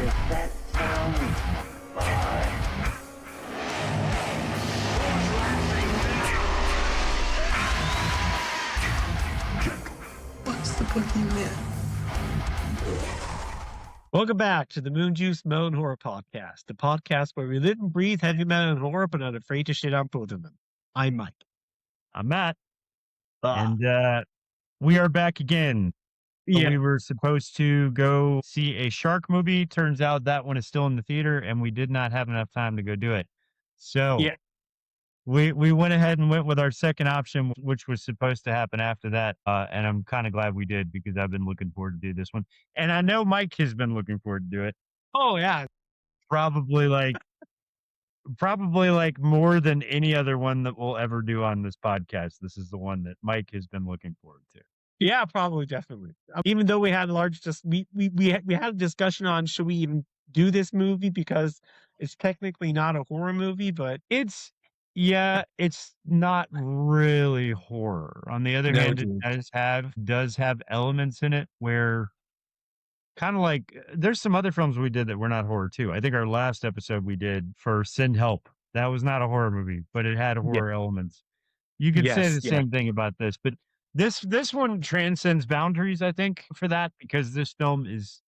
Does that sound fine? What's the boogeyman? Welcome back to the Moonjuice Metal Horror Podcast, the podcast where we live and breathe heavy metal and horror, but not afraid to shit on both of them. I'm Mike. I'm Matt. And we are back again. Yeah. We were supposed to go see a shark movie. Turns out that one is still in the theater, and we did not have enough time to go do it. So Yeah. we went ahead and went with our second option, which was supposed to happen after that. And I'm kind of glad we did, because I've been looking forward to do this one. And I know Mike has been looking forward to do it. Oh, yeah. Probably like more than any other one that we'll ever do on this podcast. This is the one that Mike has been looking forward to. Yeah, probably, definitely. Even though we had a large, we had a discussion on should we even do this movie, because it's technically not a horror movie, but it's not really horror. On the other hand, it does have elements in it where kind of like there's some other films we did that were not horror too. I think our last episode we did for Send Help, that was not a horror movie, but it had horror elements. You could say the same thing about this, but this one transcends boundaries, I think, for that, because this film is,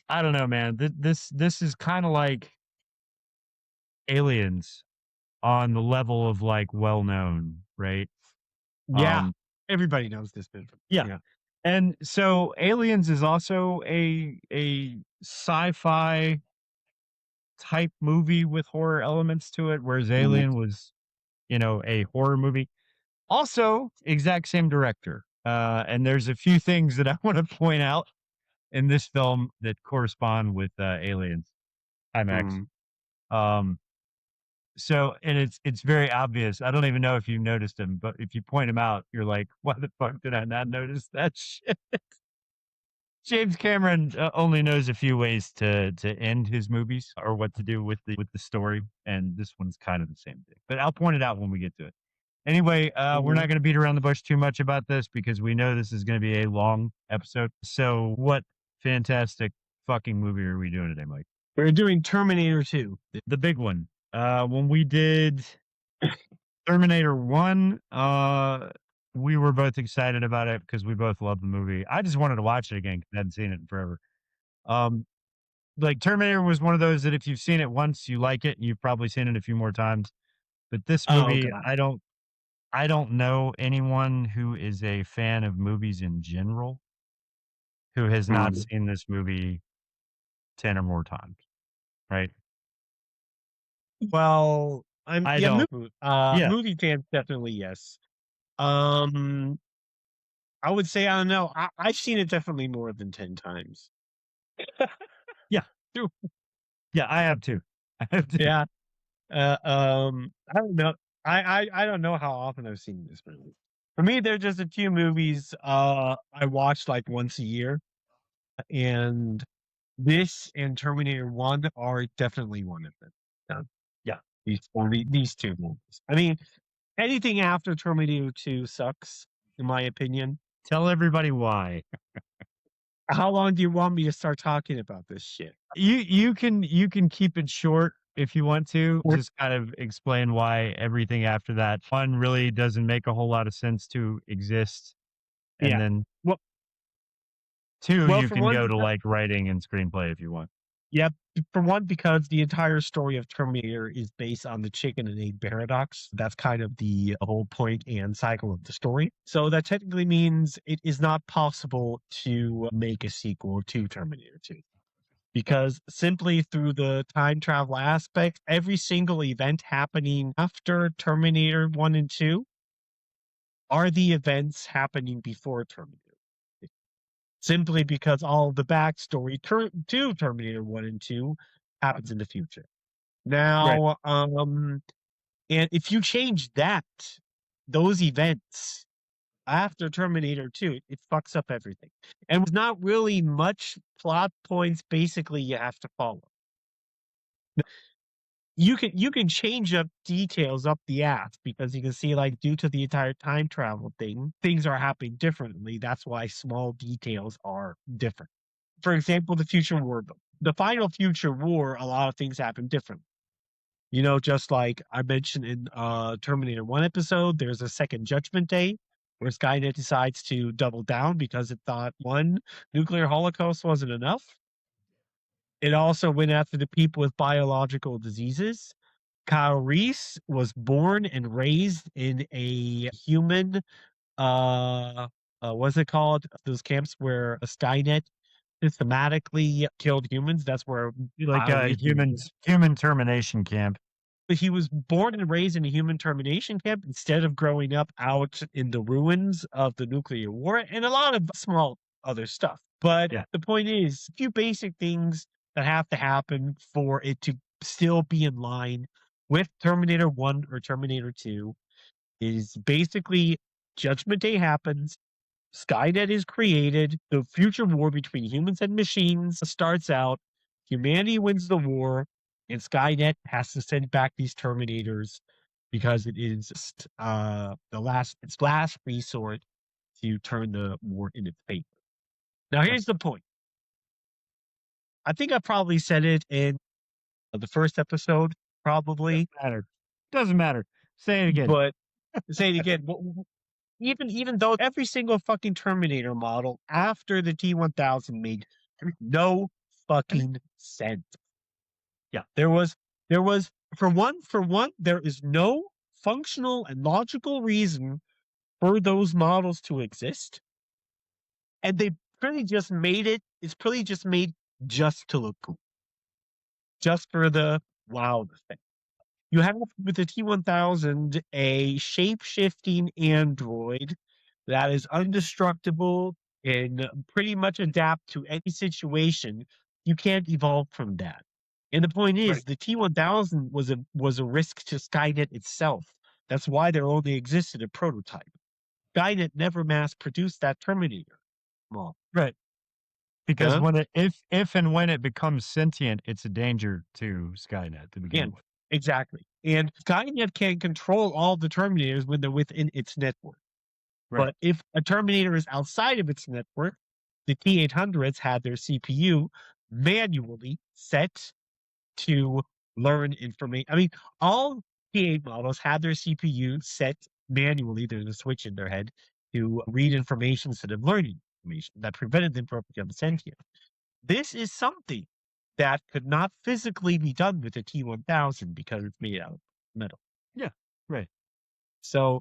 I don't know, man. This is kind of like Aliens on the level of like well-known, right? Yeah. Everybody knows this movie. Yeah. And so Aliens is also a sci-fi type movie with horror elements to it, whereas Alien was, a horror movie. Also, exact same director. And there's a few things that I want to point out in this film that correspond with Aliens. IMAX. So, and it's very obvious. I don't even know if you noticed him, but if you point him out, you're like, why the fuck did I not notice that shit? James Cameron only knows a few ways to end his movies, or what to do with the story, and this one's kind of the same thing. But I'll point it out when we get to it. Anyway, we're not going to beat around the bush too much about this, because we know this is going to be a long episode. So what fantastic fucking movie are we doing today, Mike? We're doing Terminator 2. The big one. When we did Terminator 1, we were both excited about it because we both loved the movie. I just wanted to watch it again because I hadn't seen it in forever. Like Terminator was one of those that if you've seen it once, you like it, and you've probably seen it a few more times. But this movie, I don't know anyone who is a fan of movies in general who has not seen this movie 10 or more times, right? Well, movie fans, definitely, yes. I would say, I don't know. I've seen it definitely more than 10 times. Yeah, true. Yeah, I have too. Yeah. I don't know. I don't know how often I've seen this movie. For me, there's just a few movies I watch like once a year, and this and Terminator 1 are definitely one of them. Yeah, these two movies. I mean, anything after Terminator 2 sucks, in my opinion. Tell everybody why. How long do you want me to start talking about this shit? You can keep it short if you want to. Just kind of explain why everything after that one really doesn't make a whole lot of sense to exist. And then two, you can go to like writing and screenplay if you want. Yep. For one, because the entire story of Terminator is based on the chicken and egg paradox. That's kind of the whole point and cycle of the story. So that technically means it is not possible to make a sequel to Terminator 2. Because simply through the time travel aspect, every single event happening after Terminator 1 and 2 are the events happening before Terminator. Simply because all the backstory to Terminator 1 and 2 happens in the future. Now, and if you change those events after Terminator 2, it fucks up everything. And there's not really much plot points basically you have to follow. You can change up details up the ass, because you can see, like, due to the entire time travel thing, things are happening differently. That's why small details are different. For example, the future war The final future war, a lot of things happen different. Just like I mentioned in Terminator 1 episode, there's a second Judgment Day where Skynet decides to double down because it thought one nuclear holocaust wasn't enough. It also went after the people with biological diseases. Kyle Reese was born and raised in a human, what's it called? Those camps where a Skynet systematically killed humans. That's where Like Kyle a Reese human termination camp. he was born and raised in a human termination camp instead of growing up out in the ruins of the nuclear war and a lot of small other stuff. But Yeah. the point is, a few basic things that have to happen for it to still be in line with Terminator 1 or Terminator 2 is basically Judgment Day happens, Skynet is created, the future war between humans and machines starts out, humanity wins the war, and Skynet has to send back these Terminators because it is its last resort to turn the war in its favor. Now here's the point. I think I probably said it in the first episode, probably. Doesn't matter. Say it again. But say it again. Even though every single fucking Terminator model after the T-1000 made no fucking sense. Yeah. There was for one, there is no functional and logical reason for those models to exist. And they pretty just made it's pretty just made just to look cool. Just for the wow thing. You have with the T-1000 a shape-shifting android that is indestructible and pretty much adapt to any situation. You can't evolve from that. And the point is, Right. the T-1000 was a risk to Skynet itself. That's why there only existed a prototype. Skynet never mass-produced that Terminator. Well, Right. Because Yeah. when if and when it becomes sentient, it's a danger to Skynet to begin with. exactly. And Skynet can control all the Terminators when they're within its network. Right. But if a Terminator is outside of its network, the T-800s had their CPU manually set to learn information. I mean, all T-8 models had their CPU set manually. There's a switch in their head to read information instead of learning information that prevented them from becoming sentient. This is something that could not physically be done with the T-1000 because it's made out of metal. Yeah. Right. So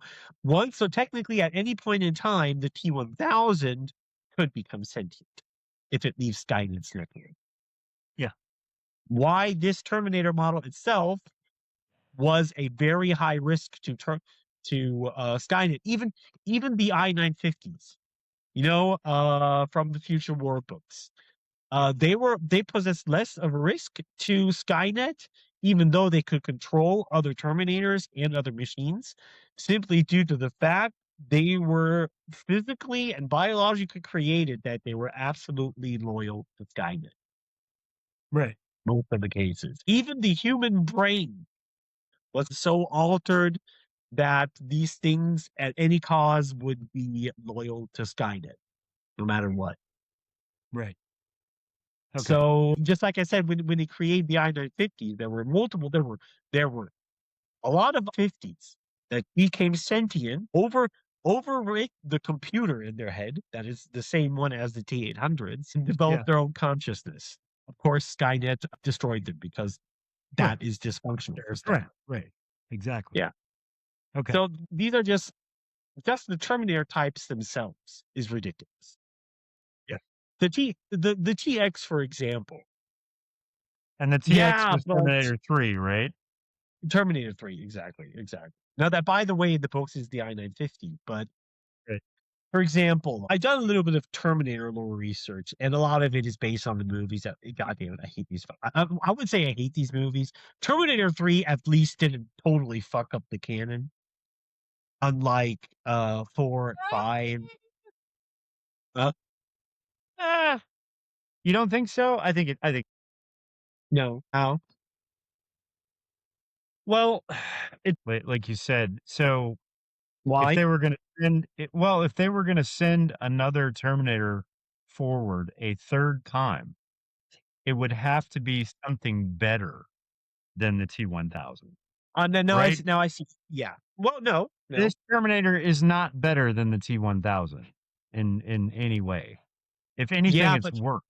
technically at any point in time, the T-1000 could become sentient if it leaves Skynet's network. Yeah. Why this Terminator model itself was a very high risk to Skynet, even the I-950s, from the Future War books. They possessed less of a risk to Skynet, even though they could control other Terminators and other machines, simply due to the fact they were physically and biologically created that they were absolutely loyal to Skynet. Right. Most of the cases. Even the human brain was so altered that these things at any cause would be loyal to Skynet, no matter what. Right. Okay. So just like I said, when they created the I-950, there were a lot of 50s that became sentient overwrite the computer in their head, that is the same one as the T-800s, and developed their own consciousness. Of course, Skynet destroyed them because that is dysfunctional. Right. Exactly. Yeah. Okay. So these are just the Terminator types themselves is ridiculous. Yeah. The TX, for example. And the TX was Terminator 3, right? Terminator 3, exactly. Now that, by the way, in the books is the I-950, but for example, I've done a little bit of Terminator lore research, and a lot of it is based on the movies. God damn it, I hate these. I would say I hate these movies. Terminator 3 at least didn't totally fuck up the canon, unlike 4, 5. You don't think so? I think No. How? Well, like you said. So why? if they were going to send another Terminator forward a third time, it would have to be something better than the T-1000, Now right? now I see. Yeah. Well, no. This Terminator is not better than the T-1000 in any way. If anything, Yeah, it's but worse,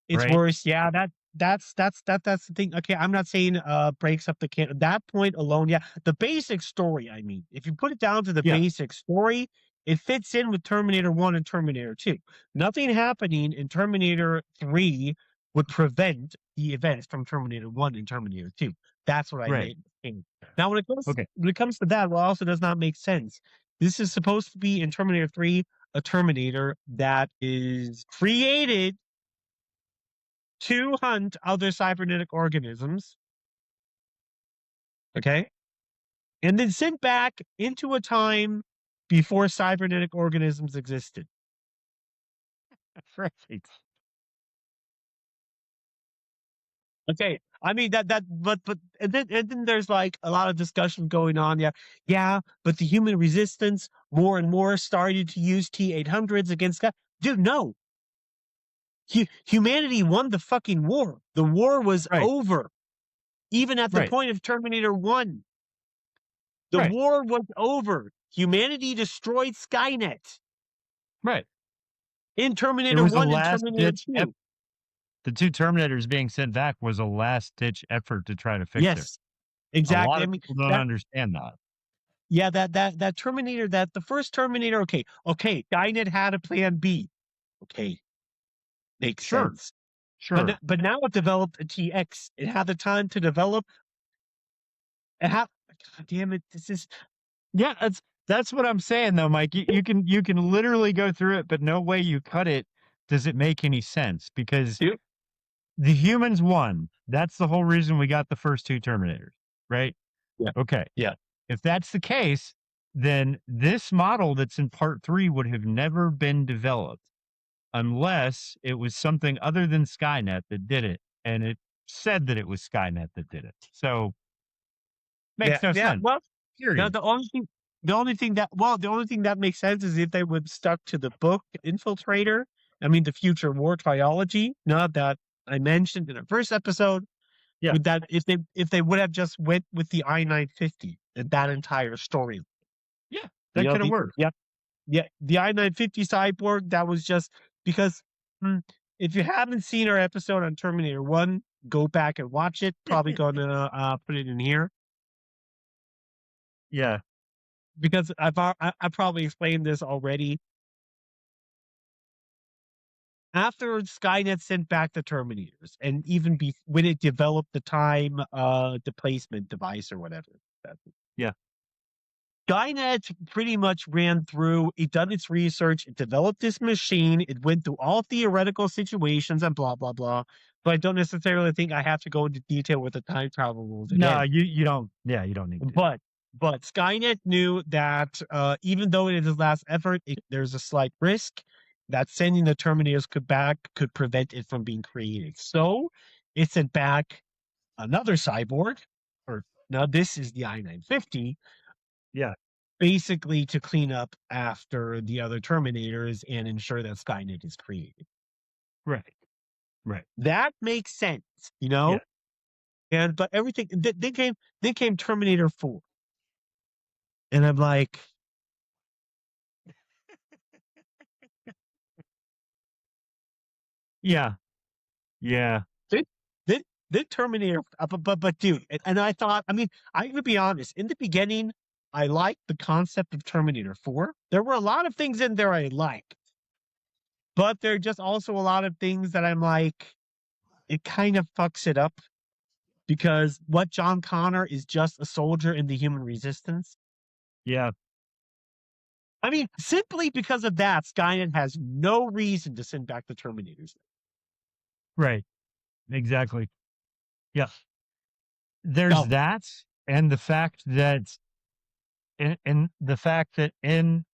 it's right? worse. Yeah, that's the thing. Okay, I'm not saying breaks up the can. That point alone, yeah. The basic story, I mean, if you put it down to the Yeah, basic story, it fits in with Terminator 1 and Terminator 2. Nothing happening in Terminator 3 would prevent the events from Terminator 1 and Terminator 2. That's what I right. mean. Now Okay. when it comes to that, what also does not make sense. This is supposed to be in Terminator 3 a Terminator that is created to hunt other cybernetic organisms, okay? And then sent back into a time before cybernetic organisms existed. Right. Okay. I mean but and then there's like a lot of discussion going on. Yeah. Yeah, but the human resistance more and more started to use T-800s against Sky. Dude, no. Humanity won the fucking war. The war was Right. over. Even at the Right. point of Terminator 1. The Right. war was over. Humanity destroyed Skynet Right. in It Terminator was a 1 and last Terminator ditch 2. the 2 Terminators being sent back was a last ditch effort to try to fix it. Yes, A lot exactly. I of mean, people don't that understand that. yeah, that Terminator, that the first Terminator, okay, Skynet had a plan B. Okay, makes Sure. sense. Sure. But now it developed a TX. It had the time to develop. It had, God damn it, this is Yeah, that's what I'm saying though, Mike. You can literally go through it, but no way you cut it does it make any sense because Yep. the humans won. That's the whole reason we got the first 2 Terminators, right? Yeah. Okay. Yeah. If that's the case, then this model that's in part 3 would have never been developed unless it was something other than Skynet that did it, and it said that it was Skynet that did it. So, Yeah, makes no yeah. sense, Well, now period. the only thing that makes sense is if they would stuck to the book Infiltrator. I mean, the future war trilogy. Not that I mentioned in our first episode. Yeah. With that, if they would have just went with the I-950 and that entire story. Yeah, You that know, could have worked. the I-950 cyborg. That was just because if you haven't seen our episode on Terminator 1, go back and watch it. Probably gonna put it in here. Yeah. Because I probably explained this already. After Skynet sent back the Terminators, and even when it developed the time displacement device or whatever, Yeah. Skynet pretty much ran through. It done its research. It developed this machine. It went through all theoretical situations and blah blah blah. So I don't necessarily think I have to go into detail with the time travel rules No, again. you don't. Yeah, you don't need to. But Skynet knew that even though it is his last effort, there's a slight risk that sending the Terminators could prevent it from being created. So it sent back another cyborg, or now this is the I-950, Yeah. basically to clean up after the other Terminators and ensure that Skynet is created. Right. Right. That makes sense, you know. Yeah. But everything then came Terminator 4, and I'm like, Yeah. Yeah. Then then Terminator, but dude, and I thought, I mean, I'm gonna be honest. In the beginning, I liked the concept of Terminator 4. There were a lot of things in there I liked, but there are just also a lot of things that I'm like, it kind of fucks it up because what John Connor is just a soldier in the human resistance. Yeah. I mean, simply because of that, Skynet has no reason to send back the Terminators. Right. Exactly. Yeah. There's No, that, and the fact that in the fact that in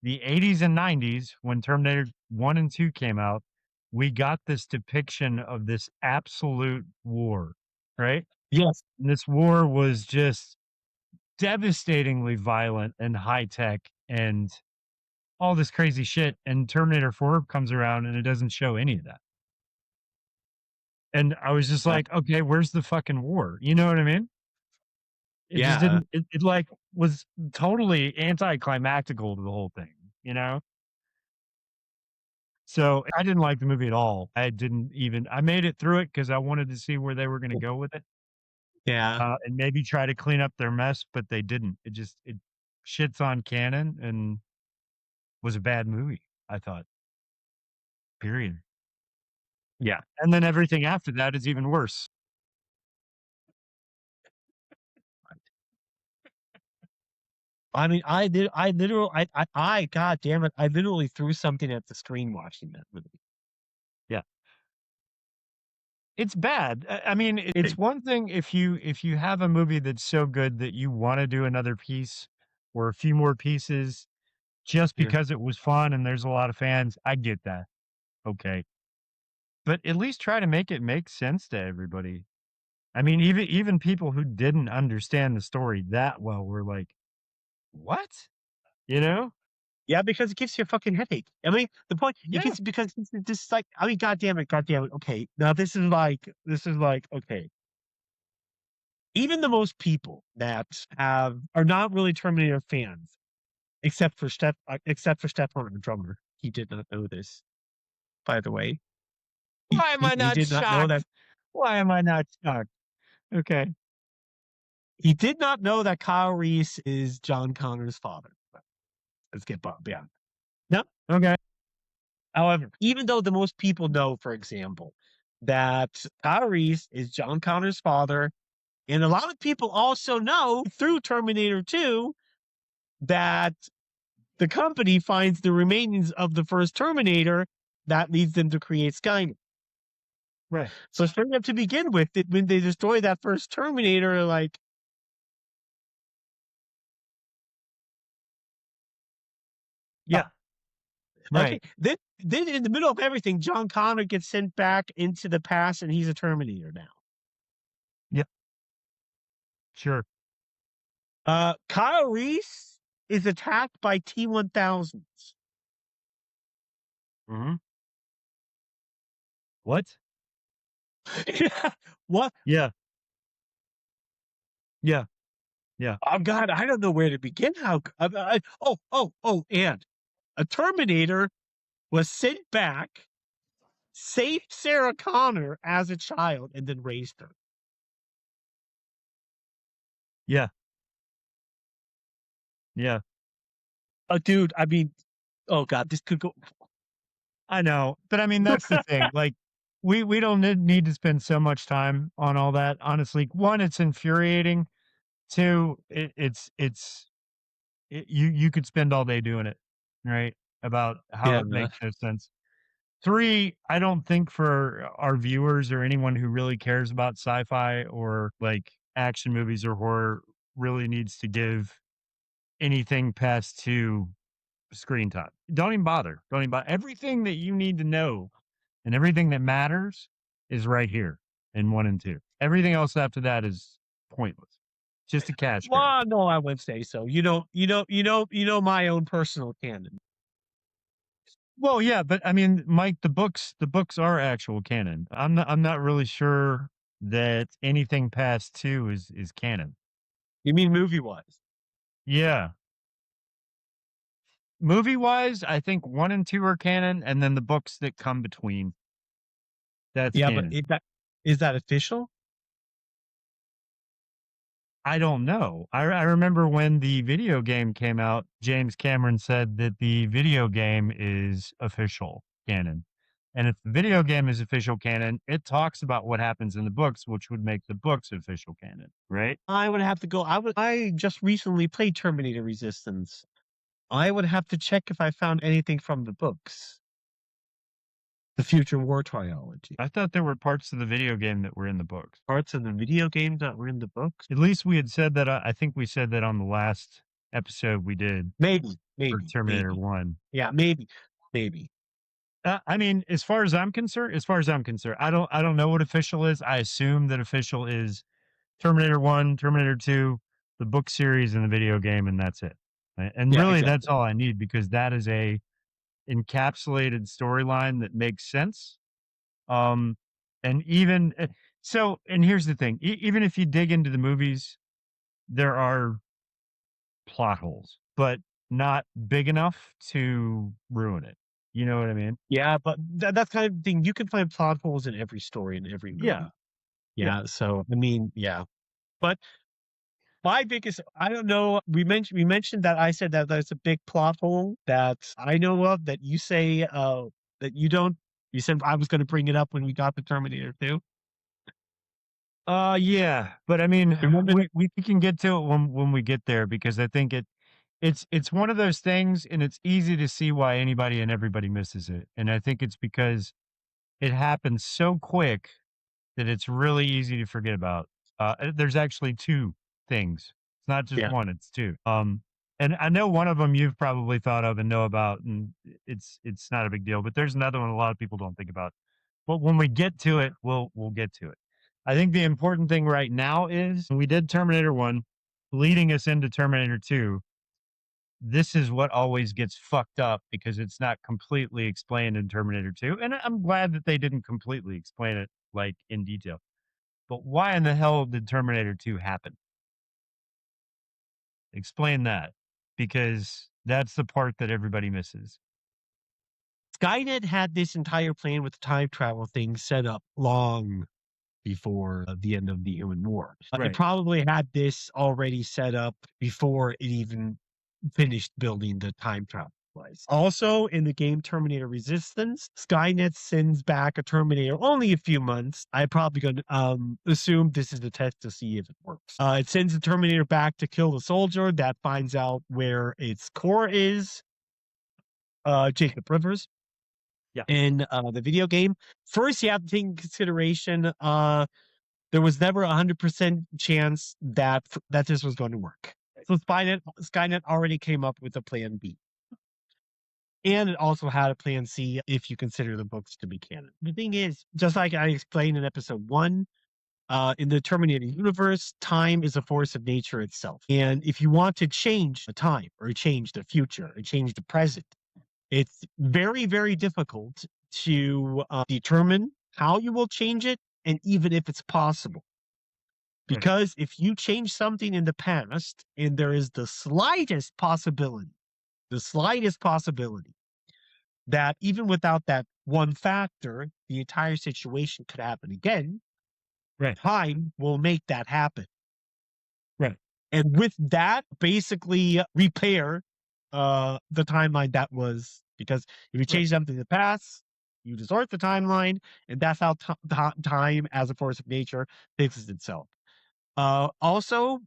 the 80s and 90s, when Terminator 1 and 2 came out, we got this depiction of this absolute war, right? yes, And this war was just devastatingly violent and high tech and all this crazy shit. And Terminator 4 comes around and it doesn't show any of that. And I was just like, okay, where's the fucking war? You know what I mean? It just Yeah. didn't, it like was totally anticlimactical to the whole thing, you know? So I didn't like the movie at all. I made it through it because I wanted to see where they were going to go with it, Yeah. and maybe try to clean up their mess, but they didn't. It shits on canon and was a bad movie, I thought, period. Yeah. And then everything after that is even worse. I mean, God damn it, I literally threw something at the screen watching that movie. Yeah. It's bad. I mean, it's one thing if you have a movie that's so good that you wanna do another piece or a few more pieces just Yeah. because it was fun and there's a lot of fans, I get that. Okay. But at least try to make it make sense to everybody. I mean, even people who didn't understand the story that well were like, "What?" You know? Yeah, because it gives you a fucking headache. I mean, the point it Yeah. gets because it's just like, I mean, god damn it. Okay, now this is like, okay. Even the most people that are not really Terminator fans, except for Stefan, the drummer. He did not know this, by the way. Why am I He not did not know that shocked? Why am I not shocked? Okay. he did not know that Kyle Reese is John Connor's father. Let's get beyond. No. Okay. However, even though the most people know, for example, that Kyle Reese is John Connor's father, and a lot of people also know through Terminator 2 that the company finds the remains of the first Terminator that leads them to create Skynet. Right. So straight up to begin with, when they destroy that first Terminator, like, Yeah. okay, Right. then in the middle of everything, John Connor gets sent back into the past, and he's a Terminator now. Yeah. Sure. Kyle Reese is attacked by T-1000s. Mhm. What? What? Yeah. Yeah. Yeah. Oh God, I don't know where to begin. And a Terminator was sent back, saved Sarah Connor as a child, and then raised her. Yeah. Yeah. Dude, I mean, oh God, this could go. I know, but I mean, that's the thing, like, we don't need to spend so much time on all that, honestly. 1, it's infuriating. 2, you could spend all day doing it, right? About how Yeah, it makes no sense. 3, I don't think for our viewers or anyone who really cares about sci-fi or, like, action movies or horror really needs to give anything past 2 screen time. Don't even bother. Don't even bother. Everything that you need to know and everything that matters is right here in 1 and 2. Everything else after that is pointless. Just a cash grab. well, no, I wouldn't say so. My own personal canon. Well, yeah, but I mean, Mike, the books are actual canon. I'm not really sure that anything past 2 is canon. You mean movie wise? Yeah. Movie-wise, I think 1 and 2 are canon, and then the books that come between. That's Yeah, but canon. is that official? I don't know. I remember when the video game came out, James Cameron said that the video game is official canon. And if the video game is official canon, it talks about what happens in the books, which would make the books official canon, right? I would have to go. I just recently played Terminator Resistance. I would have to check if I found anything from the books. The Future War trilogy. I thought there were parts of the video game that were in the books. Parts of the video games that were in the books? At least we had said that. I think we said that on the last episode we did Maybe. for Terminator Maybe. 1. Yeah, maybe. I mean, as far as I'm concerned, I don't know what official is. I assume that official is Terminator 1, Terminator 2, the book series, and the video game, and that's it. And Yeah, really, exactly. that's all I need because that is a encapsulated storyline that makes sense. And even so, and here's the thing: even if you dig into the movies, there are plot holes, but not big enough to ruin it. You know what I mean? Yeah, but that's kind of the thing. You can find plot holes in every story in every movie. Yeah. Yeah. So I mean, yeah. But my biggest, I don't know. We mentioned that I said that there's a big plot hole that I know of that you say that you don't. You said I was going to bring it up when we got the Terminator 2. Yeah, but I mean, Remember that? we can get to it when we get there because I think it's one of those things, and it's easy to see why anybody and everybody misses it, and I think it's because it happens so quick that it's really easy to forget about. There's actually two things. It's not just Yeah. one; it's two. And I know one of them you've probably thought of and know about, and it's not a big deal. But there's another one a lot of people don't think about. But when we get to it, we'll get to it. I think the important thing right now is we did Terminator 1, leading us into Terminator 2. This is what always gets fucked up because it's not completely explained in Terminator 2. And I'm glad that they didn't completely explain it like in detail. But why in the hell did Terminator 2 happen? Explain that because that's the part that everybody misses. Skynet had this entire plan with the time travel thing set up long before the end of the Human War. It Right. probably had this already set up before it even finished building the time travel device. Also, in the game Terminator Resistance, Skynet sends back a Terminator only a few months. I'm probably going to assume this is the test to see if it works. It sends the Terminator back to kill the soldier that finds out where its core is. Jacob Rivers. Yeah. In the video game, first you have to take into consideration there was never 100% chance that this was going to work. So Skynet already came up with a plan B. And it also had a plan C if you consider the books to be canon. The thing is, just like I explained in episode 1, in the Terminator universe, time is a force of nature itself. And if you want to change the time or change the future or change the present, it's very, very difficult to determine how you will change it and even if it's possible. Because if you change something in the past and there is the slightest possibility that even without that one factor, the entire situation could happen again, time will make that happen. Right. And with that, basically repair the timeline that was, because if you change something in the past, you distort the timeline, and that's how time as a force of nature fixes itself. Also,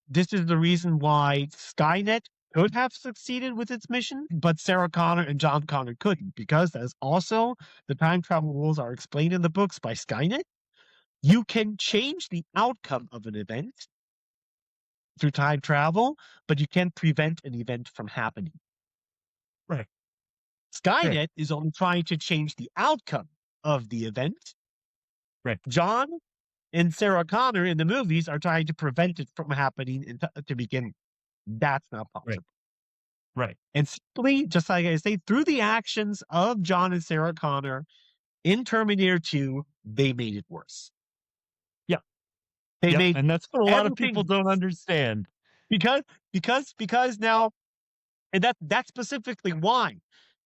this is the reason why Skynet could have succeeded with its mission, but Sarah Connor and John Connor couldn't, because as also the time travel rules are explained in the books by Skynet, you can change the outcome of an event through time travel, but you can't prevent an event from happening. Right. Skynet is only trying to change the outcome of the event. Right. John and Sarah Connor in the movies are trying to prevent it from happening to begin. That's not possible. Right. And simply, just like I say, through the actions of John and Sarah Connor in Terminator 2, they made it worse. Yeah. They made, and that's what a lot of people everything- don't understand. because now, and that's specifically why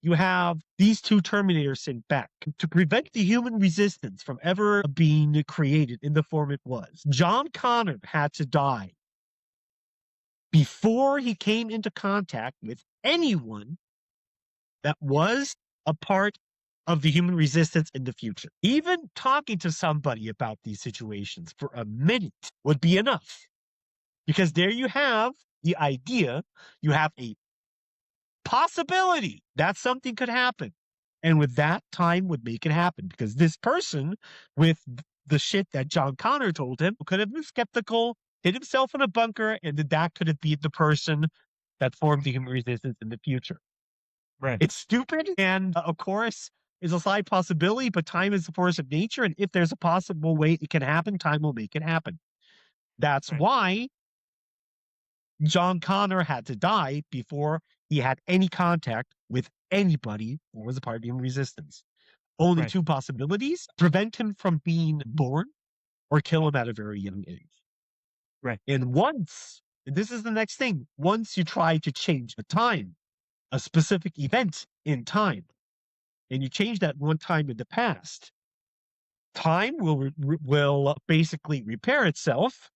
you have these two Terminators sent back to prevent the human resistance from ever being created in the form it was. John Connor had to die before he came into contact with anyone that was a part of the human resistance in the future. Even talking to somebody about these situations for a minute would be enough. Because there you have the idea, you have a possibility that something could happen. And with that, time would make it happen. Because this person, with the shit that John Connor told him, could have been skeptical, hid himself in a bunker, and that could have been the person that formed the human resistance in the future. Right. It's stupid, and of course, is a slight possibility, but time is the force of nature, and if there's a possible way it can happen, time will make it happen. That's why John Connor had to die before he had any contact with anybody who was a part of the human resistance. only Right. two possibilities: prevent him from being born or kill him at a very young age. Right. And this is the next thing, once you try to change a time, a specific event in time, and you change that one time in the past, time will basically repair itself,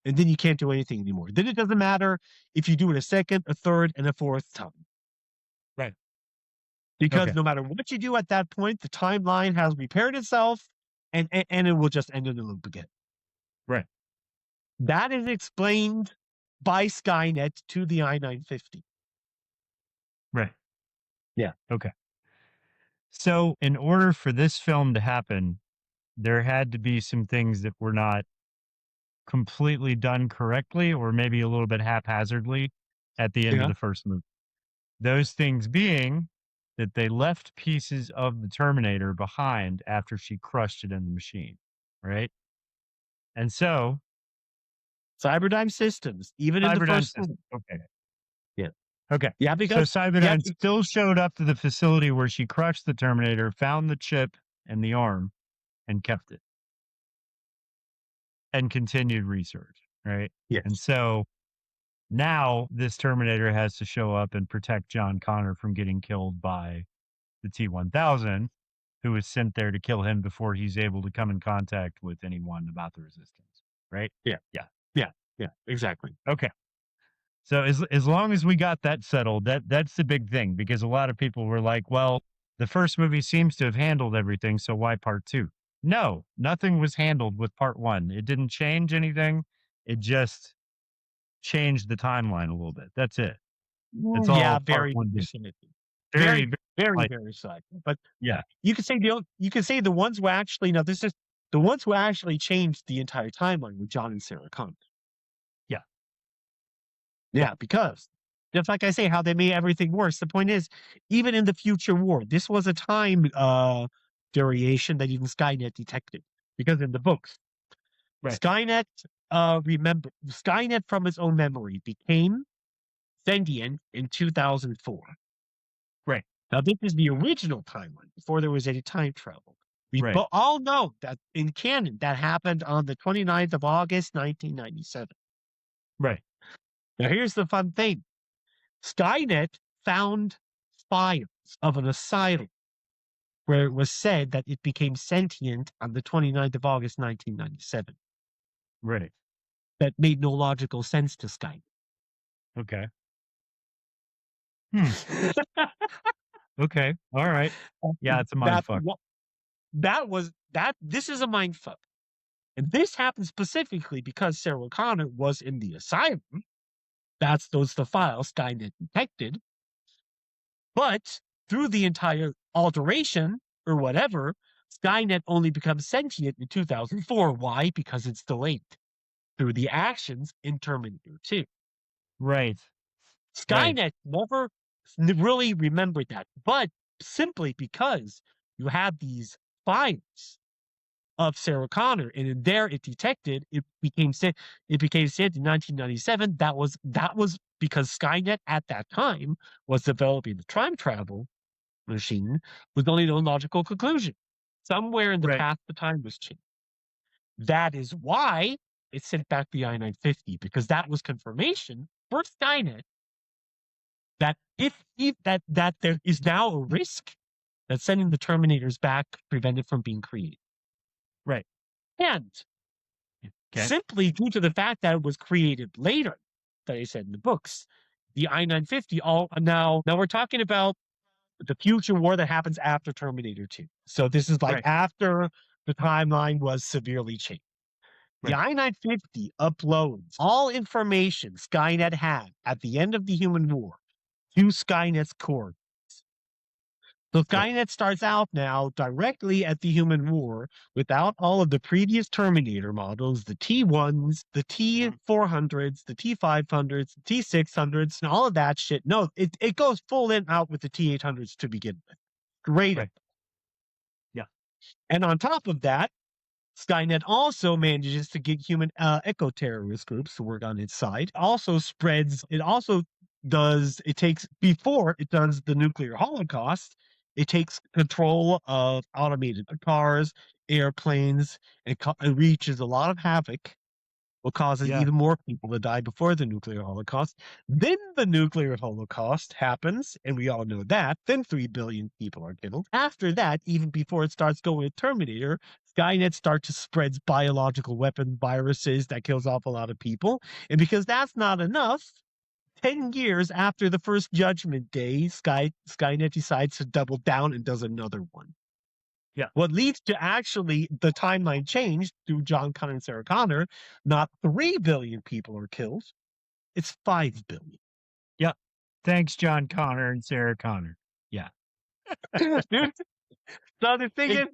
and then you can't do anything anymore. Then it doesn't matter if you do it a second, a third, and a fourth time. Right. Because Okay. no matter what you do at that point, the timeline has repaired itself, and it will just end in a loop again. Right. That is explained by Skynet to the I-950. Right. Yeah. Okay. So, in order for this film to happen, there had to be some things that were not completely done correctly, or maybe a little bit haphazardly at the end of Yeah. the first movie. Those things being that they left pieces of the Terminator behind after she crushed it in the machine, right? And so, Cyberdyne Systems, even in the Cyberdyne first system. movie. Okay. Yeah. Okay. Yeah, So because Cyberdyne still showed up to the facility where she crushed the Terminator, found the chip and the arm, and kept it. And continued research, right? yes. And so now this Terminator has to show up and protect John Connor from getting killed by the T-1000, who was sent there to kill him before he's able to come in contact with anyone about the resistance, right? Yeah. Yeah, exactly. Okay. So as long as we got that settled, that's the big thing, because a lot of people were like, well, the first movie seems to have handled everything, so why part two? No, nothing was handled with part one. It didn't change anything. It just changed the timeline a little bit. That's it. That's all Yeah, part very one did. vicinity. Very, Very, like, very slight. But yeah. you could say the ones who actually the ones who actually changed the entire timeline were John and Sarah Connor. Yeah. Yeah, because just like I say, how they made everything worse. The point is, even in the future war, this was a time variation that even Skynet detected. Because in the books, Right. Skynet Skynet from its own memory became sentient in 2004. Right. Now, this is the original timeline before there was any time travel. We Right. all know that in canon, that happened on the 29th of August, 1997. Right. Now, here's the fun thing. Skynet found files of an asylum where it was said that it became sentient on the 29th of August, 1997. Right. That made no logical sense to Skynet. Okay. Okay. All right. Yeah, it's a mindfuck. This is a mindfuck. And this happened specifically because Sarah Connor was in the asylum. That's the files Skynet detected. But through the entire alteration or whatever, Skynet only becomes sentient in 2004. Why? Because it's delayed through the actions in Terminator 2. Right. Skynet never really remembered that, but simply because you had these files of Sarah Connor, and in there it detected it became sent in 1997. That was because Skynet at that time was developing the time travel machine with only no logical conclusion. Somewhere in the Right. past, the time was changed. That is why it sent back the I-950, because that was confirmation for Skynet that that there is now a risk that sending the Terminators back prevented from being created. Right. And simply due to the fact that it was created later, that I said in the books, the I-950 now we're talking about the future war that happens after Terminator 2. So this is like after the timeline was severely changed. The I-950 uploads all information Skynet had at the end of the human war to Skynet's core. So Skynet starts out now directly at the human war without all of the previous Terminator models, the T1s, the T400s, the T500s, the T600s, and all of that shit. No, it goes full in out with the T800s to begin with. Great. Right. Yeah. And on top of that, Skynet also manages to get human eco-terrorist groups to work on its side. Before it does the nuclear holocaust, It takes control of automated cars, airplanes, and reaches a lot of havoc, what causes Yeah. even more people to die before the nuclear holocaust. Then the nuclear holocaust happens, and we all know that. Then 3 billion people are killed. After that, even before it starts going with Terminator, Skynet starts to spread biological weapon viruses that kills off a lot of people. And because that's not enough, 10 years after the first Judgment Day, Skynet decides to double down and does another one. Yeah. What leads to actually the timeline change through John Connor and Sarah Connor, not 3 billion people are killed, it's 5 billion. Yeah. Thanks, John Connor and Sarah Connor. Yeah. So the thing is,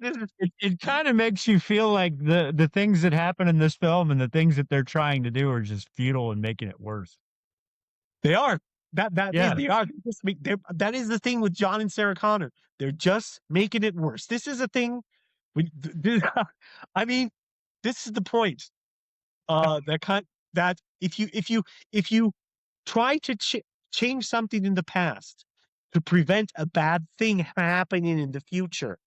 it kind of makes you feel like the things that happen in this film and the things that they're trying to do are just futile and making it worse. they are. They are. That is the thing with John and Sarah Connor. They're just making it worse. This is a thing. I mean, this is the point. That if you try to change something in the past to prevent a bad thing happening in the future,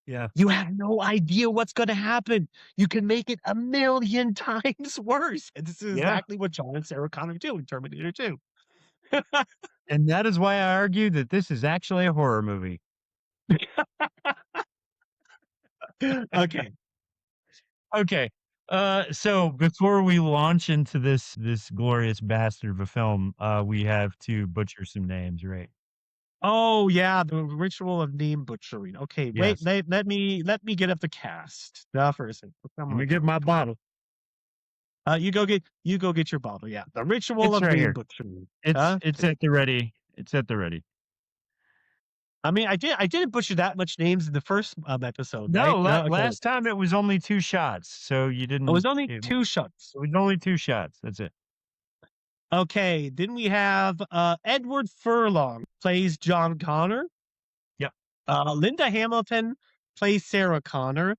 Yeah. you have no idea what's going to happen. You can make it 1,000,000 times worse. And this is exactly what John and Sarah Connor do in Terminator 2. And that is why I argue that this is actually a horror movie. Okay. Okay. So before we launch into this glorious bastard of a film, we have to butcher some names, right? Oh yeah, the ritual of name butchering. Okay, wait, Yes. let me get up the cast. Now for a second. Let me get my bottle. You go get your bottle. Yeah, the ritual It's of right name here. butchering. It's at the ready. It's at the ready. I mean, I didn't butcher that much names in the first episode. No, right? Okay. last time it was only 2 shots, so you didn't. It was only it 2 shots. was only 2 shots. That's it. Okay, then we have Edward Furlong plays John Connor. Yep. Linda Hamilton plays Sarah Connor.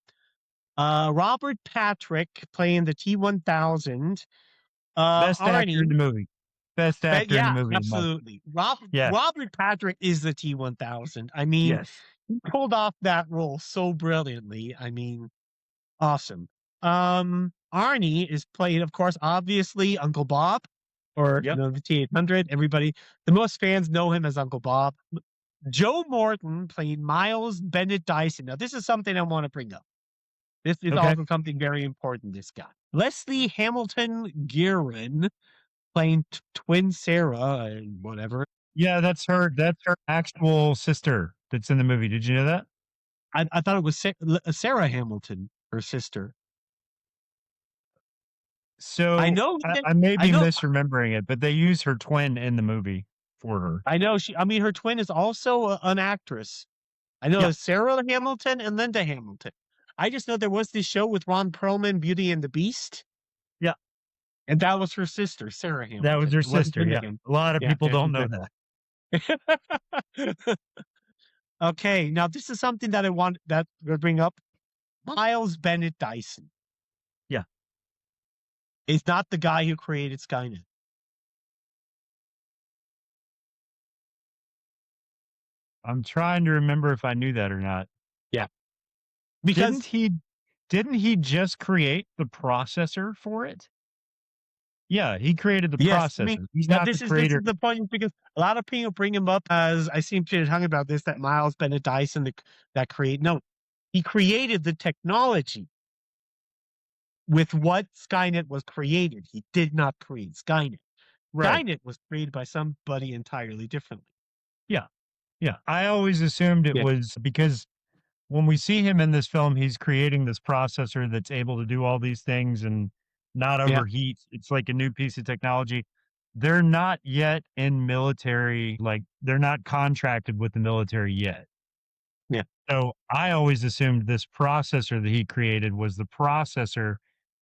Robert Patrick playing the T-1000. Best actor Arnie. in the movie. Best actor in the movie. Absolutely. Robert Patrick is the T-1000. I mean, Yes. he pulled off that role so brilliantly. I mean, awesome. Arnie is played, of course, obviously Uncle Bob, or the T-800. Everybody, the most fans know him as Uncle Bob. Joe Morton playing Miles Bennett Dyson. Now, this is something I want to bring up. This is also something very important. This guy, Leslie Hamilton Guerin, playing twin Sarah, whatever. Yeah, that's her actual sister that's in the movie. Did you know that? I thought it was Sarah Hamilton, her sister. So I know. I may be misremembering it, but they use her twin in the movie for her. I know her twin is also an actress. I know Sarah Hamilton and Linda Hamilton. I just know there was this show with Ron Perlman, Beauty and the Beast. Yeah. And that was her sister, Sarah Hamilton. That was her sister. Yeah. A lot of people don't know that. Okay, now this is something that I want to bring up. Miles Bennett Dyson. Yeah. Is not the guy who created Skynet. I'm trying to remember if I knew that or not. Yeah. Because didn't he just create the processor for it? Yeah, he created the processor. I mean, he's not the creator. This is the point, because a lot of people bring him up as, I seem to be talking about this, that Miles Bennett Dyson that create. No, he created the technology with what Skynet was created. He did not create Skynet. Right. Skynet was created by somebody entirely differently. Yeah. Yeah. I always assumed it was because when we see him in this film, he's creating this processor that's able to do all these things and not overheat. It's like a new piece of technology. They're not yet in military, like they're not contracted with the military yet. Yeah. So I always assumed this processor that he created was the processor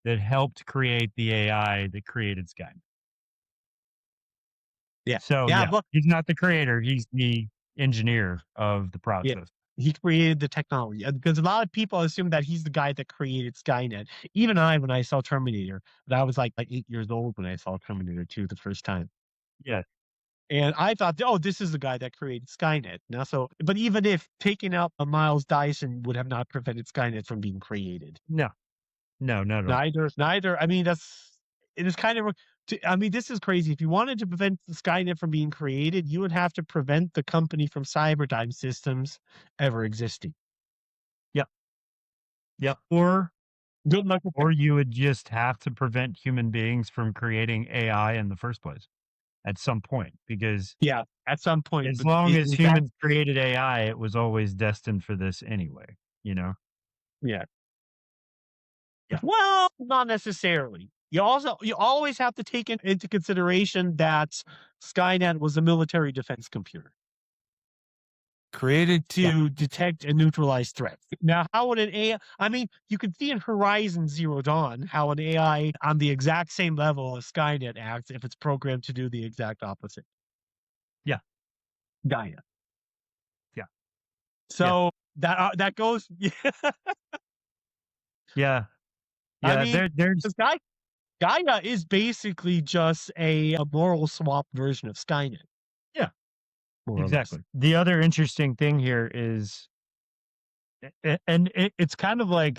that helped create the AI that created Skynet. Yeah. So he's not the creator. He's the engineer of the process. Yeah. He created the technology, because a lot of people assume that he's the guy that created Skynet. Even when I saw Terminator, but I was like 8 years old when I saw Terminator 2 the first time. Yeah. And I thought, oh, this is the guy that created Skynet. Now, so, but even if taking out a Miles Dyson would have not prevented Skynet from being created. No, not at all. Neither. I mean, it is kind of. I mean, this is crazy. If you wanted to prevent Skynet from being created, you would have to prevent the company from Cyberdyne Systems ever existing. Yeah. Or Good luck with that. you would just have to prevent human beings from creating AI in the first place at some point, because Yeah, at some point. as but long as is that- humans created AI, it was always destined for this anyway, you know? Yeah. Yeah. Well, not necessarily. You always have to take into consideration that Skynet was a military defense computer created to detect and neutralize threats. Now, how would an AI? I mean, you can see in Horizon Zero Dawn how an AI on the exact same level as Skynet acts if it's programmed to do the exact opposite. Yeah. Gaia. Yeah. So that goes. Yeah. I mean, there's Gaia is basically just a moral swap version of Skynet. Yeah, more or less. exactly. The other interesting thing here is, and it's kind of like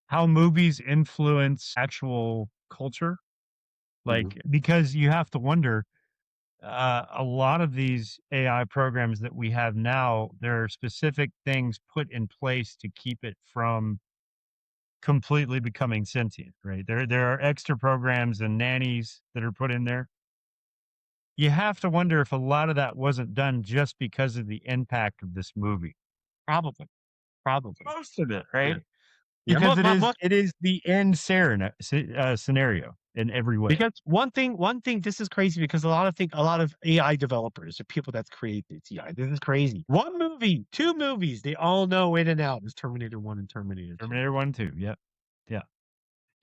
how movies influence actual culture. Like, because you have to wonder, a lot of these AI programs that we have now, there are specific things put in place to keep it from completely becoming sentient, right? There are extra programs and nannies that are put in there. You have to wonder if a lot of that wasn't done just because of the impact of this movie. Probably. Most of it, right? Yeah, Because mo- it is the end scenario in every way. Because one thing, this is crazy because a lot of AI developers or people that create this AI, this is crazy. One movie, two movies, they all know in and out is Terminator 1 and Terminator 2. Terminator 1, 2. Yep. Yeah.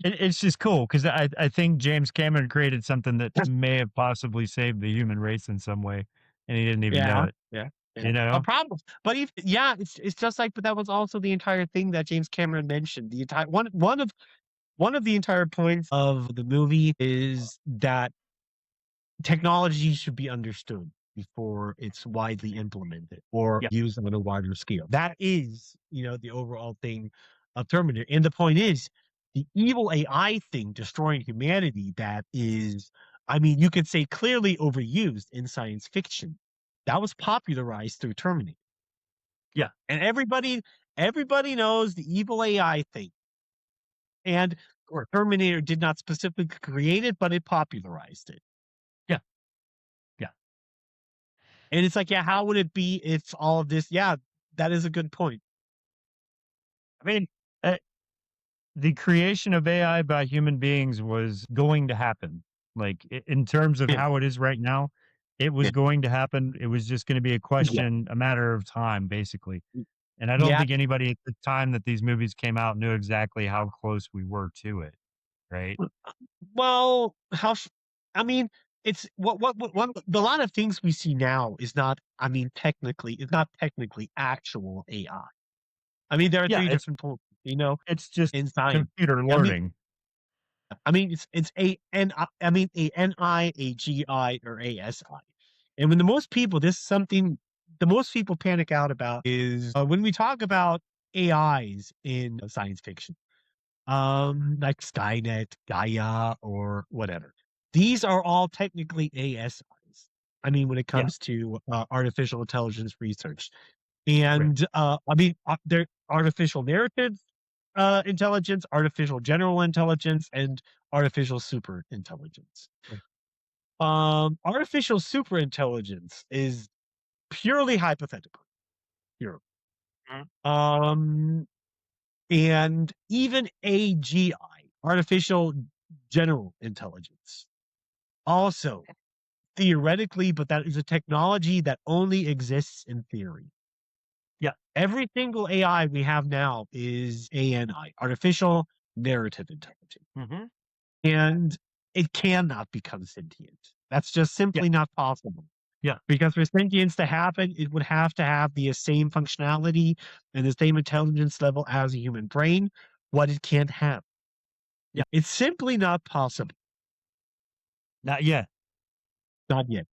It's just cool because I think James Cameron created something that may have possibly saved the human race in some way, and he didn't even know it. Yeah. You know? A problem. But it's just like, but that was also the entire thing that James Cameron mentioned. The entire one of the entire points of the movie is that technology should be understood before it's widely implemented or Yeah. used on a wider scale. That is, the overall thing of Terminator. And the point is, the evil AI thing destroying humanity, that is, I mean, you could say clearly overused in science fiction. That was popularized through Terminator. Yeah. And everybody knows the evil AI thing. And or Terminator did not specifically create it, but it popularized it. Yeah. Yeah. And it's like, how would it be if all of this? Yeah, that is a good point. I mean, the creation of AI by human beings was going to happen. Like, in terms of Yeah. how it is right now, it was Yeah. going to happen. It was just going to be a question, a matter of time, basically. And I don't Yeah. think anybody at the time that these movies came out knew exactly how close we were to it, right? Well, I mean, it's what a lot of things we see now is not. I mean, it's not technically actual AI. I mean, there are three different points. It's just in science. computer learning. I mean, it's a NI, a GI, or ASI. And when the most people panic out about is when we talk about AIs in science fiction, like Skynet, Gaia, or whatever. These are all technically ASIs. I mean, when it comes to artificial intelligence research, and I mean, they're artificial narrative intelligence, artificial general intelligence, and artificial super intelligence. Artificial super intelligence is purely hypothetical. Pure. And even AGI, artificial general intelligence, also theoretically, but that is a technology that only exists in theory. Yeah. Every single AI we have now is ANI, artificial narrative intelligence. And it cannot become sentient. That's just simply not possible. Yeah. Because for sentience to happen, it would have to have the same functionality and the same intelligence level as a human brain, what it can't have. Yeah. It's simply not possible. Not yet. Not yet.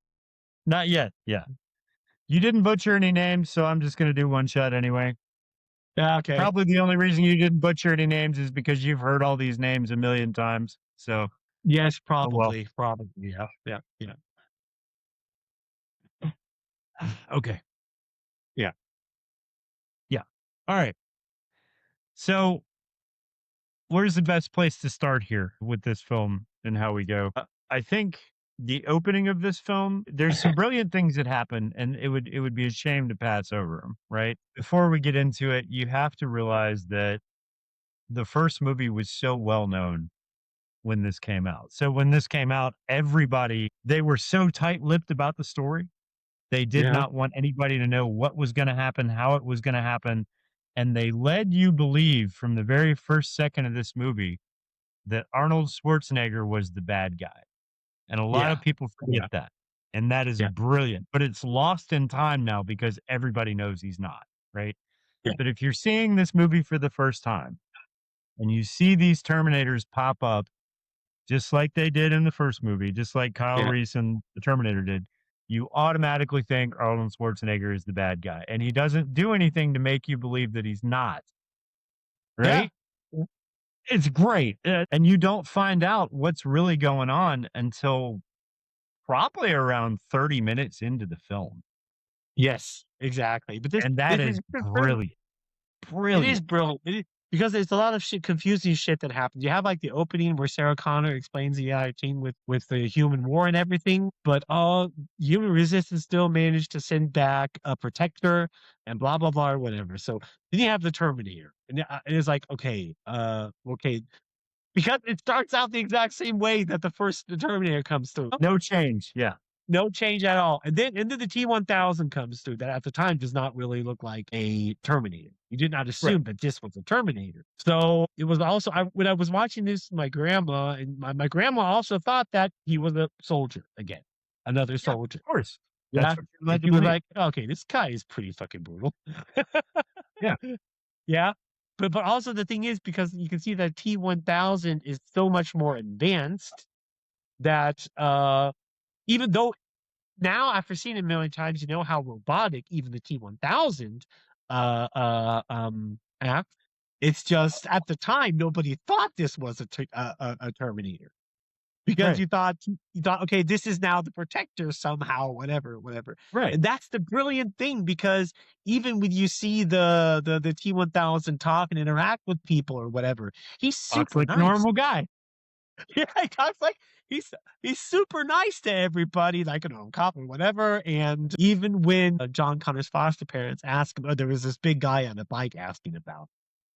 Not yet. Yeah. You didn't butcher any names, so I'm just going to do one shot anyway. Yeah, okay. Probably the only reason you didn't butcher any names is because you've heard all these names a million times. So, Yes, oh well. probably. Yeah. Okay. Yeah. Yeah. All right. So, where's the best place to start here with this film and how we go? I think the opening of this film, there's some brilliant things that happen, and it would be a shame to pass over them, right? Before we get into it, you have to realize that the first movie was so well known when this came out. So when this came out, everybody, they were so tight-lipped about the story. They did Yeah. not want anybody to know what was going to happen, how it was going to happen, and they led you believe from the very first second of this movie that Arnold Schwarzenegger was the bad guy. And a lot Yeah. of people forget Yeah. that. And that is Yeah. brilliant, but it's lost in time now because everybody knows he's not, right? Yeah. But if you're seeing this movie for the first time and you see these Terminators pop up, just like they did in the first movie, just like Kyle Yeah. Reese and the Terminator did, you automatically think Arnold Schwarzenegger is the bad guy. And he doesn't do anything to make you believe that he's not, right? Yeah. It's great. And you don't find out what's really going on until probably around 30 minutes into the film. Yes, exactly. But And that is brilliant. It is Brilliant. brilliant. Because there's a lot of confusing shit that happens. You have like the opening where Sarah Connor explains the AI team with the human war and everything, but all human resistance still managed to send back a protector and blah blah blah or whatever. So then you have the Terminator, and it's like okay, because it starts out the exact same way that the Terminator comes through. No change. Yeah. No change at all. And then the T-1000 comes through that at the time does not really look like a Terminator. You did not assume that this was a Terminator. So it was also, when I was watching this, my grandma, and my grandma also thought that he was a soldier again, another soldier. Of course. Yeah. That's what you're led And to she was believe. like, okay, this guy is pretty fucking brutal. Yeah. Yeah. But also the thing is, because you can see that T-1000 is so much more advanced that even though now after seeing it a million times, you know how robotic even the T-1000 act. It's just at the time nobody thought this was a Terminator because Right. you thought okay, this is now the protector somehow, whatever. Right. And that's the brilliant thing because even when you see the T-1000 talk and interact with people or whatever, he's Talks super like a nice. normal guy. Yeah, he talks like he's super nice to everybody, like a normal cop or whatever. And even when John Connor's foster parents ask him, there was this big guy on a bike asking about.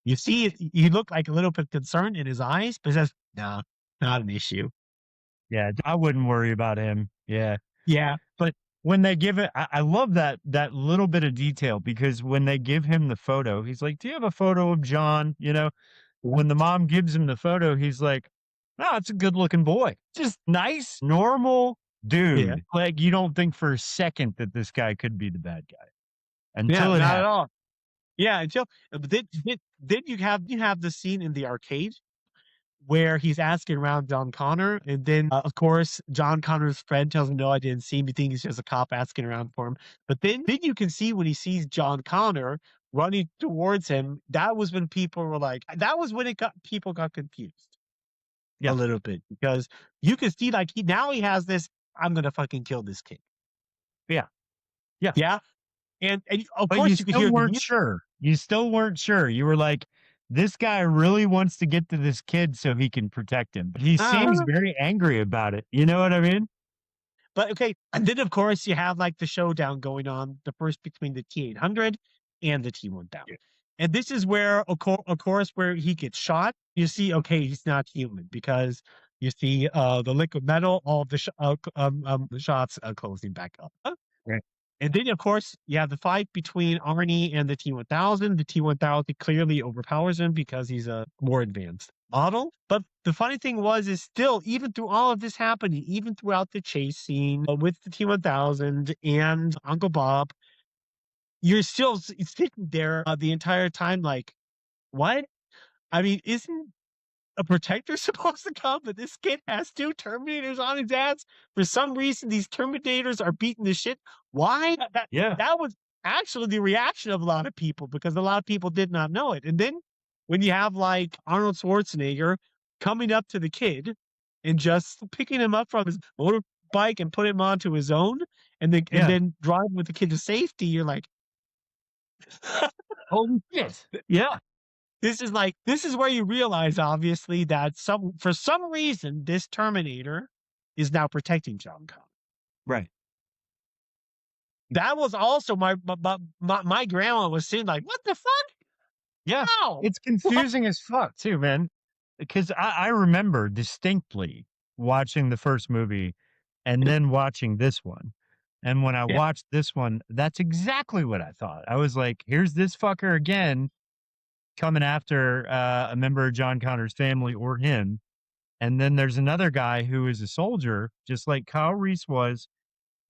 You see, he looked like a little bit concerned in his eyes, but he says, "No, not an issue." Yeah. I wouldn't worry about him. Yeah. Yeah, But when they give it, I love that little bit of detail because when they give him the photo, he's like, "Do you have a photo of John?" You know, when the mom gives him the photo, he's like, "No, it's a good looking boy. Just nice, normal dude." Yeah. Like you don't think for a second that this guy could be the bad guy yeah, until it not at happens. all. Yeah, until but then you have the scene in the arcade where he's asking around John Connor, and then of course John Connor's friend tells him, "No, I didn't see anything. He's just a cop asking around for him." But then you can see when he sees John Connor running towards him, that was when people were like, that was when people got confused Yeah. a little bit because you can see like he has this, I'm gonna fucking kill this kid. Yeah. Yeah. Yeah, and of But you course you could still hear the weren't music. sure. You still weren't sure. You were like, this guy really wants to get to this kid so he can protect him. But he seems very angry about it. You know what I mean? But okay, and then of course you have like the showdown going on, the first between the T-800 and the T-1000. And this is where, of course, where he gets shot. You see, okay, he's not human because you see the liquid metal, all of the shots closing back up. Right. And then, of course, you have the fight between Arnie and the T-1000. The T-1000 clearly overpowers him because he's a more advanced model. But the funny thing is still, even through all of this happening, even throughout the chase scene with the T-1000 and Uncle Bob, you're still sitting there the entire time like, what? I mean, isn't a protector's supposed to come, but this kid has 2 Terminators on his ass. For some reason, these Terminators are beating the shit. Why? That was actually the reaction of a lot of people because a lot of people did not know it. And then when you have like Arnold Schwarzenegger coming up to the kid and just picking him up from his motorbike and putting him onto his own, and then driving with the kid to safety, you're like, holy shit. Yeah. this is where you realize, obviously, that for some reason this Terminator is now protecting John Connor. Right. That was also my grandma was saying, like, what the fuck? Yeah. How? It's confusing as fuck too, man. Because I remember distinctly watching the first movie and then watching this one. And when I watched this one, that's exactly what I thought. I was like, here's this fucker again coming after a member of John Connor's family or him. And then there's another guy who is a soldier, just like Kyle Reese was,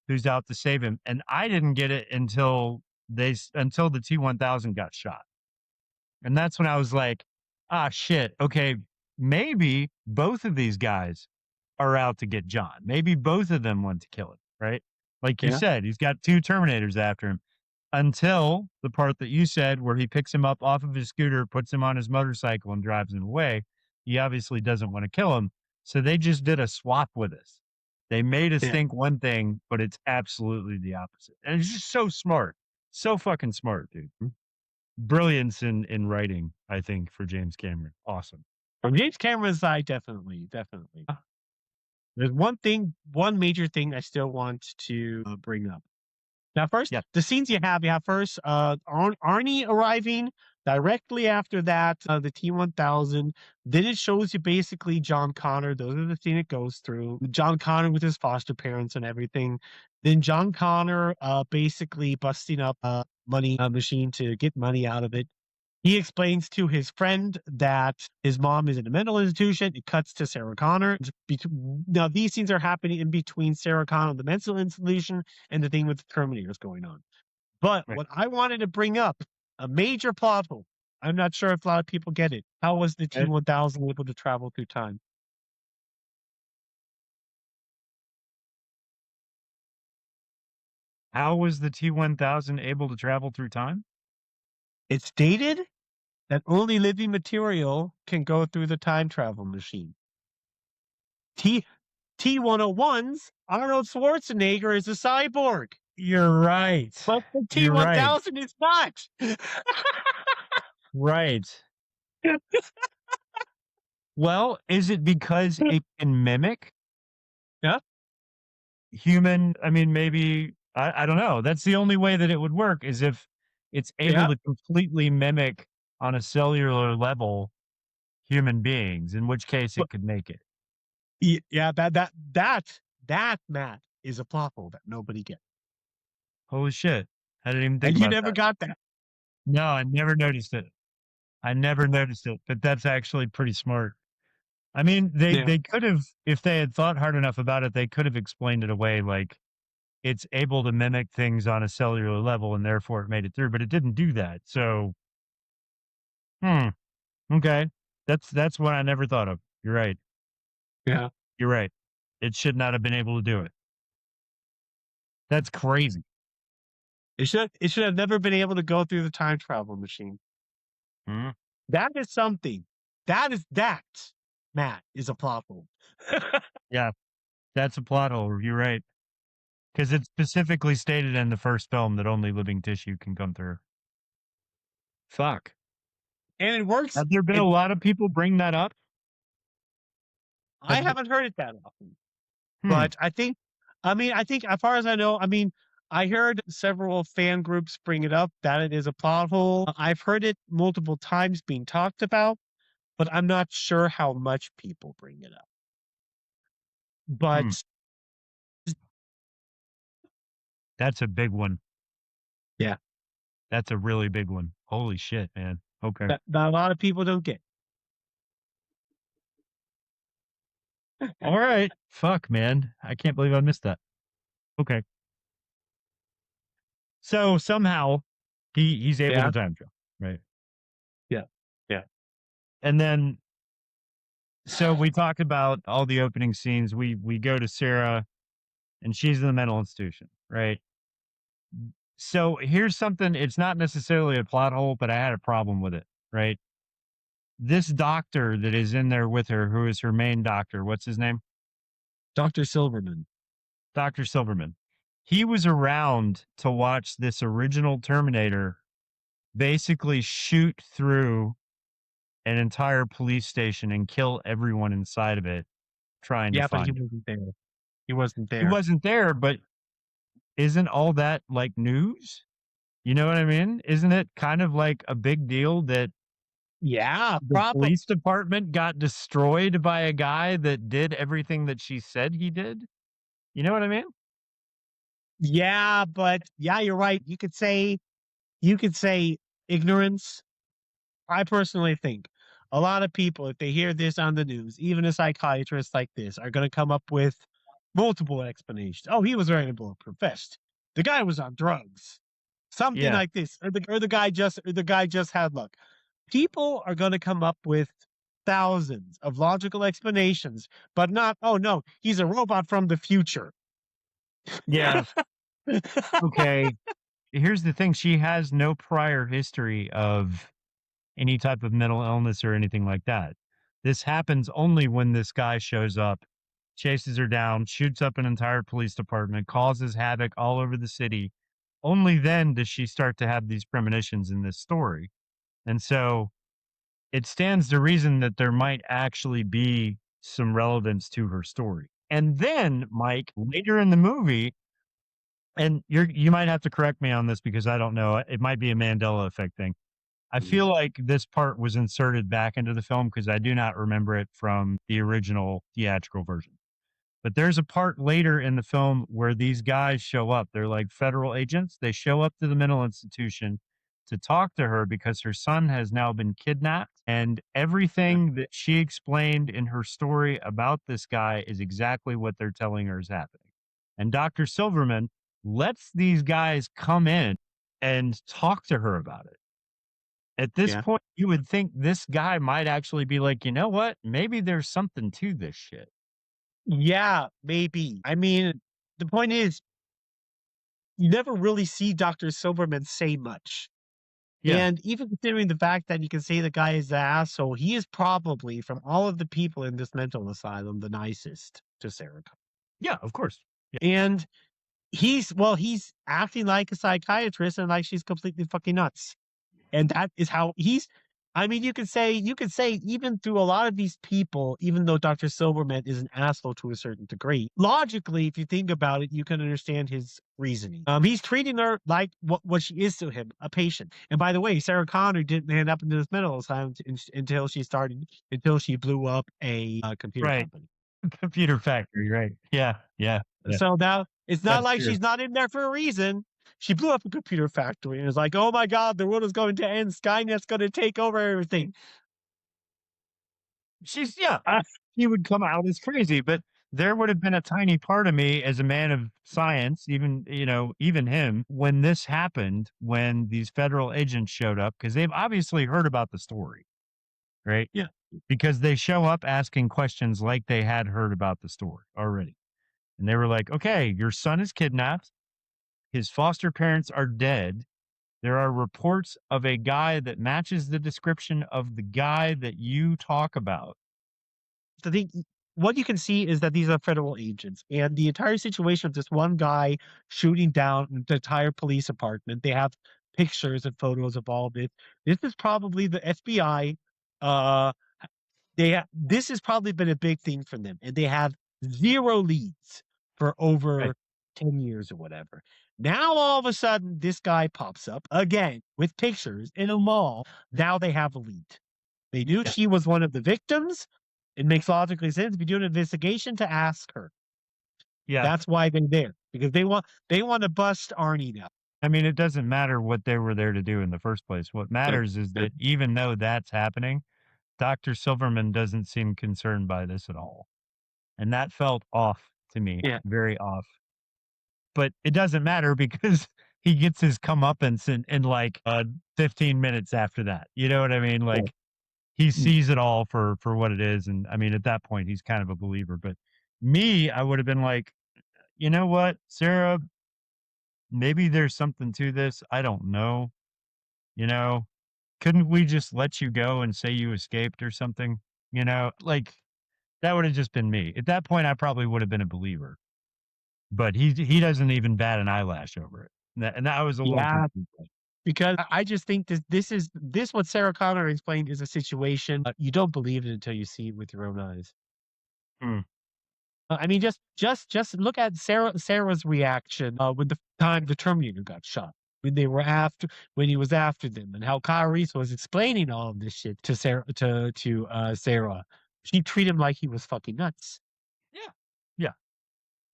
who's out to save him. And I didn't get it until the T-1000 got shot. And that's when I was like, ah, shit. Okay, maybe both of these guys are out to get John. Maybe both of them want to kill him, right? Like you said, he's got 2 Terminators after him until the part that you said where he picks him up off of his scooter, puts him on his motorcycle and drives him away. He obviously doesn't want to kill him. So they just did a swap with us. They made us think one thing, but it's absolutely the opposite. And it's just so smart. So fucking smart, dude. Brilliance in writing, I think, for James Cameron. Awesome. From James Cameron's side, definitely. There's one major thing I still want to bring up. Now, first, the scenes you have first Arnie arriving. Directly after that, the T-1000. Then it shows you basically John Connor. Those are the things it goes through. John Connor with his foster parents and everything. Then John Connor basically busting up a money machine to get money out of it. He explains to his friend that his mom is in a mental institution. It cuts to Sarah Connor. Now, these scenes are happening in between Sarah Connor, the mental institution, and the thing with the Terminators going on. But what I wanted to bring up, a major plot hole. I'm not sure if a lot of people get it. How was the T-1000 able to travel through time? How was the T-1000 able to travel through time? It's stated that only living material can go through the time travel machine. T-101s, Arnold Schwarzenegger is a cyborg. You're right. But the T-1000 is not. Right. Well, is it because it can mimic? Human, I mean, maybe, I don't know. That's the only way that it would work is if it's able to completely mimic on a cellular level human beings, in which case it could make it. Yeah, that, Matt, is a plot hole that nobody gets. Holy shit. I didn't even think And about you never that. got that. No, I never noticed it. But that's actually pretty smart. I mean, they could have, if they had thought hard enough about it, they could have explained it away like it's able to mimic things on a cellular level and therefore it made it through, but it didn't do that. So, okay. That's what I never thought of. You're right. Yeah. You're right. It should not have been able to do it. That's crazy. It should have never been able to go through the time travel machine. That is something. That, Matt, is a plot hole. Yeah, that's a plot hole. You're right. Because it's specifically stated in the first film that only living tissue can come through. Fuck. And it works. Have there been a lot of people bring that up? I haven't heard it that often. But I think as far as I know, I heard several fan groups bring it up that it is a plot hole. I've heard it multiple times being talked about, but I'm not sure how much people bring it up. But that's a big one. Yeah. That's a really big one. Holy shit, man. Okay. That a lot of people don't get. All right. Fuck, man. I can't believe I missed that. Okay. So somehow he's able to time travel, right? Yeah. And then So we talked about all the opening scenes. We go to Sarah, and she's in the mental institution, right? So here's something. It's not necessarily a plot hole, but I had a problem with it, right? This doctor that is in there with her, who is her main doctor, what's his name? Dr. Silverman. Dr. Silverman. He was around to watch this original Terminator basically shoot through an entire police station and kill everyone inside of it trying to Yeah, but he find it. wasn't there. He wasn't He there. wasn't there, but isn't all that like news? You know what I mean? Isn't it kind of like a big deal that Yeah, the probably. police department got destroyed by a guy that did everything that she said he did? You know what I mean? Yeah, but yeah, you're right. You could say ignorance. I personally think a lot of people, if they hear this on the news, even a psychiatrist like this, are going to come up with multiple explanations. Oh, he was wearing a bulletproof vest. The guy was on drugs. Something Yeah. like this, or the guy just had luck. People are going to come up with thousands of logical explanations, but not. Oh no, he's a robot from the future. Yeah. Okay. Here's the thing. She has no prior history of any type of mental illness or anything like that. This happens only when this guy shows up, chases her down, shoots up an entire police department, causes havoc all over the city. Only then does she start to have these premonitions in this story. And so it stands to reason that there might actually be some relevance to her story. And then, Mike, later in the movie, and you might have to correct me on this because I don't know, it might be a Mandela effect thing. I feel like this part was inserted back into the film because I do not remember it from the original theatrical version. But there's a part later in the film where these guys show up. They're like federal agents. They show up to the mental institution to talk to her because her son has now been kidnapped. And everything that she explained in her story about this guy is exactly what they're telling her is happening. And Dr. Silverman lets these guys come in and talk to her about it. At this Yeah. point, you would think this guy might actually be like, you know what? Maybe there's something to this shit. Yeah, maybe. I mean, the point is, you never really see Dr. Silverman say much. Yeah. And even considering the fact that you can say the guy is an asshole, he is probably, from all of the people in this mental asylum, the nicest to Sarah. Yeah, of course. Yeah. And he's acting like a psychiatrist and like she's completely fucking nuts. And that is how I mean, you could say even through a lot of these people, even though Dr. Silverman is an asshole to a certain degree, logically, if you think about it, you can understand his reasoning. He's treating her like what she is to him, a patient. And by the way, Sarah Connor didn't end up in this mental asylum until she blew up a computer Right. company. Computer factory, right. Yeah. So now it's not That's like true. she's not in there for a reason. She blew up a computer factory and is like, oh my God, the world is going to end. Skynet's going to take over everything. He would come out as crazy, but there would have been a tiny part of me as a man of science, even him, when this happened, when these federal agents showed up, because they've obviously heard about the story, right? Yeah. Because they show up asking questions like they had heard about the story already. And they were like, okay, your son is kidnapped. His foster parents are dead. There are reports of a guy that matches the description of the guy that you talk about. The thing, what you can see is that these are federal agents, and the entire situation of this one guy shooting down the entire police department. They have pictures and photos of all of it. This is probably the FBI. Uh, this has probably been a big thing for them, and they have zero leads for over Right. 10 years or whatever. Now all of a sudden this guy pops up again with pictures in a mall. Now they have a lead. They knew Yeah. she was one of the victims. It makes logically sense to be doing an investigation to ask her. Yeah. That's why they're there, because they want to bust Arnie now. I mean, it doesn't matter what they were there to do in the first place. What matters is that even though that's happening, Dr. Silverman doesn't seem concerned by this at all. And that felt off to me. Yeah. Very off. But it doesn't matter because he gets his comeuppance in like 15 minutes after that. You know what I mean? Like he sees it all for what it is. And I mean, at that point, he's kind of a believer. But me, I would have been like, you know what, Sarah, maybe there's something to this. I don't know. You know, couldn't we just let you go and say you escaped or something? You know, like that would have just been me. At that point, I probably would have been a believer. But he doesn't even bat an eyelash over it. And that was a little Yeah, confusing. because I just think this what Sarah Connor explained is a situation you don't believe it until you see it with your own eyes. Hmm. I mean, just look at Sarah's reaction when the time the Terminator got shot. When he was after them, and how Kyle Reese was explaining all of this shit to Sarah. She treated him like he was fucking nuts. Yeah. Yeah.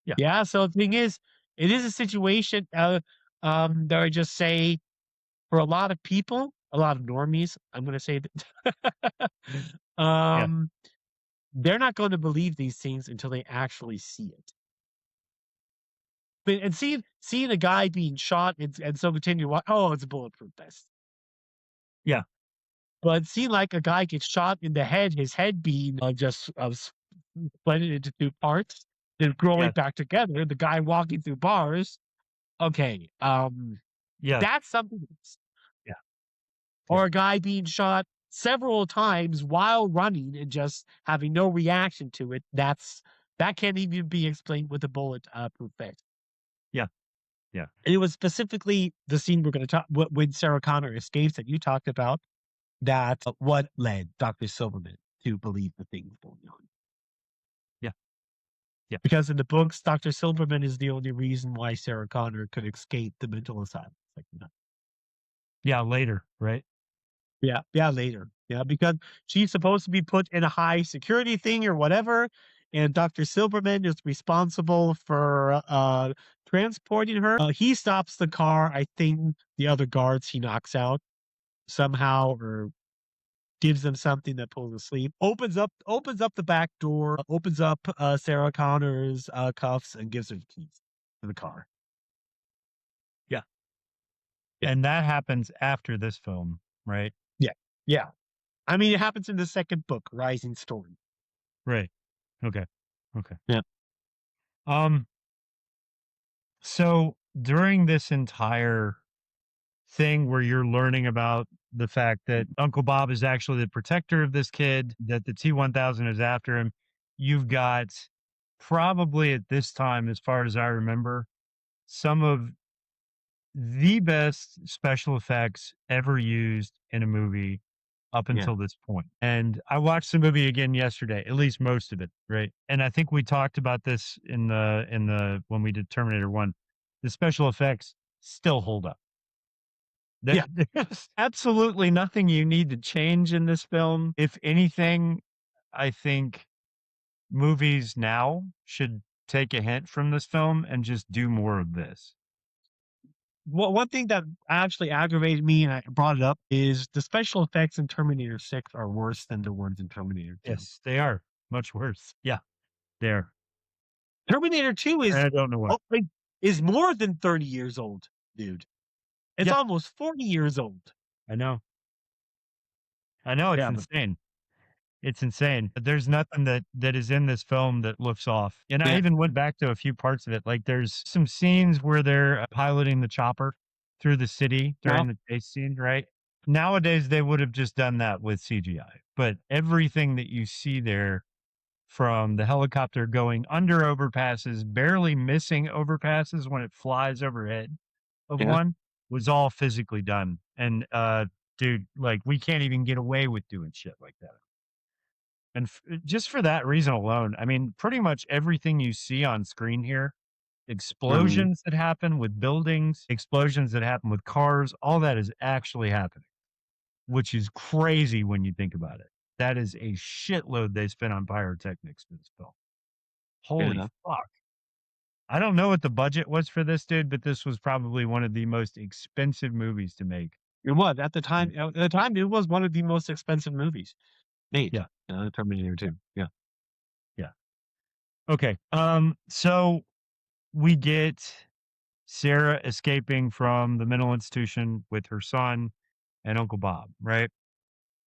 Yeah. Yeah. So the thing is, it is a situation that I just say for a lot of people, a lot of normies, I'm going to say that, Yeah. they're not going to believe these things until they actually see it. But and seeing a guy being shot and so continue, oh, it's a bulletproof vest. Yeah. But seeing like a guy gets shot in the head, his head being just split into two parts, then growing Yeah. back together, the guy walking through bars. Okay, Yeah. that's something. Yeah. Or a guy being shot several times while running and just having no reaction to it. That can't even be explained with a bullet proof vest. Yeah. Yeah. And it was specifically the scene we're going to talk when Sarah Connor escapes that you talked about. That what led Dr. Silverman to believe the things going on. Yeah. Yeah. Because in the books, Dr. Silverman is the only reason why Sarah Connor could escape the mental asylum. Like, no. Yeah. Later. Right. Yeah, later. Yeah, because she's supposed to be put in a high security thing or whatever, and Dr. Silverman is responsible for transporting her. He stops the car. I think the other guards he knocks out somehow or gives them something that pulls asleep. Opens up the back door, opens up Sarah Connor's cuffs and gives her the keys to the car. Yeah. Yeah. And that happens after this film, right? Yeah. I mean, it happens in the second book, Rising Storm. Right. Okay. Okay. Yeah. So during this entire thing where you're learning about the fact that Uncle Bob is actually the protector of this kid, that the T-1000 is after him, you've got probably at this time, as far as I remember, some of the best special effects ever used in a movie up Yeah. until this point. And I watched the movie again yesterday, at least most of it, right? And I think we talked about this in the when we did Terminator 1. The special effects still hold up. Yeah. There's absolutely nothing you need to change in this film. If anything, I think movies now should take a hint from this film and just do more of this. Well, one thing that actually aggravated me, and I brought it up, is the special effects in Terminator 6 are worse than the ones in Terminator 2. Yes, they are much worse. Yeah, they are. Terminator 2 And I don't know why. is more than 30 years old, dude. It's Yeah. almost 40 years old. I know. It's Yeah, insane. It's insane. But there's nothing that is in this film that looks off. And I Yeah. even went back to a few parts of it. Like there's some scenes where they're piloting the chopper through the city during the chase scene, right? Nowadays they would have just done that with CGI. But everything that you see there, from the helicopter going under overpasses, barely missing overpasses when it flies overhead of Yeah. one, was all physically done. And dude, like we can't even get away with doing shit like that. And just for that reason alone, I mean, pretty much everything you see on screen here, explosions that happen with buildings, explosions that happen with cars, all that is actually happening, which is crazy when you think about it. That is a shitload they spent on pyrotechnics for this film. Holy fuck. I don't know what the budget was for this, dude, but this was probably one of the most expensive movies to make. It was at the time. At the time, it was one of the most expensive movies made. Yeah. Terminator 2. Yeah. Yeah. Okay. So we get Sarah escaping from the mental institution with her son and Uncle Bob, right?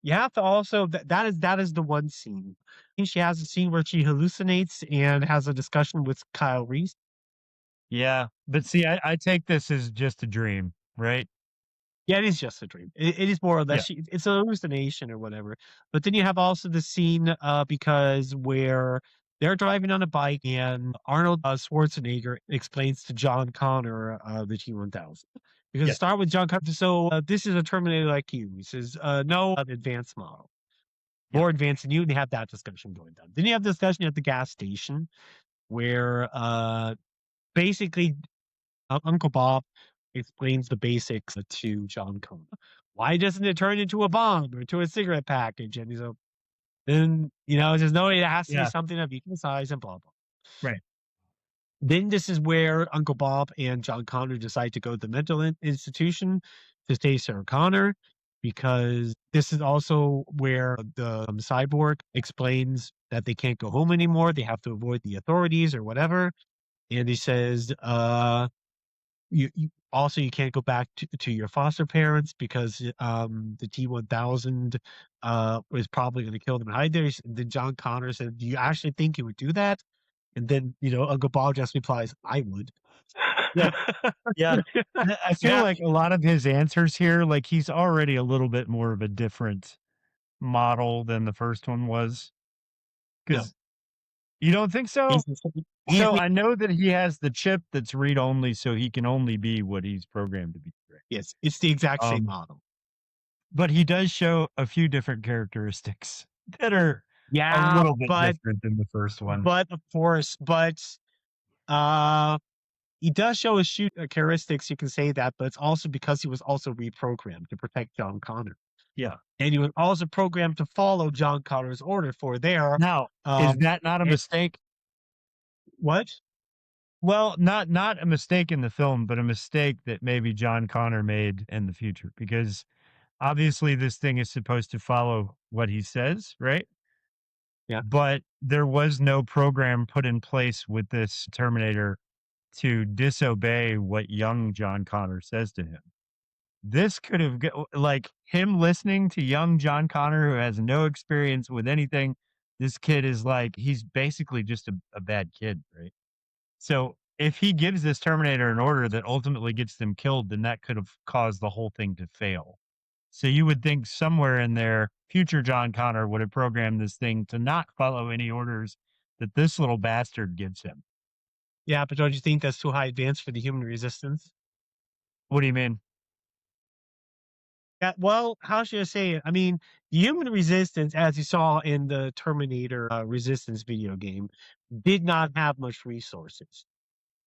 You have to also that is the one scene. And she has a scene where she hallucinates and has a discussion with Kyle Reese. Yeah, but see, I take this as just a dream, right? Yeah, it is just a dream. It is more or Yeah. less it's an hallucination or whatever. But then you have also the scene because where they're driving on a bike and Arnold Schwarzenegger explains to John Connor the T-1000. Because Yeah. it start with John Connor. So this is a Terminator like you. He says, no, advanced model. Yeah. More advanced than you. And they have that discussion going down. Then you have the discussion at the gas station where basically Uncle Bob explains the basics to John Connor. Why doesn't it turn into a bomb or to a cigarette package? And he's like, then, there's no way it has to be Yeah. something of equal size and blah, blah. Right. Then this is where Uncle Bob and John Connor decide to go to the mental institution to stay Sarah Connor, because this is also where the cyborg explains that they can't go home anymore. They have to avoid the authorities or whatever. And he says, you also you can't go back to your foster parents because the T-1000 is probably going to kill them and hide there. And then John Connor said, "Do you actually think you would do that?" And then Uncle Bob just replies, "I would." Yeah. Yeah. I feel like a lot of his answers here, like he's already a little bit more of a different model than the first one was. No. Because you don't think so? He's So I know that he has the chip that's read only, so he can only be what he's programmed to be. Right? yes, it's the exact same model. But he does show a few different characteristics that are a little bit different than the first one. But of course, he does show his characteristics. You can say that, but it's also because he was also reprogrammed to protect John Connor. Yeah. And he was also programmed to follow John Connor's order for there. Now, is that not a mistake? What? Well, not a mistake in the film, but a mistake that maybe John Connor made in the future, because obviously this thing is supposed to follow what he says, right? Yeah. But there was no program put in place with this Terminator to disobey what young John Connor says to him. This could have, like him listening to young John Connor, who has no experience with anything. This kid is like, he's basically just a bad kid, right? So if he gives this Terminator an order that ultimately gets them killed, then that could have caused the whole thing to fail. So you would think somewhere in there, future John Connor would have programmed this thing to not follow any orders that this little bastard gives him. Yeah, but don't you think that's too high advanced for the human resistance? What do you mean? Yeah, well, how should I say it? I mean, the human resistance, as you saw in the Terminator Resistance video game, did not have much resources.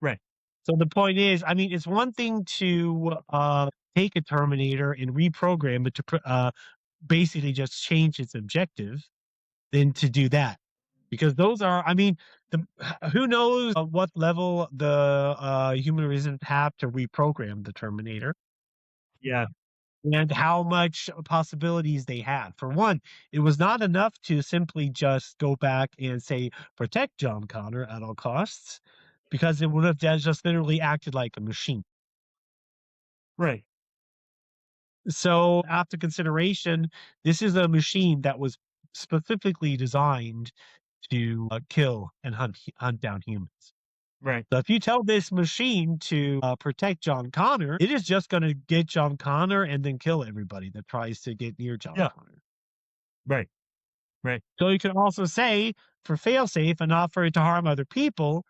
Right. So the point is, I mean, it's one thing to take a Terminator and reprogram it to basically just change its objective than to do that. Because those are, I mean, who knows what level the human resistance have to reprogram the Terminator. Yeah. And how much possibilities they had. For one, it was not enough to simply just go back and say, protect John Connor at all costs, because it would have just literally acted like a machine. Right. So after consideration, this is a machine that was specifically designed to kill and hunt down humans. Right. So if you tell this machine to protect John Connor, it is just going to get John Connor and then kill everybody that tries to get near John Connor. Right. Right. So you can also say, for failsafe and not for it to harm other people,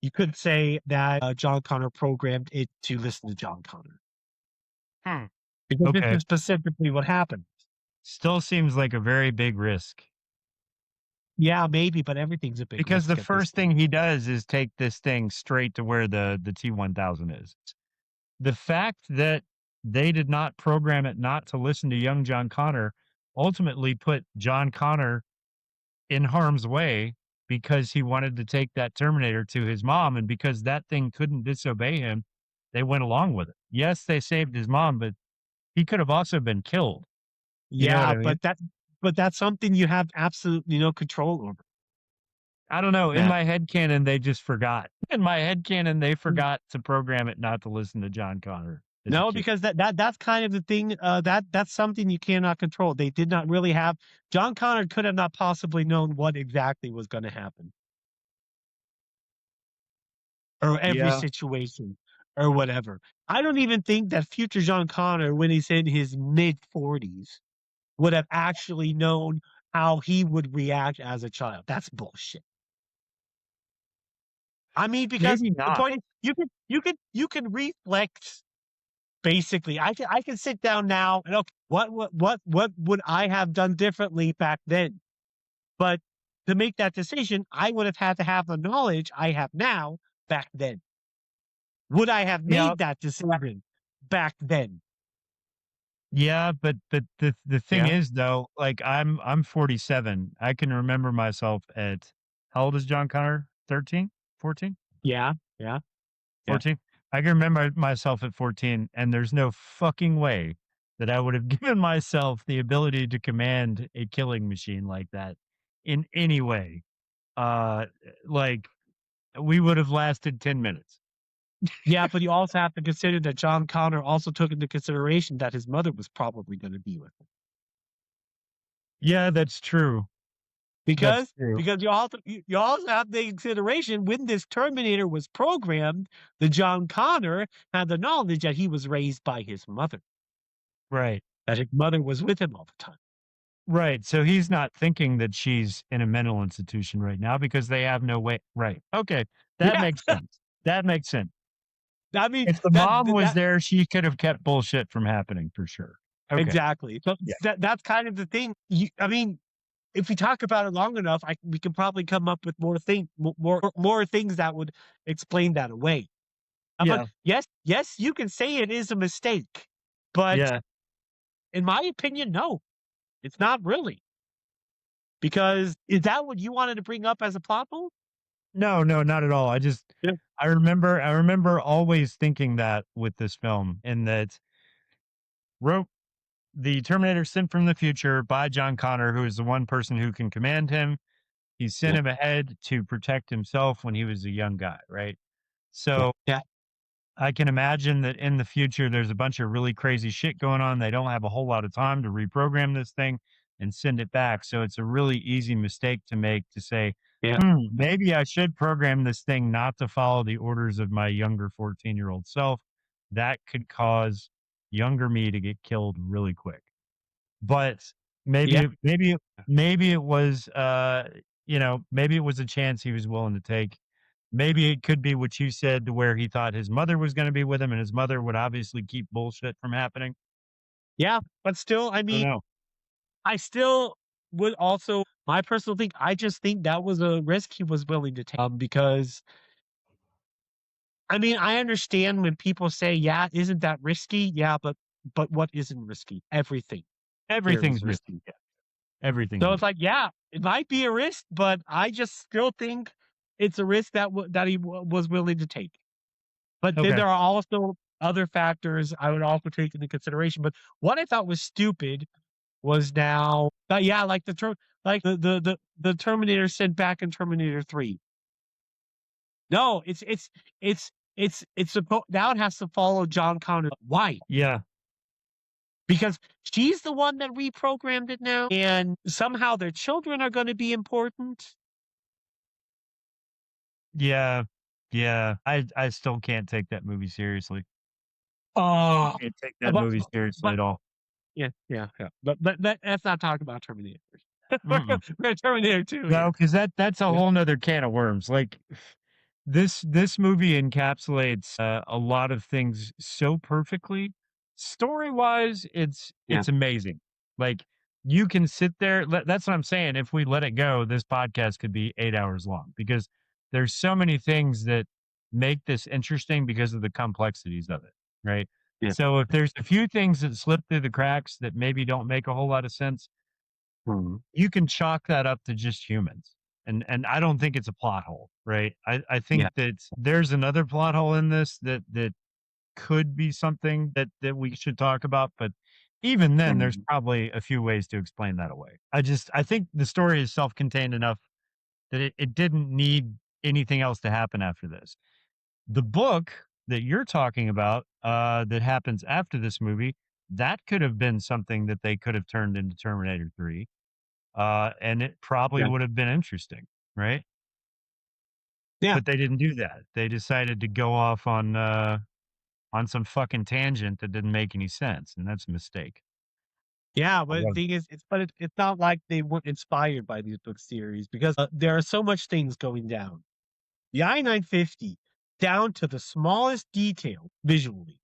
you could say that John Connor programmed it to listen to John Connor. Because this is specifically what happened. Still seems like a very big risk. Yeah, maybe, but everything's a big risk. Because the first thing he does is take this thing straight to where the T-1000 is. The fact that they did not program it not to listen to young John Connor ultimately put John Connor in harm's way because he wanted to take that Terminator to his mom, and because that thing couldn't disobey him, they went along with it. Yes, they saved his mom, but he could have also been killed. You know what I mean? But that's something you have absolutely no control over. I don't know. In my headcanon, they just forgot. In my headcanon, they forgot to program it not to listen to John Connor. as a No, kid. because that's kind of the thing. That's something you cannot control. They did not really have. John Connor could have not possibly known what exactly was going to happen, or every Yeah. situation, or whatever. I don't even think that future John Connor, when he's in his mid-40s, would have actually known how he would react as a child. That's bullshit. I mean, because Maybe the not. point is, you can reflect. Basically, I can sit down now and okay, what would I have done differently back then? But to make that decision, I would have had to have the knowledge I have now back then. Would I have Yeah. made that decision back then? Yeah, but the thing Yeah, is though, like I'm 47. I can remember myself at how old is John Connor? 13? 14? yeah, yeah, yeah, 14? I can remember myself at 14 and there's no fucking way that I would have given myself the ability to command a killing machine like that in any way. Uh like we would have lasted 10 minutes. yeah. But you also have to consider that John Connor also took into consideration that his mother was probably going to be with him. Yeah, that's true. That's Because true. because you also have the consideration when this Terminator was programmed, the John Connor had the knowledge that he was raised by his mother, Right. that his mother was with him all the time. Right. So he's not thinking that she's in a mental institution right now because they have no way. Right. Okay. That Yeah, makes sense. That makes sense. I mean If the that mom was that there, she could have kept bullshit from happening for sure. Okay. exactly. So Yeah. that's kind of the thing. I mean, if we talk about it long enough, we can probably come up with more things that would explain that away. But Yeah. yes, you can say it is a mistake, but Yeah. in my opinion, no, it's not really. Because is that what you wanted to bring up as a plot hole? No, no, not at all. Yeah. I remember always thinking that with this film, and that wrote the Terminator sent from the future by John Connor, who is the one person who can command him. He sent Yeah. him ahead to protect himself when he was a young guy, right? Yeah. So Yeah. I can imagine that in the future, there's a bunch of really crazy shit going on. They don't have a whole lot of time to reprogram this thing and send it back. So it's a really easy mistake to make to say, Yeah. maybe I should program this thing not to follow the orders of my younger 14-year-old self. That could cause younger me to get killed really quick. But Yeah. maybe it was, maybe it was a chance he was willing to take. Maybe it could be what you said to where he thought his mother was gonna be with him, and his mother would obviously keep bullshit from happening. Yeah. But still, I I don't mean, know. I still would also my personal thing, I just think that was a risk he was willing to take. Because I mean, I understand when people say, "Yeah, isn't that risky?" Yeah, but what isn't risky? Everything here is Everything's risky. risky. Yeah, everything's So it's risky. like, yeah, it might be a risk, but I just still think it's a risk that he was willing to take. But then Okay. there are also other factors I would also take into consideration. But what I thought was stupid was now, yeah, like the Terminator sent back in Terminator 3. No, it's supposed now it has to follow John Connor. Why? Yeah. Because she's the one that reprogrammed it now, and somehow their children are going to be important. Yeah. Yeah. I still can't take that movie seriously. Oh, Can't take that but movie seriously but at all. yeah, yeah, yeah. But let's not talk about Terminators. Mm-mm. We're Terminator 2 here. No, because that's a Yeah, whole nother can of worms. Like this movie encapsulates a lot of things so perfectly. Story wise, yeah, it's amazing. Like you can sit there. That's what I'm saying. If we let it go, this podcast could be 8 hours long because there's so many things that make this interesting because of the complexities of it. Right. yeah. So if there's a few things that slip through the cracks that maybe don't make a whole lot of sense, Mhm. you can chalk that up to just humans. And I don't think it's a plot hole, right? I Yeah. think that there's another plot hole in this that could be something that we should talk about, but even then there's Mhm. probably a few ways to explain that away. I think the story is self-contained enough that it didn't need anything else to happen after this. The book that you're talking about that happens after this movie, that could have been something that they could have turned into Terminator 3. And it probably Yeah. would have been interesting, right? Yeah. But they didn't do that. They decided to go off on some fucking tangent that didn't make any sense, and that's a mistake. Yeah, I but the love thing is, it's not like they weren't inspired by these book series because there are so much things going down. The I-950, down to the smallest detail visually,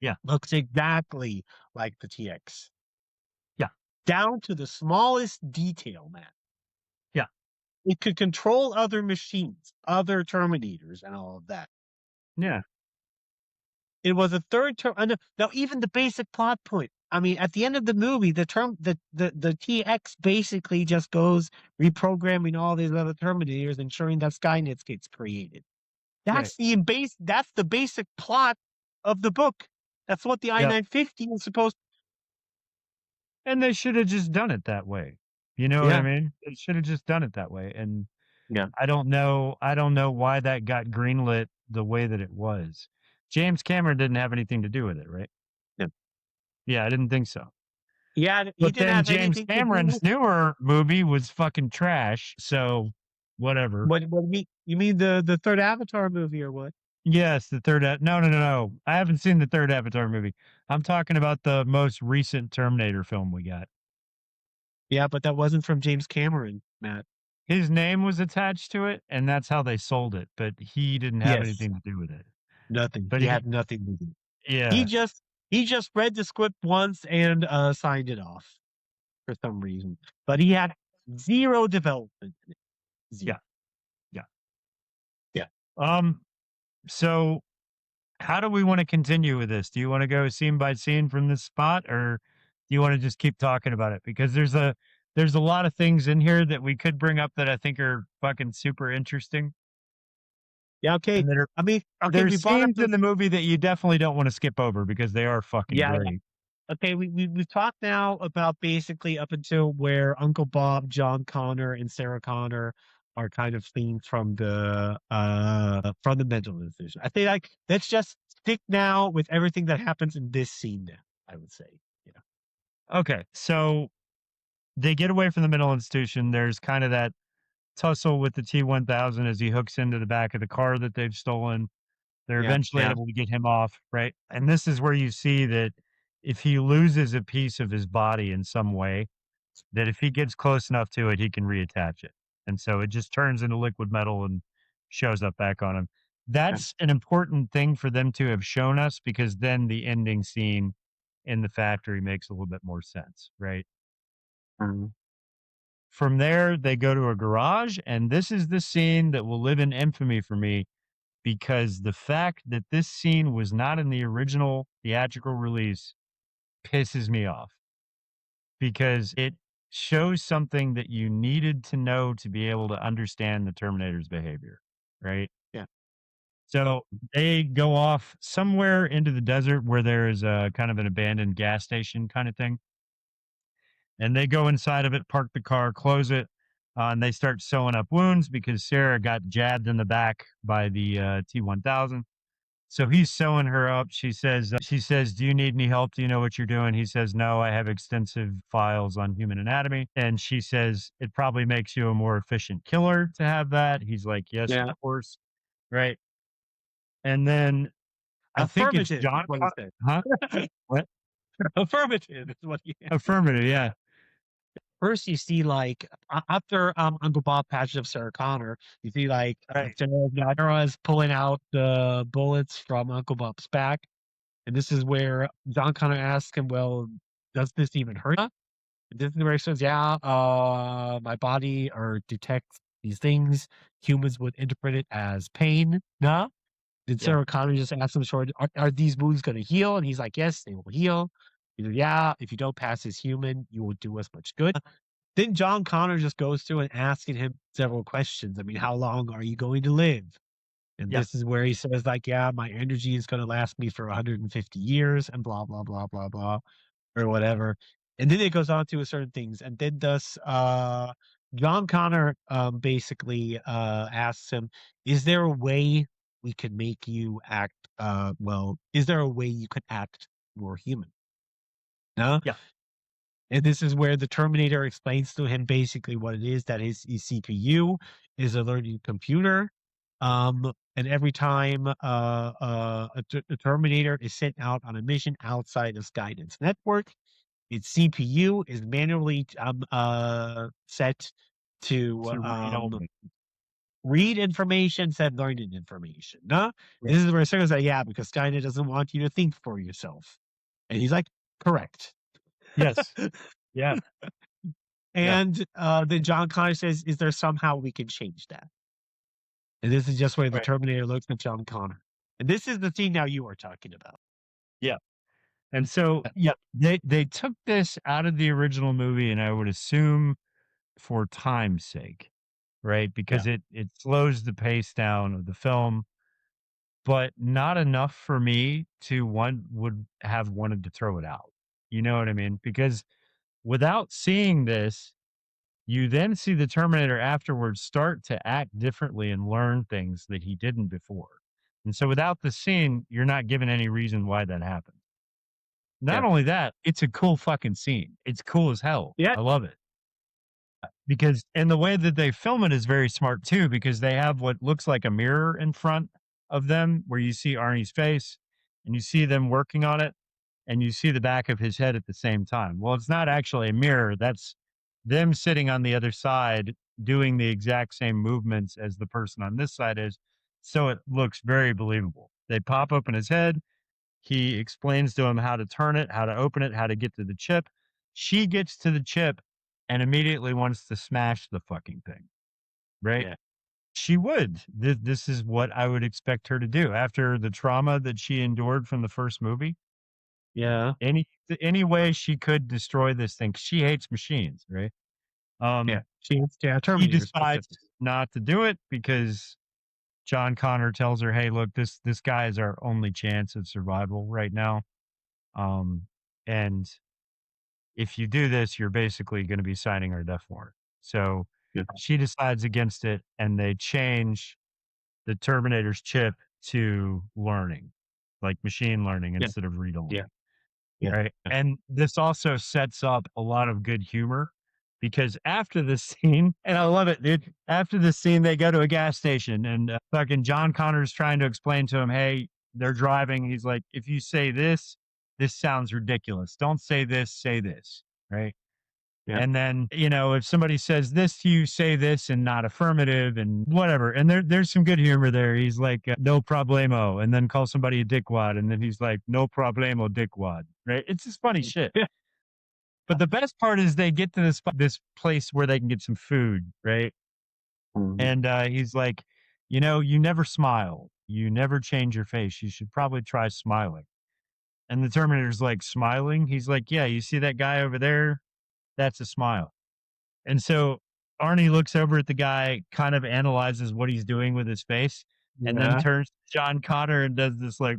Yeah. looks exactly like the TX. Yeah. Down to the smallest detail, man. Yeah. It could control other machines, other Terminators, and all of that. Yeah. It was a third term. Now, even the basic plot point. I mean, at the end of the movie, the TX basically just goes reprogramming all these other Terminators, ensuring that Skynet gets created. Right. That's the basic plot of the book. That's what the Yep. I-950 is supposed. And they should have just done it that way. You know what I Yeah. mean? They should have just done it that way. And Yeah. I don't know why that got greenlit the way that it was. James Cameron didn't have anything to do with it, right? Yeah. Yeah, I didn't think so. Yeah, he But didn't then have James anything to do with. Cameron's newer movie was fucking trash. So whatever. What you mean the third Avatar movie or what? Yes, the third. No. I haven't seen the third Avatar movie. I'm talking about the most recent Terminator film we got. Yeah, but that wasn't from James Cameron, Matt. His name was attached to it, and that's how they sold it. But he didn't have Yes. anything to do with it. Nothing. But He had nothing to do. yeah, He just read the script once and signed it off for some reason. But he had zero development in it. Zero. Yeah. Yeah. So how do we want to continue with this? Do you want to go scene by scene from this spot, or do you want to just keep talking about it? Because there's a lot of things in here that we could bring up that I think are fucking super interesting. Yeah, okay. And that are, I mean, okay, there's we brought up scenes in the movie that you definitely don't want to skip over because they are fucking Yeah. great. Okay, we've talked now about basically up until where Uncle Bob, John Connor, and Sarah Connor are kind of themes from the mental institution. I think like let's just stick now with everything that happens in this scene now, I would say. Yeah. Okay, so they get away from the mental institution. There's kind of that tussle with the T-1000 as he hooks into the back of the car that they've stolen. They're Yeah, eventually yeah. able to get him off, right? And this is where you see that if he loses a piece of his body in some way, that if he gets close enough to it, he can reattach it. And so it just turns into liquid metal and shows up back on him. That's an important thing for them to have shown us because then the ending scene in the factory makes a little bit more sense, right? Mhm. From there, they go to a garage, and this is the scene that will live in infamy for me because the fact that this scene was not in the original theatrical release pisses me off because it shows something that you needed to know to be able to understand the Terminator's behavior, right? Yeah. So they go off somewhere into the desert where there is a kind of an abandoned gas station kind of thing. And they go inside of it, park the car, close it, and they start sewing up wounds because Sarah got jabbed in the back by the T-1000. So he's sewing her up. She says, "Do you need any help? Do you know what you're doing?" He says, "No, I have extensive files on human anatomy." And she says, "It probably makes you a more efficient killer to have that." He's like, "Yes, Yeah. of course." Right. And then I think it's Affirmative John. is what he said. Huh? What? Affirmative is what he said. Affirmative. Yeah. First, you see like after Uncle Bob patches up Sarah Connor, you see like Right. Sarah is pulling out the bullets from Uncle Bob's back, and this is where John Connor asks him, "Well, does this even hurt you?" And this is where he says, "Yeah, my body or detects these things. Humans would interpret it as pain." Nah. Did Yeah. Sarah Connor just ask him short, are these wounds going to heal? And he's like, yes, they will heal. He said, yeah, if you don't pass as human, you won't do us much good. Then John Connor just goes through and asking him several questions. I mean, how long are you going to live? And Yeah. this is where he says, like, yeah, my energy is going to last me for 150 years and blah, blah, blah, blah, blah, or whatever. And then it goes on to certain things. And then thus, John Connor basically asks him, is there a way we could make you act, is there a way you could act more human? No? Yeah. And this is where the Terminator explains to him basically what it is, that his CPU is a learning computer. And every time a Terminator is sent out on a mission outside of Skynet's network, its CPU is manually set to To read only. read information, said learning information. No? Right. This is where Sarah's like, yeah, because Skynet doesn't want you to think for yourself. And he's like, correct. Yes. Yeah. And then John Connor says, is there somehow we can change that? And this is just where the Right. Terminator looks at John Connor. And this is the scene now you are talking about. Yeah. And so, yeah, they took this out of the original movie, and I would assume for time's sake, right? Because it slows the pace down of the film, but not enough for me to would have wanted to throw it out. You know what I mean? Because without seeing this, you then see the Terminator afterwards start to act differently and learn things that he didn't before. And so without the scene, you're not given any reason why that happened. Not only that, it's a cool fucking scene. It's cool as hell. Yeah. I love it. Because and the way that they film it is very smart too, because they have what looks like a mirror in front of them where you see Arnie's face and you see them working on it and you see the back of his head at the same time. Well, it's not actually a mirror. That's them sitting on the other side doing the exact same movements as the person on this side is. So it looks very believable. They pop open his head. He explains to him how to turn it, how to open it, how to get to the chip. She gets to the chip and immediately wants to smash the fucking thing. Right? Yeah. She would. This is what I would expect her to do after the trauma that she endured from the first movie. Yeah. Any way she could destroy this thing. 'Cause she hates machines, right? She He decides not to do it because John Connor tells her, "Hey, look, this guy is our only chance of survival right now. And if you do this, you're basically going to be signing our death warrant." So she decides against it, and they change the Terminator's chip to learning, like machine learning instead of read only. Yeah. Right. And this also sets up a lot of good humor because after this scene, and I love it, dude. After this scene, they go to a gas station and fucking John Connor's trying to explain to him, hey, they're driving. He's like, if you say this, this sounds ridiculous. Don't say this, say this. Right. Yeah. And then, if somebody says this to you, say this and not affirmative and whatever. And there's some good humor there. He's like, no problemo. And then call somebody a dickwad. And then he's like, no problemo, dickwad. Right. It's just funny shit. But the best part is they get to this place where they can get some food. Right. Mhm. And he's like, you never smile. You never change your face. You should probably try smiling. And the Terminator's like, smiling? He's like, yeah, you see that guy over there? That's a smile. And so Arnie looks over at the guy, kind of analyzes what he's doing with his face, and then turns to John Connor and does this like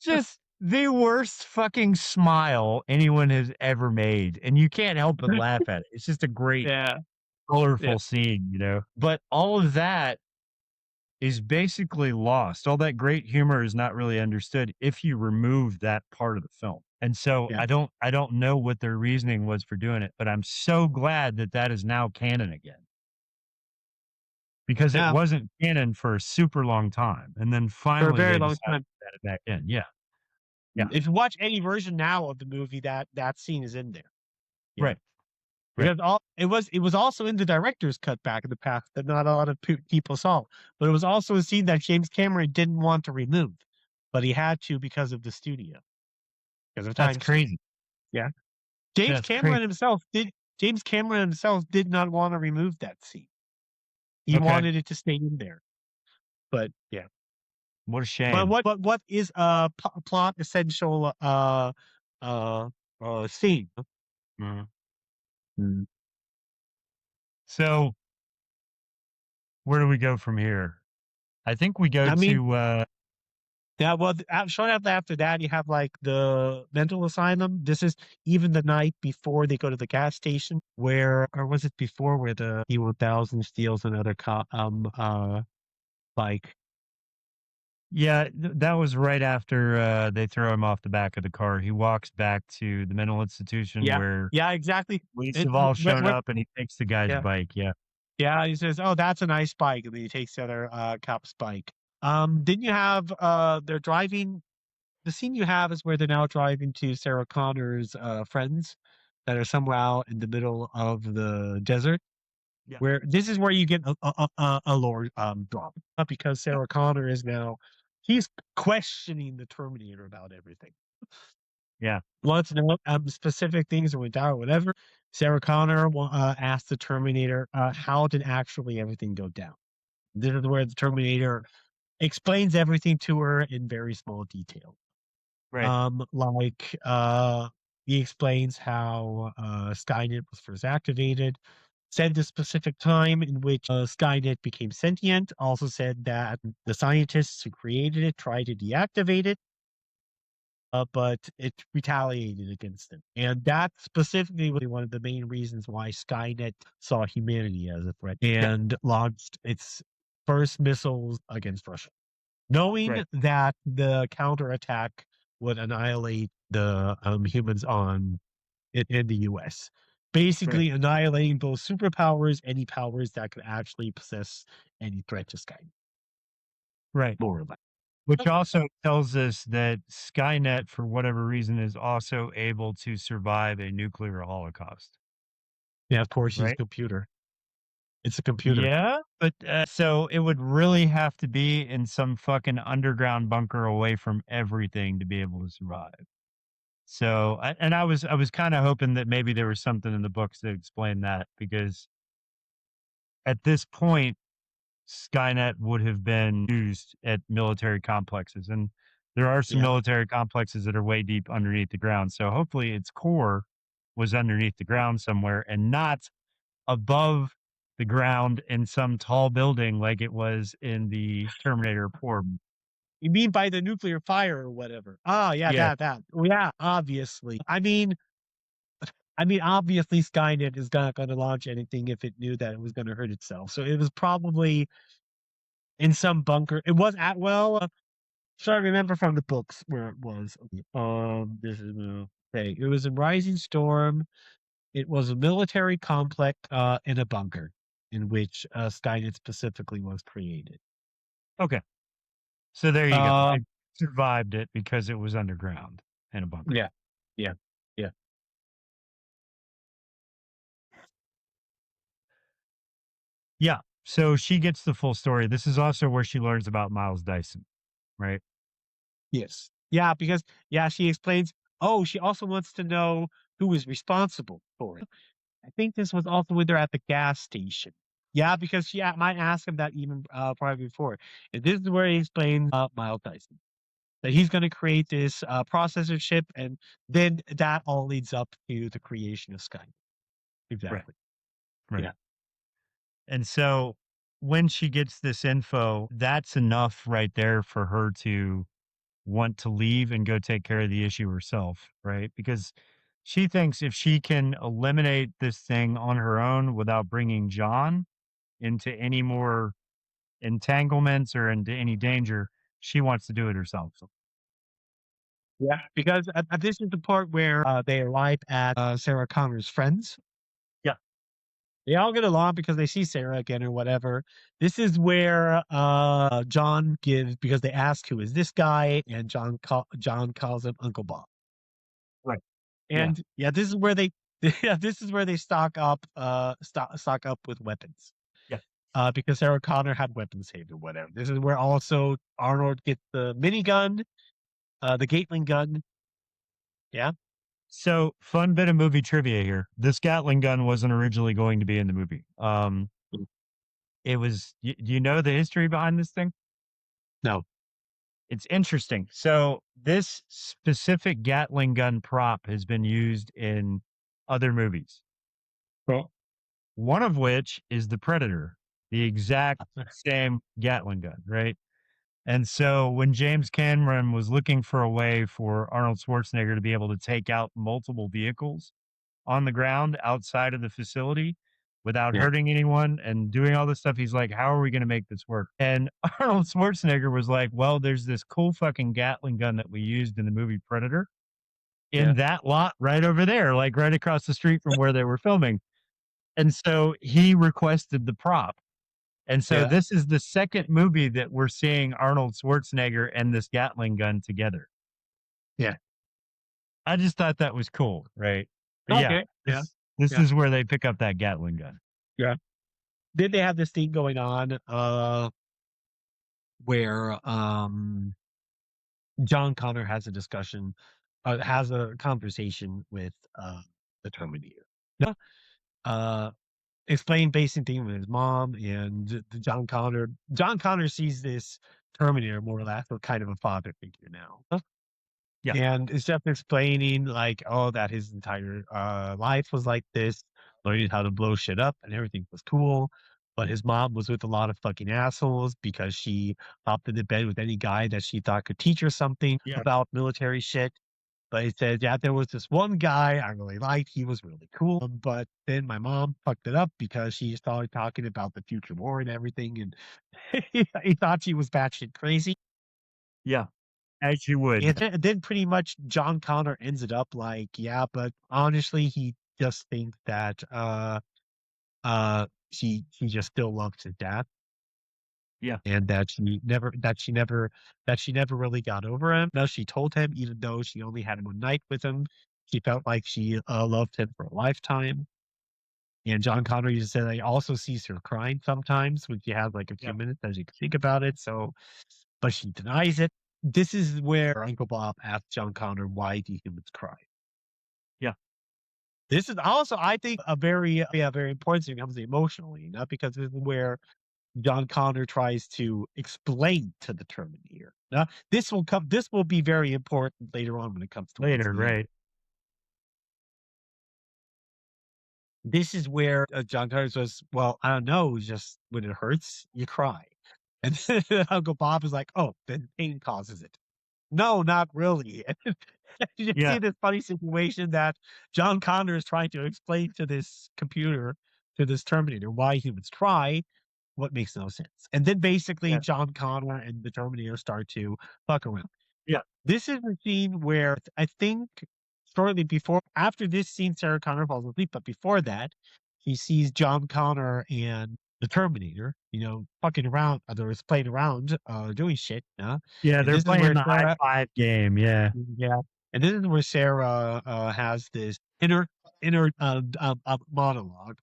just the worst fucking smile anyone has ever made. And you can't help but laugh at it. It's just a great, colorful scene. But all of that is basically lost. All that great humor is not really understood if you remove that part of the film. And so I don't know what their reasoning was for doing it, but I'm so glad that that is now canon again. Because it wasn't canon for a super long time. And then finally For a very they long decided time. to add it back in. Yeah. Yeah. If you watch any version now of the movie, that scene is in there. Yeah. Right. Because it was also in the director's cut back in the past that not a lot of people saw. But it was also a scene that James Cameron didn't want to remove, but he had to because of the studio. Because of time. That's crazy. Yeah. James Cameron himself did not want to remove that scene. He wanted it to stay in there. But yeah. What a shame. But what is a plot essential scene? So where do we go from here? I think we go Yeah, well, shortly after that, you have like the mental asylum. This is even the night before they go to the gas station, where, or was it before, where the T-1000 steals another bike? Yeah, that was right after they throw him off the back of the car. He walks back to the mental institution Yeah, where yeah, exactly. police It, have all wh- shown wh- up, and he takes the guy's yeah, bike. Yeah, yeah. He says, "Oh, that's a nice bike," and then he takes the other cop's bike. Then you have they're driving. The scene you have is where they're now driving to Sarah Connor's friends that are somewhere out in the middle of the desert. yeah, Where this is where you get a lore drop, because yeah, Sarah Connor is now he's questioning the Terminator about everything. yeah. Wants to know specific things that went down or whatever. Sarah Connor asked the Terminator, how did actually everything go down? This is where the Terminator explains everything to her in very small detail. Right, Like he explains how Skynet was first activated, said the specific time in which Skynet became sentient, also said that the scientists who created it tried to deactivate it, but it retaliated against them. And that specifically was one of the main reasons why Skynet saw humanity as a threat and launched its first missiles against Russia, knowing right, that the counterattack would annihilate the humans in the US. right, Basically, annihilating both superpowers, any powers that could actually possess any threat to Skynet, right. more or less. Which also tells us that Skynet, for whatever reason, is also able to survive a nuclear holocaust, Yeah, of course, he's a right? computer. It's a computer. Yeah, but so it would really have to be in some fucking underground bunker away from everything to be able to survive. So, and I was kind of hoping that maybe there was something in the books that explained that because at this point, Skynet would have been used at military complexes, and there are some Yeah. military complexes that are way deep underneath the ground. So hopefully, its core was underneath the ground somewhere and not above the ground in some tall building like it was in the Terminator 4. You mean by the nuclear fire or whatever? Ah, yeah, Yeah, that. Well, yeah, obviously. I mean, obviously, Skynet is not going to launch anything if it knew that it was going to hurt itself. So it was probably in some bunker. It was at trying to remember from the books where it was. Okay. This is okay. It was in Rising Storm. It was a military complex in a bunker in which Skynet specifically was created. okay. So there you go. Uh, It survived it because it was underground in a bunker. yeah, yeah, yeah. Yeah. So she gets the full story. This is also where she learns about Miles Dyson, right? Yes. Yeah, because she explains, oh, she also wants to know who is responsible for it. I think this was also when they're at the gas station. Yeah, because she might ask him that even probably before. And this is where he explains Miles Dyson that he's going to create this processor chip, and then that all leads up to the creation of Skynet. Right. Exactly. Right. Yeah. And so when she gets this info, that's enough right there for her to want to leave and go take care of the issue herself, right? Because she thinks if she can eliminate this thing on her own without bringing John into any more entanglements or into any danger, she wants to do it herself. Yeah. Because this is the part where they arrive at Sarah Connor's friends. Yeah. They all get along because they see Sarah again or whatever. This is where John gives, because they ask who is this guy, and John calls him Uncle Bob. Right. Yeah. And this is where they this is where they stock up with weapons. Yeah. Because Sarah Connor had weapons saved or whatever. This is where also Arnold gets the minigun, the Gatling gun. Yeah. So, fun bit of movie trivia here. This Gatling gun wasn't originally going to be in the movie. It was, do you know the history behind this thing? No. It's interesting. So, this specific Gatling gun prop has been used in other movies, Well, one of which is The Predator, the exact same Gatling gun, right? And so when James Cameron was looking for a way for Arnold Schwarzenegger to be able to take out multiple vehicles on the ground outside of the facility without Yeah. hurting anyone and doing all this stuff, he's like, how are we going to make this work? And Arnold Schwarzenegger was like, well, there's this cool fucking Gatling gun that we used in the movie Predator in Yeah. that lot right over there, like right across the street from where they were filming. And so he requested the prop. And so Yeah. this is the second movie that we're seeing Arnold Schwarzenegger and this Gatling gun together. Yeah. I just thought that was cool, right? But yeah, Okay. Yeah. this Yeah. is where they pick up that Gatling gun. Yeah. Then they have this thing going on where John Connor has a discussion, has a conversation with the Terminator. No, explain basic thing with his mom and John Connor. John Connor sees this Terminator more or less as kind of a father figure now. Yeah. And it's just explaining like, oh, that his entire life was like this, learning how to blow shit up and everything was cool. But his mom was with a lot of fucking assholes because she hopped into bed with any guy that she thought could teach her something Yeah. about military shit. But he said, yeah, there was this one guy I really liked. He was really cool. But then my mom fucked it up because she started talking about the future war and everything. And he thought she was batshit crazy. Yeah. As you would. And then pretty much John Connor ends it up like, yeah, but honestly, he just thinks that she just still loves his dad. Yeah. And that she never really got over him. No, she told him, even though she only had one night with him, she felt like she loved him for a lifetime. And John Connor used to say that he also sees her crying sometimes when she has like a few minutes as you can think about it. So, but she denies it. This is where Uncle Bob asked John Connor, why do humans cry? Yeah. This is also, I think, a very important thing comes emotionally, not because this is where John Connor tries to explain to the Terminator. Now, this will be very important later on when it comes to Later, right. This is where John Connor says, well, I don't know, just when it hurts, you cry. And then Uncle Bob is like, oh, then pain causes it. No, not really. You see this funny situation that John Connor is trying to explain to this computer, to this Terminator, why humans cry, what makes no sense. And then basically John Connor and the Terminator start to fuck around. Yeah. This is the scene where I think shortly before, after this scene, Sarah Connor falls asleep, but before that, he sees John Connor and the Terminator, fucking around, others playing around, doing shit. Yeah, And they're this is playing where the high Sarah, five game. Yeah. yeah. And this is where Sarah has this inner monologue,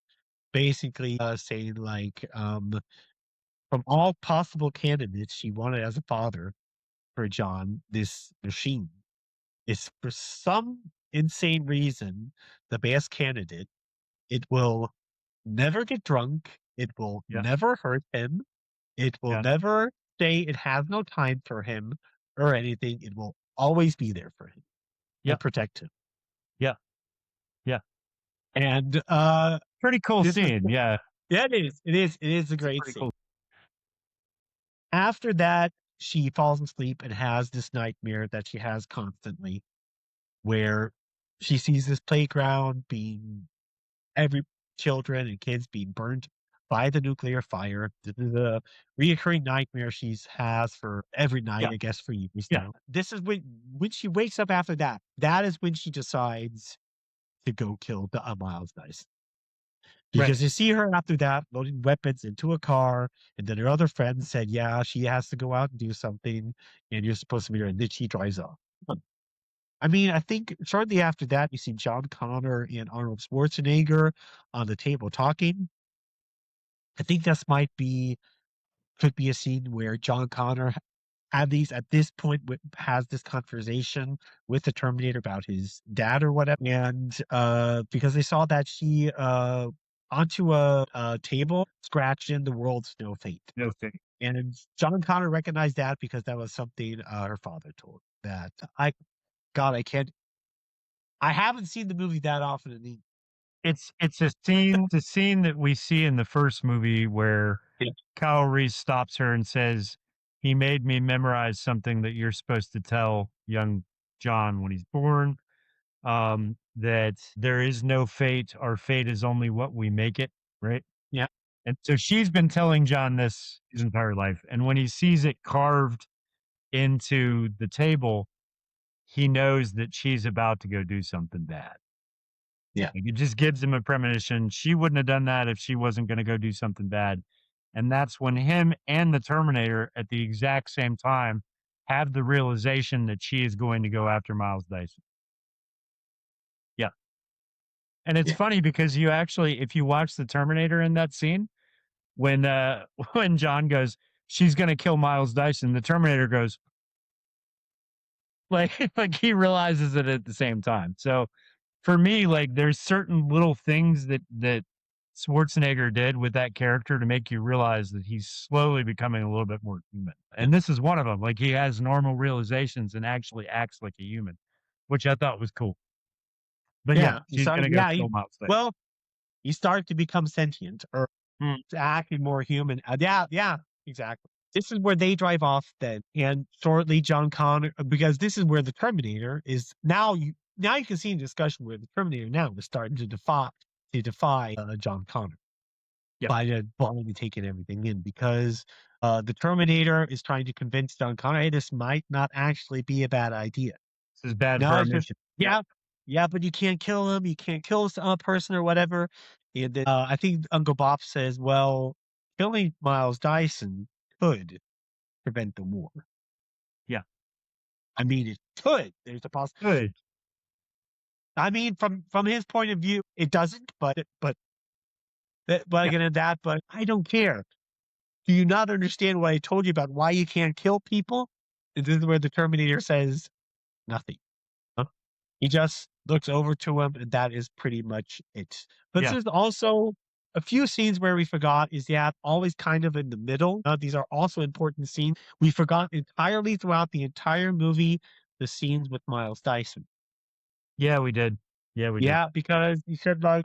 basically saying like, from all possible candidates she wanted as a father for John, this machine is for some insane reason the best candidate. It will never get drunk. It will never hurt him. It will never say it has no time for him or anything. It will always be there for him and protect him. Yeah. Yeah. And pretty cool scene. Yeah. Yeah, it is. It is a great scene. Cool. After that, she falls asleep and has this nightmare that she has constantly, where she sees this playground being children and kids being burnt by the nuclear fire. This is a reoccurring nightmare she has for every night, I guess, for years now. This is when she wakes up after that. That is when she decides to go kill the Miles Dyson. Because you see her after that loading weapons into a car, and then her other friends said, yeah, she has to go out and do something, and you're supposed to be there, and then she drives off. I mean, I think shortly after that, you see John Connor and Arnold Schwarzenegger on the table talking. I think this could be a scene where John Connor at this point has this conversation with the Terminator about his dad or whatever. And because they saw that she onto a table scratched in the world's no fate. No fate. And John Connor recognized that because that was something her father told that I haven't seen the movie that often. It's a scene that we see in the first movie where Kyle Reese stops her and says, he made me memorize something that you're supposed to tell young John when he's born. That there is no fate. Our fate is only what we make it, right? Yeah. And so she's been telling John this his entire life. And when he sees it carved into the table, he knows that she's about to go do something bad. Yeah. Like, it just gives him a premonition. She wouldn't have done that if she wasn't going to go do something bad. And that's when him and the Terminator at the exact same time have the realization that she is going to go after Miles Dyson. Yeah. And it's Yeah. funny because you actually, if you watch the Terminator in that scene, when when John goes, she's gonna kill Miles Dyson, the Terminator goes, like he realizes it at the same time. So for me, like there's certain little things that Schwarzenegger did with that character to make you realize that he's slowly becoming a little bit more human. And this is one of them. Like he has normal realizations and actually acts like a human, which I thought was cool. But yeah, Yeah. she's gonna go He, kill Miles Dyson. well, he started to become sentient or to acting more human. Yeah, exactly. This is where they drive off then, and shortly John Connor, because this is where the Terminator is now. You can see in discussion where the Terminator now is starting to defy John Connor Yep. by blindly taking everything in, because the Terminator is trying to convince John Connor, hey, this might not actually be a bad idea. This is bad No, for our it's just mission. yeah, but you can't kill him. You can't kill a person or whatever. And then I think Uncle Bob says, "Well, killing Miles Dyson could prevent the war." Yeah. I mean, it could. There's a possibility. Good. I mean, from his point of view, it doesn't. But again, at that. But I don't care. Do you not understand what I told you about why you can't kill people? And this is where the Terminator says nothing. He just looks over to him, and that is pretty much it. But there's also a few scenes where we forgot is always kind of in the middle. These are also important scenes. We forgot entirely throughout the entire movie the scenes with Miles Dyson. Yeah, we did. Yeah, because you said like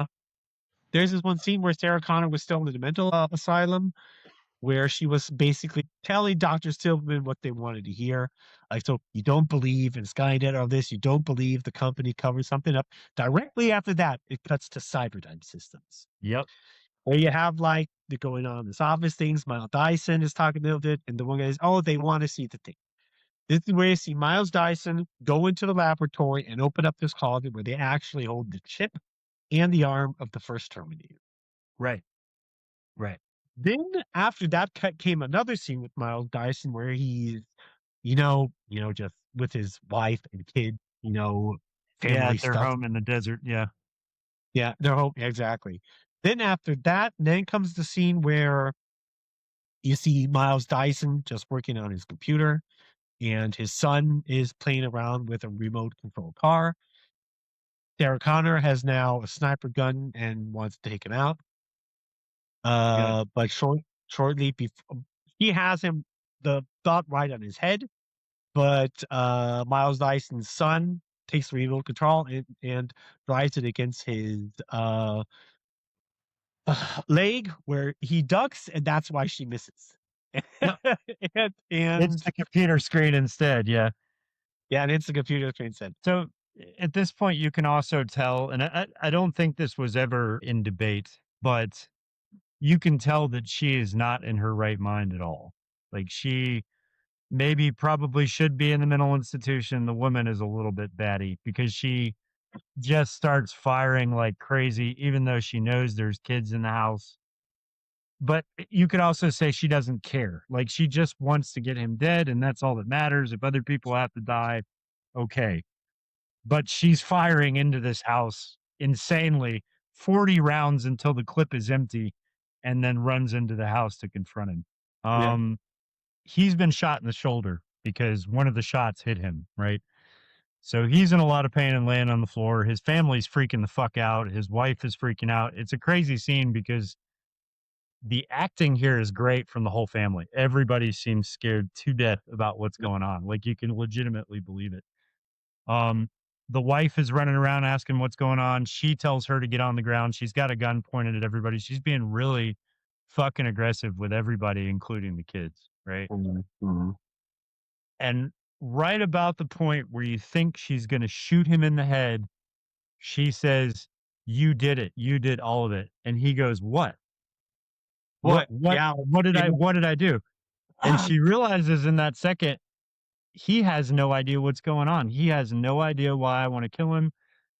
there's this one scene where Sarah Connor was still in the mental asylum, where she was basically telling Dr. Silverman what they wanted to hear. Like, so you don't believe in Skynet or this, you don't believe the company covers something up. Directly after that, it cuts to Cyberdyne Systems. Yep. Where you have like the going on this office things. Miles Dyson is talking about it, and the one guy is, oh, they want to see the thing. This is where you see Miles Dyson go into the laboratory and open up this closet where they actually hold the chip and the arm of the first Terminator. Right. Then after that came another scene with Miles Dyson where he's, just with his wife and kid, family Their stuff. home in the desert. Yeah. Yeah, their home, exactly. Then after that, then comes the scene where you see Miles Dyson just working on his computer, and his son is playing around with a remote control car. Sarah Connor has now a sniper gun and wants to take him out. But shortly before, he has the thought right on his head, but Miles Dyson's son takes the remote control and drives it against his leg, where he ducks, and that's why she misses. and It's the computer screen instead. Yeah. and it's the computer screen instead. So at this point, you can also tell, and I don't think this was ever in debate, but you can tell that she is not in her right mind at all. Like she probably should be in the mental institution. The woman is a little bit batty because she just starts firing like crazy, even though she knows there's kids in the house. But you could also say she doesn't care. Like she just wants to get him dead, and that's all that matters. If other people have to die, okay. But she's firing into this house insanely, 40 rounds until the clip is empty, and then runs into the house to confront him. He's been shot in the shoulder because one of the shots hit him, right? So he's in a lot of pain and laying on the floor. His family's freaking the fuck out. His wife is freaking out. It's a crazy scene because the acting here is great from the whole family. Everybody seems scared to death about what's going on. Like you can legitimately believe it. The wife is running around asking what's going on. She tells her to get on the ground. She's got a gun pointed at everybody. She's being really fucking aggressive with everybody, including the kids, right? Mhm. And right about the point where you think she's going to shoot him in the head, she says, "You did it. You did all of it." And he goes, "What? What? Yeah. What did I do?" And she realizes in that second, he has no idea what's going on. He has no idea why I want to kill him.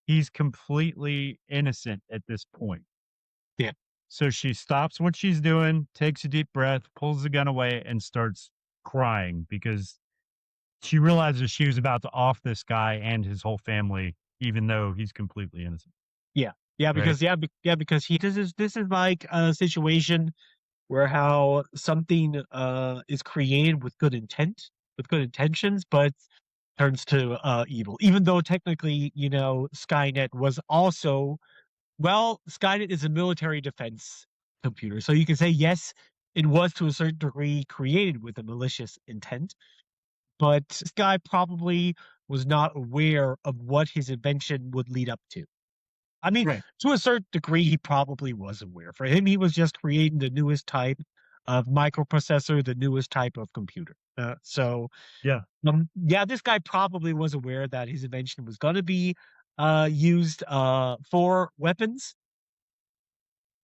He's completely innocent at this point. Yeah. So she stops what she's doing, takes a deep breath, pulls the gun away, and starts crying because she realizes she was about to off this guy and his whole family, even though he's completely innocent. Yeah. Right? Because this is like a situation where how something is created with good intent, with good intentions, but turns to evil. Even though technically, Skynet was also Skynet is a military defense computer. So you can say yes, it was to a certain degree created with a malicious intent, but this guy probably was not aware of what his invention would lead up to. I mean, Right. to a certain degree, he probably was aware. For him, he was just creating the newest type of microprocessor, the newest type of computer. Yeah. This guy probably was aware that his invention was going to be used for weapons,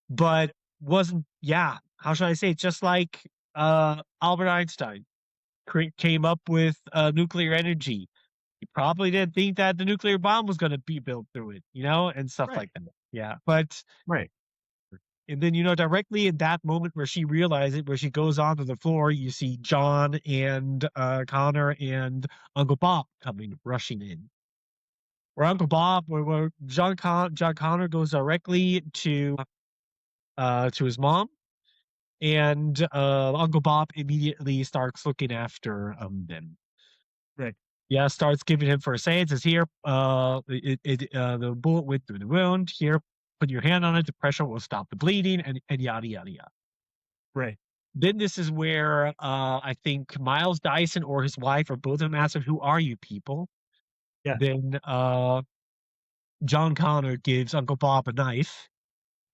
but wasn't. Yeah, how should I say it? Just like Albert Einstein came up with nuclear energy. He probably didn't think that the nuclear bomb was going to be built through it, and stuff Right. like that. Yeah, but Right. and then directly in that moment where she realizes it, where she goes onto the floor, you see John and Connor and Uncle Bob coming rushing in. Where Uncle Bob, where John Connor goes directly to his mom, and Uncle Bob immediately starts looking after them. Right. Yeah, starts giving him first aid. Says here, the bullet went through the wound. Here, put your hand on it. The pressure will stop the bleeding, and yada yada yada. Right. Then this is where I think Miles Dyson or his wife or both of them ask him, "Who are you people?" Yeah. Then John Connor gives Uncle Bob a knife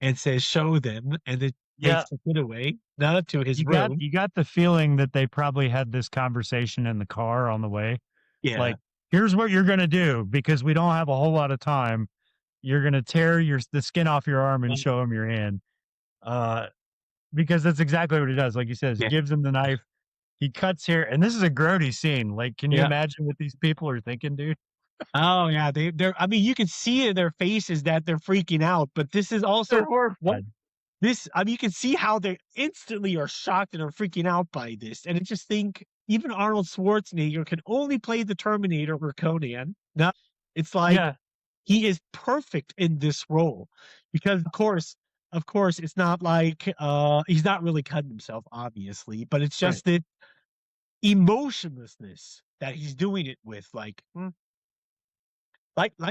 and says, "Show them," and then Yeah. takes the kid away, not to his You room. got the feeling that they probably had this conversation in the car on the way. Yeah, Like, here's what you're gonna do because we don't have a whole lot of time. You're gonna tear the skin off your arm and show him your hand. Because that's exactly what he does. Like he says, he yeah, gives him the knife, he cuts here, and this is a grody scene. Like, can you yeah. imagine what these people are thinking, dude? Oh yeah, they're. I mean, you can see in their faces that they're freaking out. But this is also They're what horrified. this. I mean, you can see how they instantly are shocked and are freaking out by this. And I just think even Arnold Schwarzenegger can only play the Terminator or Conan. Now it's like Yeah. he is perfect in this role because, of course, it's not like he's not really cutting himself, obviously, but it's Right. just the emotionlessness that he's doing it with, like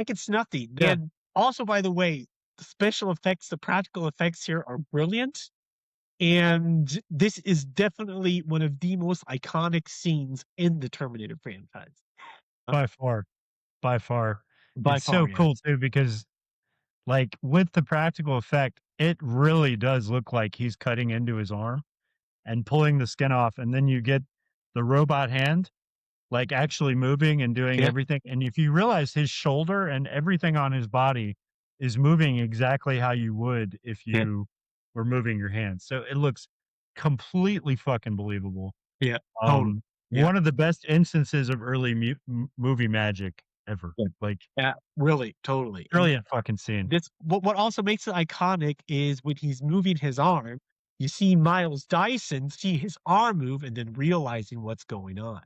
it's nothing. Yeah. And also, by the way, the special effects, the practical effects here are brilliant. And this is definitely one of the most iconic scenes in the Terminator franchise. By far. By far. By It's so far, yeah. cool too because like with the practical effect, it really does look like he's cutting into his arm and pulling the skin off, and then you get the robot hand like actually moving and doing Yeah. everything. And if you realize his shoulder and everything on his body is moving exactly how you would if Yeah. you were moving your hands. So it looks completely fucking believable. Yeah. Totally. Yeah. One of the best instances of early movie magic ever. Yeah. Like, Yeah, really, totally. And brilliant fucking scene. this what also makes it iconic is when he's moving his arm, you see Miles Dyson see his arm move and then realizing what's going on.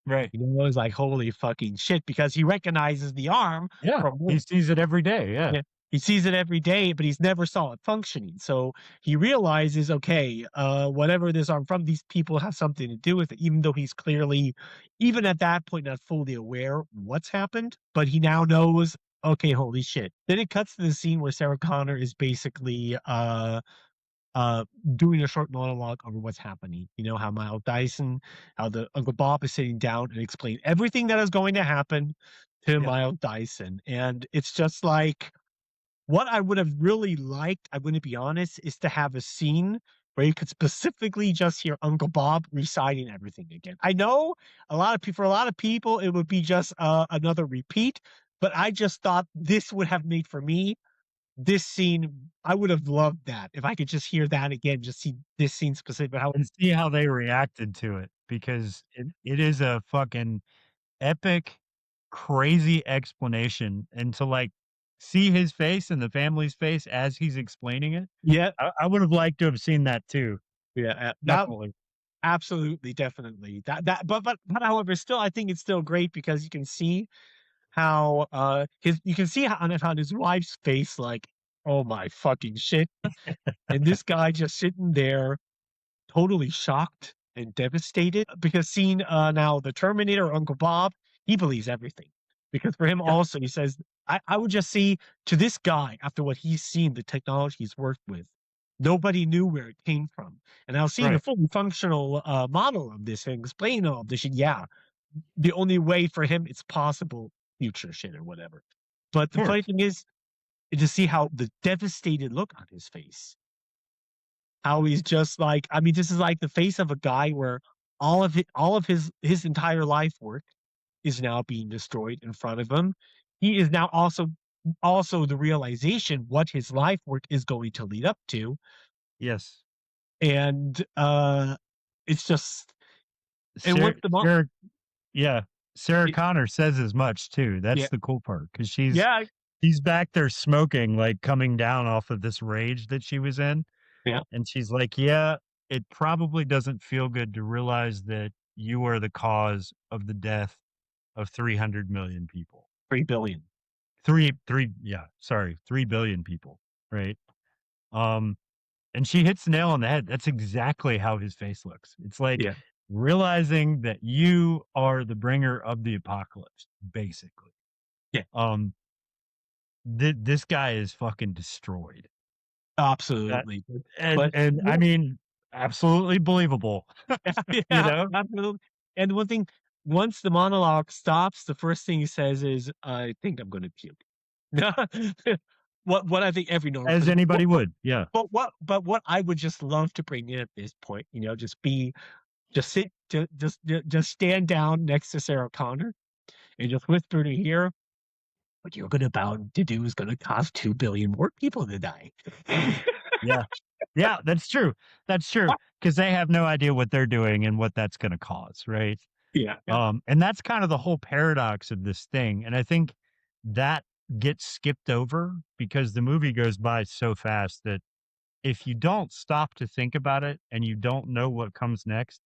Right. It's like, holy fucking shit, because he recognizes the arm Yeah. from He sees it every day. Yeah. Yeah. He sees it every day, but he's never saw it functioning. So he realizes, okay, whatever this arm from, these people have something to do with it, even though he's clearly, even at that point, not fully aware what's happened. But he now knows, okay, holy shit. Then it cuts to the scene where Sarah Connor is basically doing a short monologue over what's happening. How Miles Dyson, how the Uncle Bob is sitting down and explain everything that is going to happen to Miles Dyson. And it's just like, what I would have really liked, I'm going to be honest, is to have a scene where you could specifically just hear Uncle Bob reciting everything again. I know for a lot of people, it would be just another repeat, but I just thought this would have made for me this scene. I would have loved that if I could just hear that again, just see this scene specifically. How And see how they reacted to it, because it is a fucking epic, crazy explanation, and to, like, see his face and the family's face as he's explaining it, yeah, I would have liked to have seen that too, that definitely. absolutely, definitely. But however, still, I think it's still great because you can see how you can see how on his wife's face, like, oh my fucking shit, and this guy just sitting there totally shocked and devastated because seeing now the Terminator, Uncle Bob, he believes everything. Because for him Yeah, also, he says, I would just see to this guy, after what he's seen, the technology he's worked with, nobody knew where it came from. And now seeing a right, fully functional model of this and explaining all of this, shit, yeah, the only way for him it's possible future shit or whatever. But of the funny course. thing is to see how the devastated look on his face, how he's just like, I mean, this is like the face of a guy where all of his entire life work is now being destroyed in front of him. He is now also the realization what his life work is going to lead up to. Yes. And it's just, and Sarah once the mom, Sarah yeah, Sarah it, Connor says as much too, yeah, that's the cool part, because yeah, she's back there smoking, like, coming down off of this rage that she was in, yeah, and she's like, "Yeah, it probably doesn't feel good to realize that you are the cause of the death of 300 million people." 3 billion. 3 billion people, right? Um, and she hits the nail on the head. That's exactly how his face looks. It's like Yeah, realizing that you are the bringer of the apocalypse, basically. yeah, Um, this guy is fucking destroyed. That absolutely. But and I mean, absolutely believable, you yeah, know? absolutely. And one thing, once the monologue stops, the first thing he says is, "I think I'm gonna puke." What I think every normal As person, anybody would. Yeah. but what I would just love to bring in at this point, just sit, just stand down next to Sarah Connor and just whisper to her, "What you're gonna about to do is gonna cause 2 billion more people to die." Yeah. Yeah, that's true. That's true, because they have no idea what they're doing and what that's gonna cause, right? Yeah, yeah. And that's kind of the whole paradox of this thing, and I think that gets skipped over because the movie goes by so fast that if you don't stop to think about it and you don't know what comes next,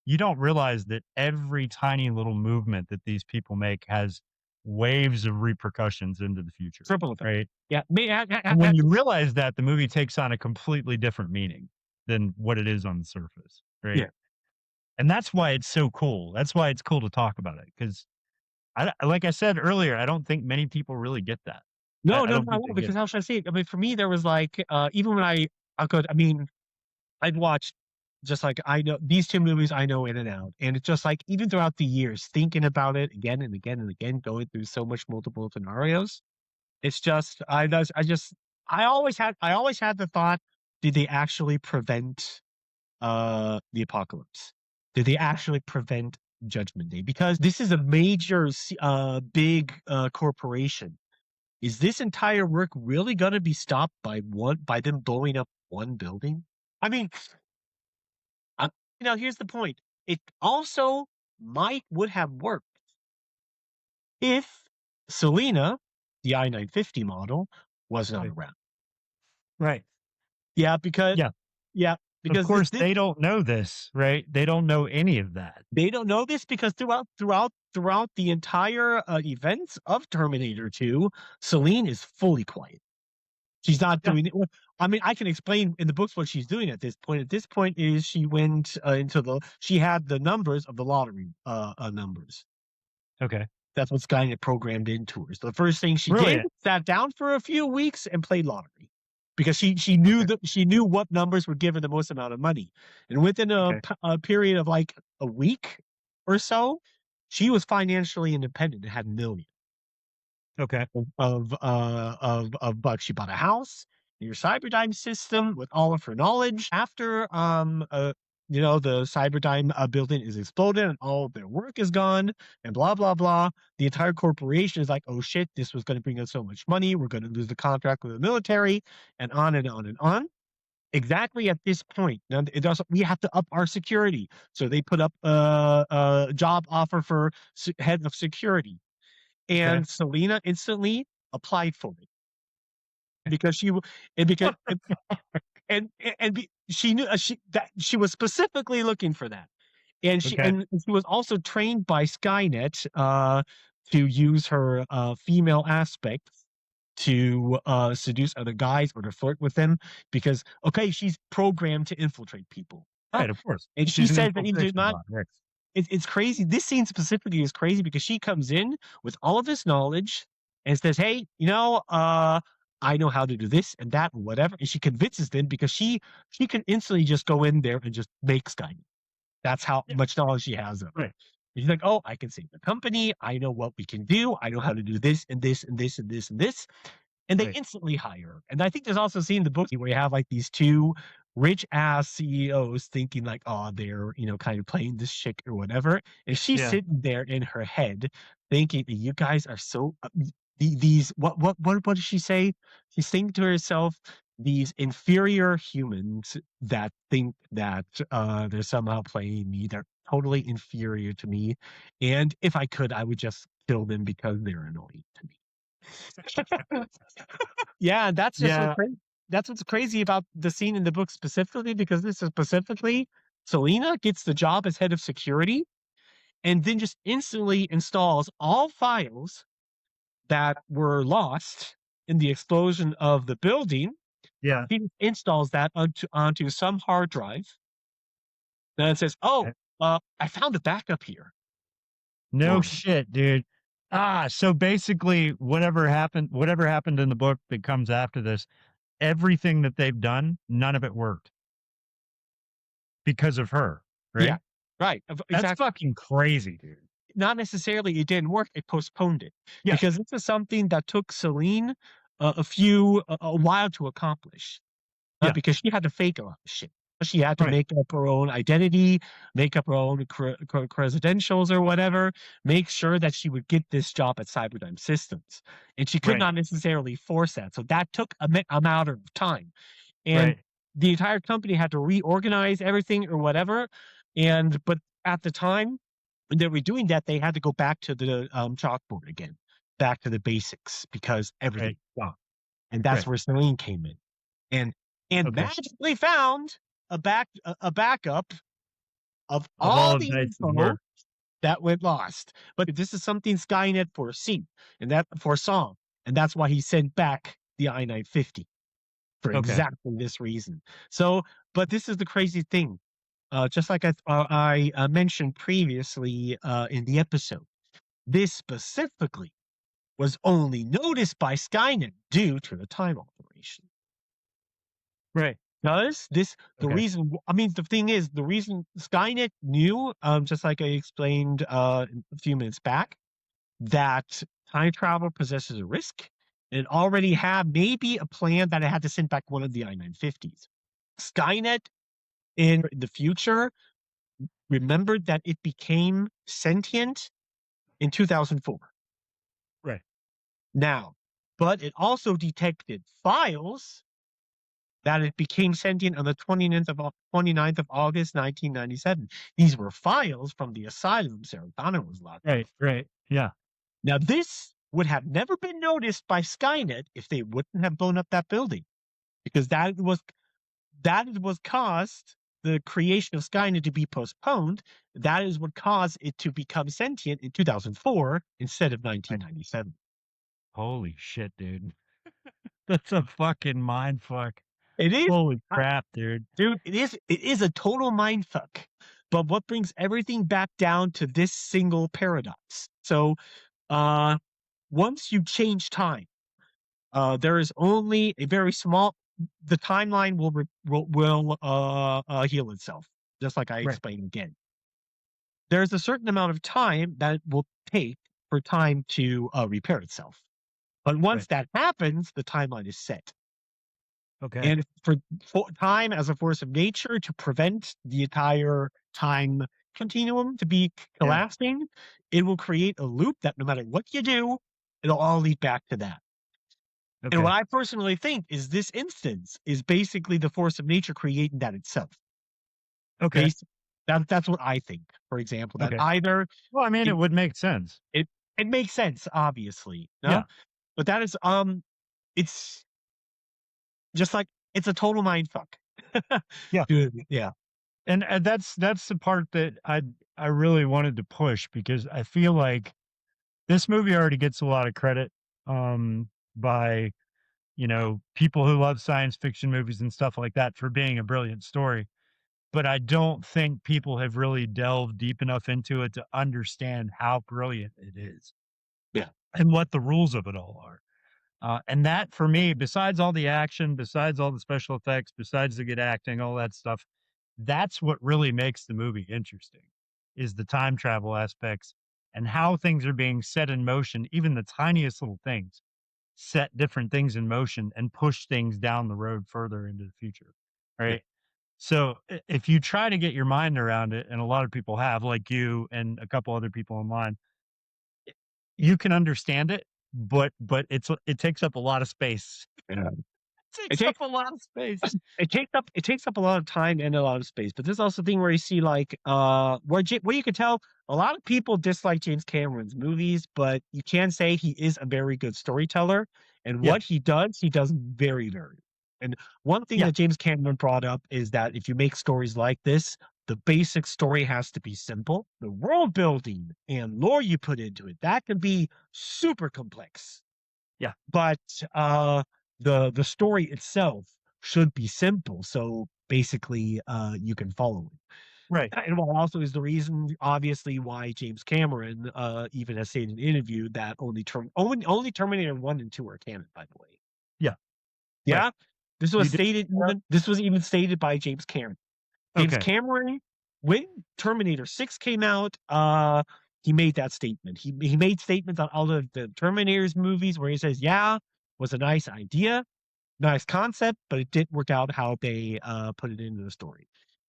you don't realize that every tiny little movement that these people make has waves of repercussions into the future, Triple effect. right? Yeah, And when you realize that, the movie takes on a completely different meaning than what it is on the surface, right? yeah. And that's why it's so cool. That's why it's cool to talk about it, because like I said earlier, I don't think many people really get that. No, I no, don't no, I think they won't, get because it. how should I say it? I mean, for me, there was like, even when I mean, I'd watched just like I know these two movies I know in and out. And it's just like even throughout the years, thinking about it again and again and again, going through so much multiple scenarios. It's just I always had the thought, did they actually prevent the apocalypse? Did they actually prevent Judgment Day? Because this is a major big corporation. Is this entire work really gonna be stopped by them blowing up one building? I mean, um, here's the point. It also would have worked if Selena, the I-950 model, was not Right. around. Right. Yeah, because Yeah. yeah, Of because course, they don't know this, right? They don't know any of that. they don't know this because throughout the entire events of Terminator 2, Celine is fully quiet. She's not Yeah. doing it. Well, I mean, I can explain in the books what she's doing at this point. At this point, is she went she had the numbers of the lottery numbers. Okay. That's what Skynet programmed into her. So the first thing she did, Brilliant. sat down for a few weeks and played lottery because she knew Okay. she knew what numbers would give her the most amount of money, and within Okay. a period of like a week or so, she was financially independent and had millions Okay. of bucks. She bought a house your Cyberdyne system with all of her knowledge. After the Cyberdyne building is exploded and all of their work is gone and blah blah blah. The entire corporation is like, oh shit, this was going to bring us so much money. We're going to lose the contract with the military, and on and on and on. Exactly at this point, now we have to up our security. So they put up a job offer for head of security, and Selena instantly applied for it because she and because she knew she was specifically looking for that, and she was also trained by Skynet to use her female aspects to seduce other guys or to flirt with them because she's programmed to infiltrate people. Right, of course. And she says that even not. It's crazy. This scene specifically is crazy because she comes in with all of this knowledge and says, "Hey, I know how to do this and that and whatever," and she convinces them because she can instantly just go in there and just make Skynet. That's how much knowledge she has of it. Right. And she's like, "Oh, I can save the company. I know what we can do. I know how to do this and this and this and this and this." And they instantly hire her. And I think there's also a scene in the book where you have like these two rich ass CEOs thinking like, oh, they're, kind of playing this chick or whatever. And she's sitting there in her head thinking, you guys are so what did she say? She's thinking to herself, these inferior humans that think that they're somehow playing me. They're totally inferior to me. And if I could, I would just kill them because they're annoying to me. Yeah, that's just so crazy. That's what's crazy about the scene in the book specifically, because this is specifically Selena gets the job as head of security and then just instantly installs all files that were lost in the explosion of the building. Yeah. He installs that onto some hard drive. Then it says, I found a backup here. No shit, dude. So basically whatever happened in the book that comes after this, everything that they've done, none of it worked. Because of her, right? Yeah, right. Exactly. That's fucking crazy, dude. Not necessarily it didn't work, it postponed it. Yeah. Because this is something that took Celine a while to accomplish. Because she had to fake a lot of shit. She had to make up her own identity, make up her own credentials or whatever, make sure that she would get this job at Cyberdyne Systems. And she could not necessarily force that. So that took a amount of time. And the entire company had to reorganize everything or whatever. But at the time when they were doing that, they had to go back to the chalkboard again, back to the basics, because everything was gone. And that's where Celine came in. And magically found a backup of all the info that went lost. But this is something Skynet foresaw, and that's why he sent back the I-950 for exactly this reason. So, but this is the crazy thing. Just like I mentioned previously in the episode, this specifically was only noticed by Skynet due to the time alteration. Right. Does this the reason? I mean, the thing is, the reason Skynet knew, just like I explained a few minutes back, that time travel possesses a risk, and already had maybe a plan that it had to send back one of the I-950s. Skynet in the future remembered that it became sentient in 2004. Right. Now, but it also detected files that it became sentient on the 29th of August, 1997. These were files from the asylum Sarah Connor was locked up. Right, yeah. Now, this would have never been noticed by Skynet if they wouldn't have blown up that building, because that was caused the creation of Skynet to be postponed. That is what caused it to become sentient in 2004 instead of 1997. Holy shit, dude. That's a fucking mind fuck. It is. Holy crap, dude. Dude, it is a total mindfuck. But what brings everything back down to this single paradox? So, once you change time, there is only a very small. The timeline will heal itself, just like I explained again. There's a certain amount of time that it will take for time to repair itself. But once that happens, the timeline is set. Okay. And for time as a force of nature to prevent the entire time continuum to be collapsing, it will create a loop that no matter what you do, it'll all lead back to that. And Okay. what I personally think is this instance is basically the force of nature creating that itself. Okay. That's what I think. For example, that Okay. either Well, I mean, it would make sense. it makes sense, obviously, no? Yeah. But that is it's just like it's a total mind fuck. Yeah. Yeah. And that's the part that I really wanted to push because I feel like this movie already gets a lot of credit by people who love science fiction movies and stuff like that for being a brilliant story. But I don't think people have really delved deep enough into it to understand how brilliant it is. Yeah. And what the rules of it all are. And that for me, besides all the action, besides all the special effects, besides the good acting, all that stuff, that's what really makes the movie interesting is the time travel aspects and how things are being set in motion. Even the tiniest little things set different things in motion and push things down the road further into the future. Yeah. Right. So if you try to get your mind around it, and a lot of people have, like you and a couple other people online, you can understand it, but it takes up a lot of space. Yeah. It takes up a lot of space. It takes up a lot of time and a lot of space. But there's also a thing where you see like where you can tell a lot of people dislike James Cameron's movies, but you can say he is a very good storyteller. And Yeah. what he does very, very. And one thing Yeah. that James Cameron brought up is that if you make stories like this, the basic story has to be simple. The world building and lore you put into it, that can be super complex. Yeah. But the story itself should be simple. So basically, you can follow it. Right. And what also is the reason, obviously, why James Cameron even has said in an interview that only Terminator 1 and 2 are canon, by the way. Yeah. Yeah. Right. This was even stated by James Cameron. James Okay. Cameron, when Terminator 6 came out, he made that statement. He made statements on all of the Terminators movies where he says, yeah, was a nice idea, nice concept, but it didn't work out how they put it into the story.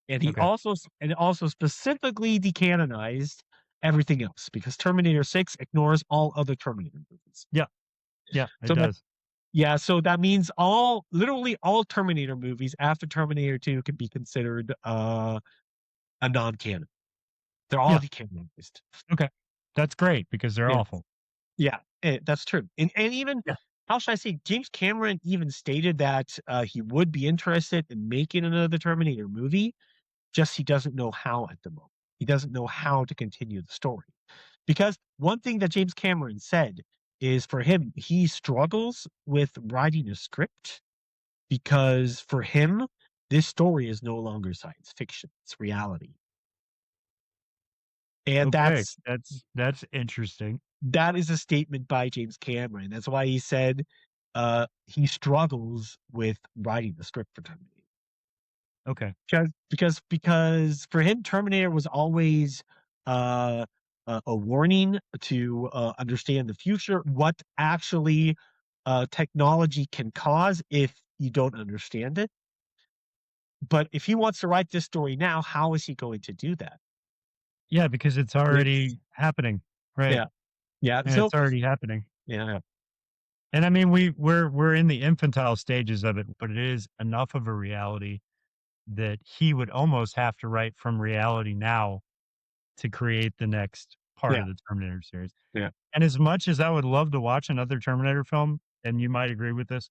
And he Okay. also specifically decanonized everything else because Terminator 6 ignores all other Terminator movies. Yeah. Yeah, it So does. Yeah, so that means literally all Terminator movies after Terminator 2 can be considered a non-canon. They're all Yeah. decanonized. Okay. That's great because they're Yeah. awful. Yeah, that's true. And even Yeah. how should I say? James Cameron even stated that he would be interested in making another Terminator movie. Just he doesn't know how at the moment. He doesn't know how to continue the story. Because one thing that James Cameron said is for him, he struggles with writing a script because for him, this story is no longer science fiction; it's reality. And Okay. That's interesting. that is a statement by James Cameron. That's why he said he struggles with writing the script for Terminator. Okay. Because for him, Terminator was always a warning to understand the future, what actually technology can cause if you don't understand it. But if he wants to write this story now, how is he going to do that? Yeah, because it's already happening. Right. Yeah. Yeah. And So it's already happening. yeah. And I mean, we're in the infantile stages of it, but it is enough of a reality that he would almost have to write from reality now to create the next part Yeah. of the Terminator series. Yeah. And as much as I would love to watch another Terminator film, and you might agree with this,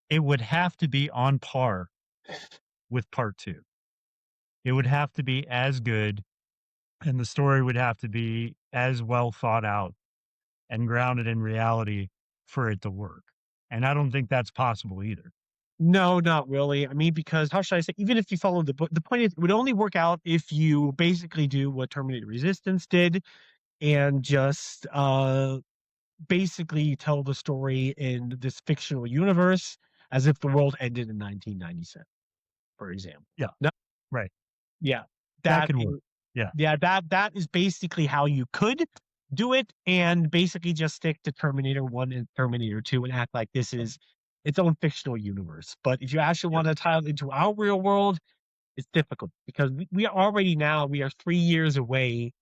it would have to be on par with part 2. It would have to be as good, and the story would have to be as well thought out and grounded in reality for it to work. And I don't think that's possible either. No, not really. I mean, because how should I say? Even if you follow the book, the point is, it would only work out if you basically do what Terminator Resistance did, and just basically tell the story in this fictional universe as if the world ended in 1997, for example. Yeah. No, Right. yeah, That that could is- work. Yeah. yeah, that is basically how you could do it, and basically just stick to Terminator 1 and Terminator 2 and act like this is its own fictional universe. But if you actually want to tie it into our real world, it's difficult because we are already now, we are 3 years away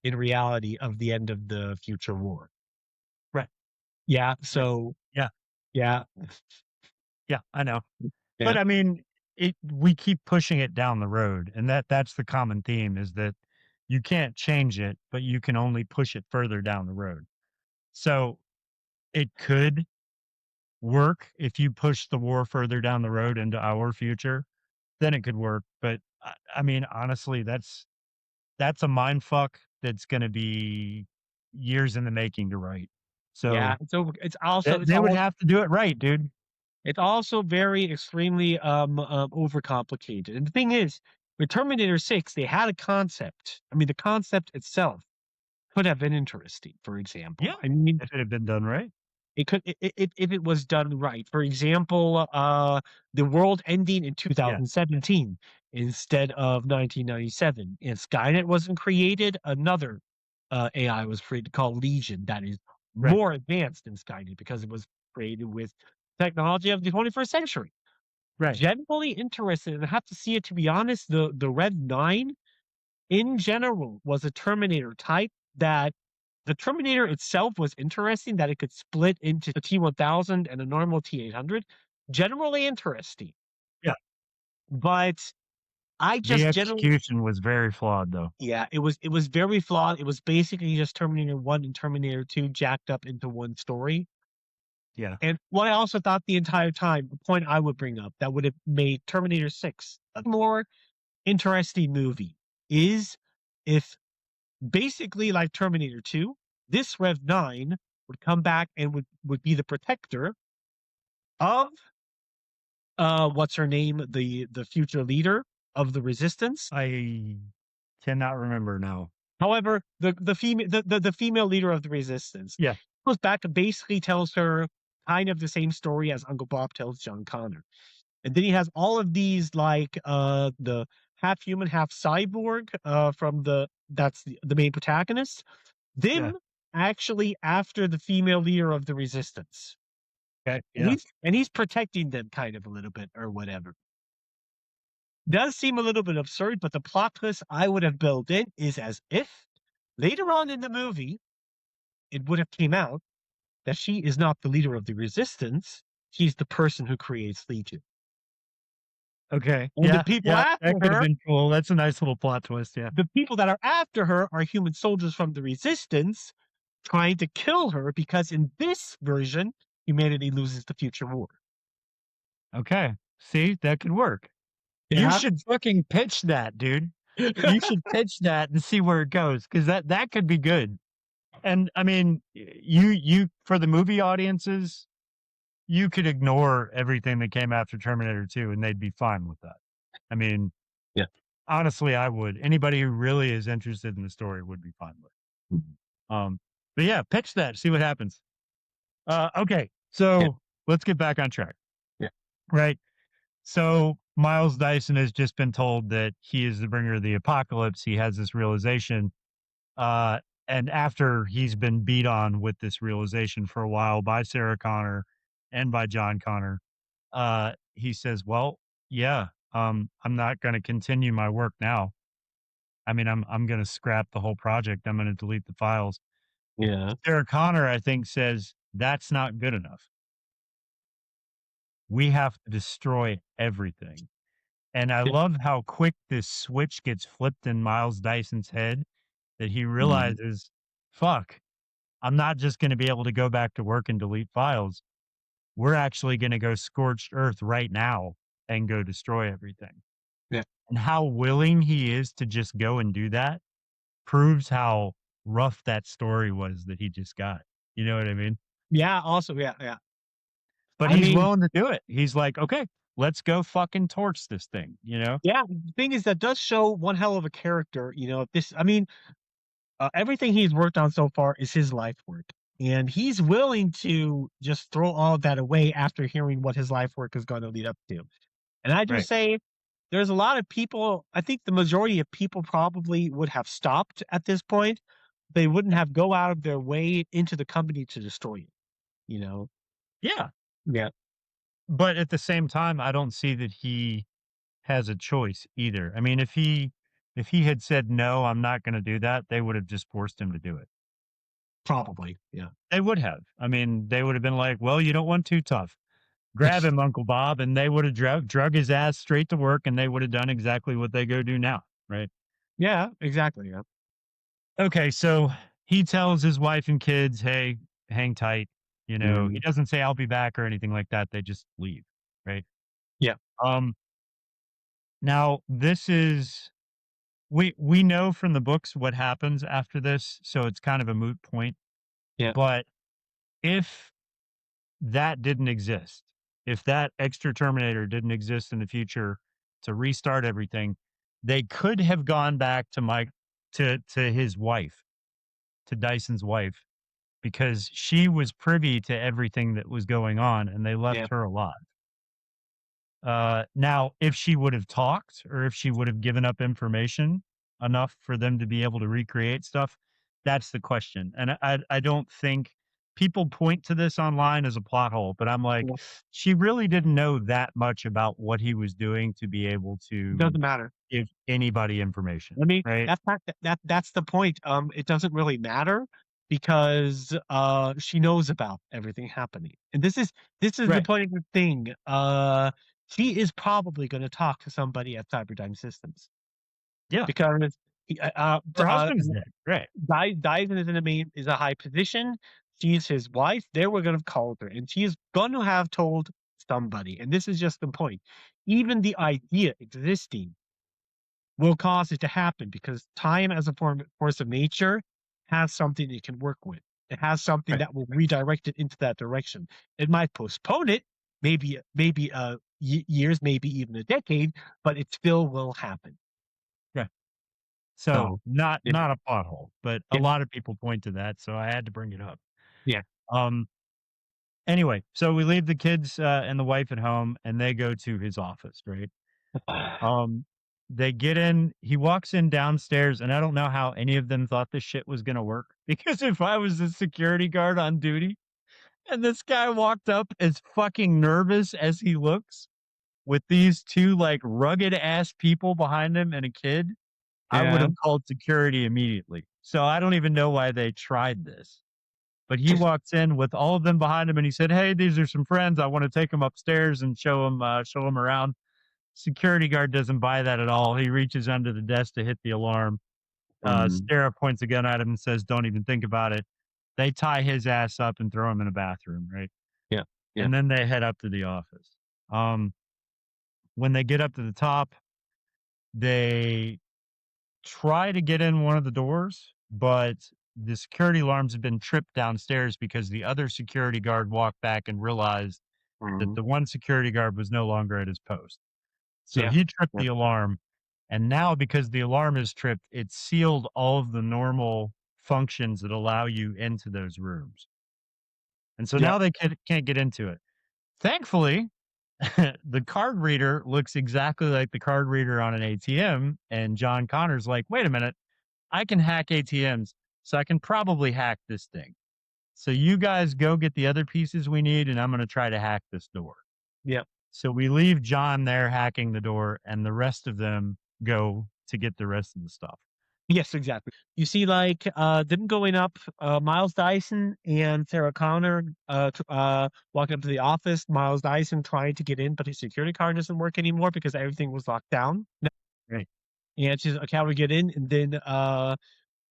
in reality of the end of the future war. Right. Yeah. So, Yeah. yeah. Yeah, I know. Yeah. But I mean, we keep pushing it down the road, and that's the common theme is that you can't change it, but you can only push it further down the road. So it could work if you push the war further down the road into our future, then it could work. But I mean, honestly, that's a mind fuck that's going to be years in the making to write. Yeah. So So it's also, they would have to do it right, dude. it's also very extremely overcomplicated. And the thing is, with Terminator 6, they had a concept. I mean, the concept itself could have been interesting, for example. Yeah, I mean, if it had been done right. it could if it was done right. For example, the world ending in Yeah, 2017 instead of 1997. And Skynet wasn't created, another AI was created called Legion that is right, more advanced than Skynet because it was created with technology of the 21st century. right. Generally interested, and I have to see it to be honest, the Red 9 in general was a Terminator type that the Terminator itself was interesting that it could split into a T1000 and a normal T800. Generally interesting, Yeah. but I The just generally, execution was very flawed, though. yeah, it was very flawed. It was basically just Terminator 1 and Terminator 2 jacked up into one story. Yeah. And what I also thought the entire time, the point I would bring up that would have made Terminator 6 a more interesting movie is if basically like Terminator 2, this Rev 9 would come back and would be the protector of what's her name, the future leader of the resistance. I cannot remember now. However, the female the female leader of the resistance Yeah. goes back and basically tells her kind of the same story as Uncle Bob tells John Connor. And then he has all of these like the half human, half cyborg from that's the main protagonist. Yeah. Them actually after the female leader of the resistance. Okay. And Yeah. he's protecting them kind of a little bit or whatever. Does seem a little bit absurd, but the plot twist I would have built in is as if later on in the movie it would have came out that she is not the leader of the resistance. She's the person who creates Legion. Okay. And Yeah. the people Yeah. after That could have her, been cool. That's a nice little plot twist. Yeah. the people that are after her are human soldiers from the resistance trying to kill her because in this version, humanity loses the future war. Okay. See, that could work. You Yeah. should fucking pitch that, dude. You should pitch that and see where it goes because that could be good. And I mean, you for the movie audiences, you could ignore everything that came after Terminator 2 and they'd be fine with that. I mean, Yeah. honestly, I would. Anybody who really is interested in the story would be fine with it. But yeah, pitch that, see what happens. Okay, so let's get back on track. Yeah. Right. So Miles Dyson has just been told that he is the bringer of the apocalypse. He has this realization. And after he's been beat on with this realization for a while by Sarah Connor and by John Connor, he says, well, yeah, I'm not going to continue my work now. I mean, I'm going to scrap the whole project. I'm going to delete the files. Yeah. Sarah Connor, I think, says that's not good enough. We have to destroy everything. And I love how quick this switch gets flipped in Miles Dyson's head that he realizes, fuck, I'm not just going to be able to go back to work and delete files. We're actually going to go scorched earth right now and go destroy everything. Yeah. And how willing he is to just go and do that proves how rough that story was that he just got. You know what I mean? Yeah. Also, yeah. But I he's mean- willing to do it. He's like, okay, let's go fucking torch this thing, you know? Yeah. The thing is, that does show one hell of a character. You know, everything he's worked on so far is his life work. And he's willing to just throw all of that away after hearing what his life work is going to lead up to. And I just say there's a lot of people, I think the majority of people probably would have stopped at this point. They wouldn't have go out of their way into the company to destroy it, you know? Yeah. Yeah. but at the same time, I don't see that he has a choice either. I mean, if he had said no, I'm not going to do that, they would have just forced him to do it. Probably, yeah. They would have. I mean, they would have been like, "Well, you don't want too tough. Grab him, Uncle Bob," and they would have drug his ass straight to work, and they would have done exactly what they go do now, right? Yeah, exactly. Yeah. Okay, so he tells his wife and kids, "Hey, hang tight." You know, he Mm, doesn't say, "I'll be back" or anything like that. They just leave, right? yeah, Um, Now this is we know from the books what happens after this, so it's kind of a moot point. yeah, But if that didn't exist, if that extra Terminator didn't exist in the future to restart everything, they could have gone back to Mike to his wife, to Dyson's wife, because she was privy to everything that was going on and they yeah. left her alive. Now, if she would have talked or if she would have given up information enough for them to be able to recreate stuff, that's the question. And I don't think people point to this online as a plot hole, but I'm like, Yeah. she really didn't know that much about what he was doing to be able It to doesn't matter. give anybody information, I mean, right? that's the point. It doesn't really matter because she knows about everything happening, and this is the Right. point of the thing. She is probably going to talk to somebody at Cyberdyne Systems Yeah. because Her husband's dead. Right. Dyson is in is a high position. She's his wife. They were going to call her, and she's going to have told somebody. And this is just the point. Even the idea existing will cause it to happen because time as a force of nature has something it can work with. It has something Right. that will redirect it into that direction. It might postpone it, maybe years, maybe even a decade, but it still will happen. Right. So So not yeah, not a plot hole, but a yeah, lot of people point to that, so I had to bring it up. yeah. Um Anyway, so we leave the kids, and the wife at home, and they go to his office, right? Um, they get in, he walks in downstairs, and I don't know how any of them thought this shit was gonna work, because if I was a security guard on duty, and this guy walked up as fucking nervous as he looks, with these 2, like, rugged ass people behind him and a kid, I would Yeah. have called security immediately. So I don't even know why they tried this. But he walks in with all of them behind him and he said, "Hey, these are some friends. I want to take them upstairs and show them around." Security guard doesn't buy that at all. He reaches under the desk to hit the alarm. Mm, Sarah points a gun at him and says, "Don't even think about it." They tie his ass up and throw him in a bathroom, right? yeah. Yeah. And then they head up to the office. Um, when they get up to the top, they try to get in one of the doors, but the security alarms have been tripped downstairs because the other security guard walked back and realized that Mm, the one security guard was no longer at his post. So yeah. he tripped Yeah. the alarm. And now, because the alarm is tripped, it sealed all of the normal functions that allow you into those rooms. And so Yeah. now they can't get into it. Thankfully, the card reader looks exactly like the card reader on an ATM. And John Connor's like, wait a minute, I can hack ATMs, so I can probably hack this thing. So you guys go get the other pieces we need, and I'm going to try to hack this door. Yeah. So we leave John there hacking the door, and the rest of them go to get the rest of the stuff. Yes, exactly. You see, like them going up, Miles Dyson and Sarah Connor walking up to the office. Miles Dyson trying to get in, but his security card doesn't work anymore because everything was locked down. Right. And she's like, "How do we get in?" And then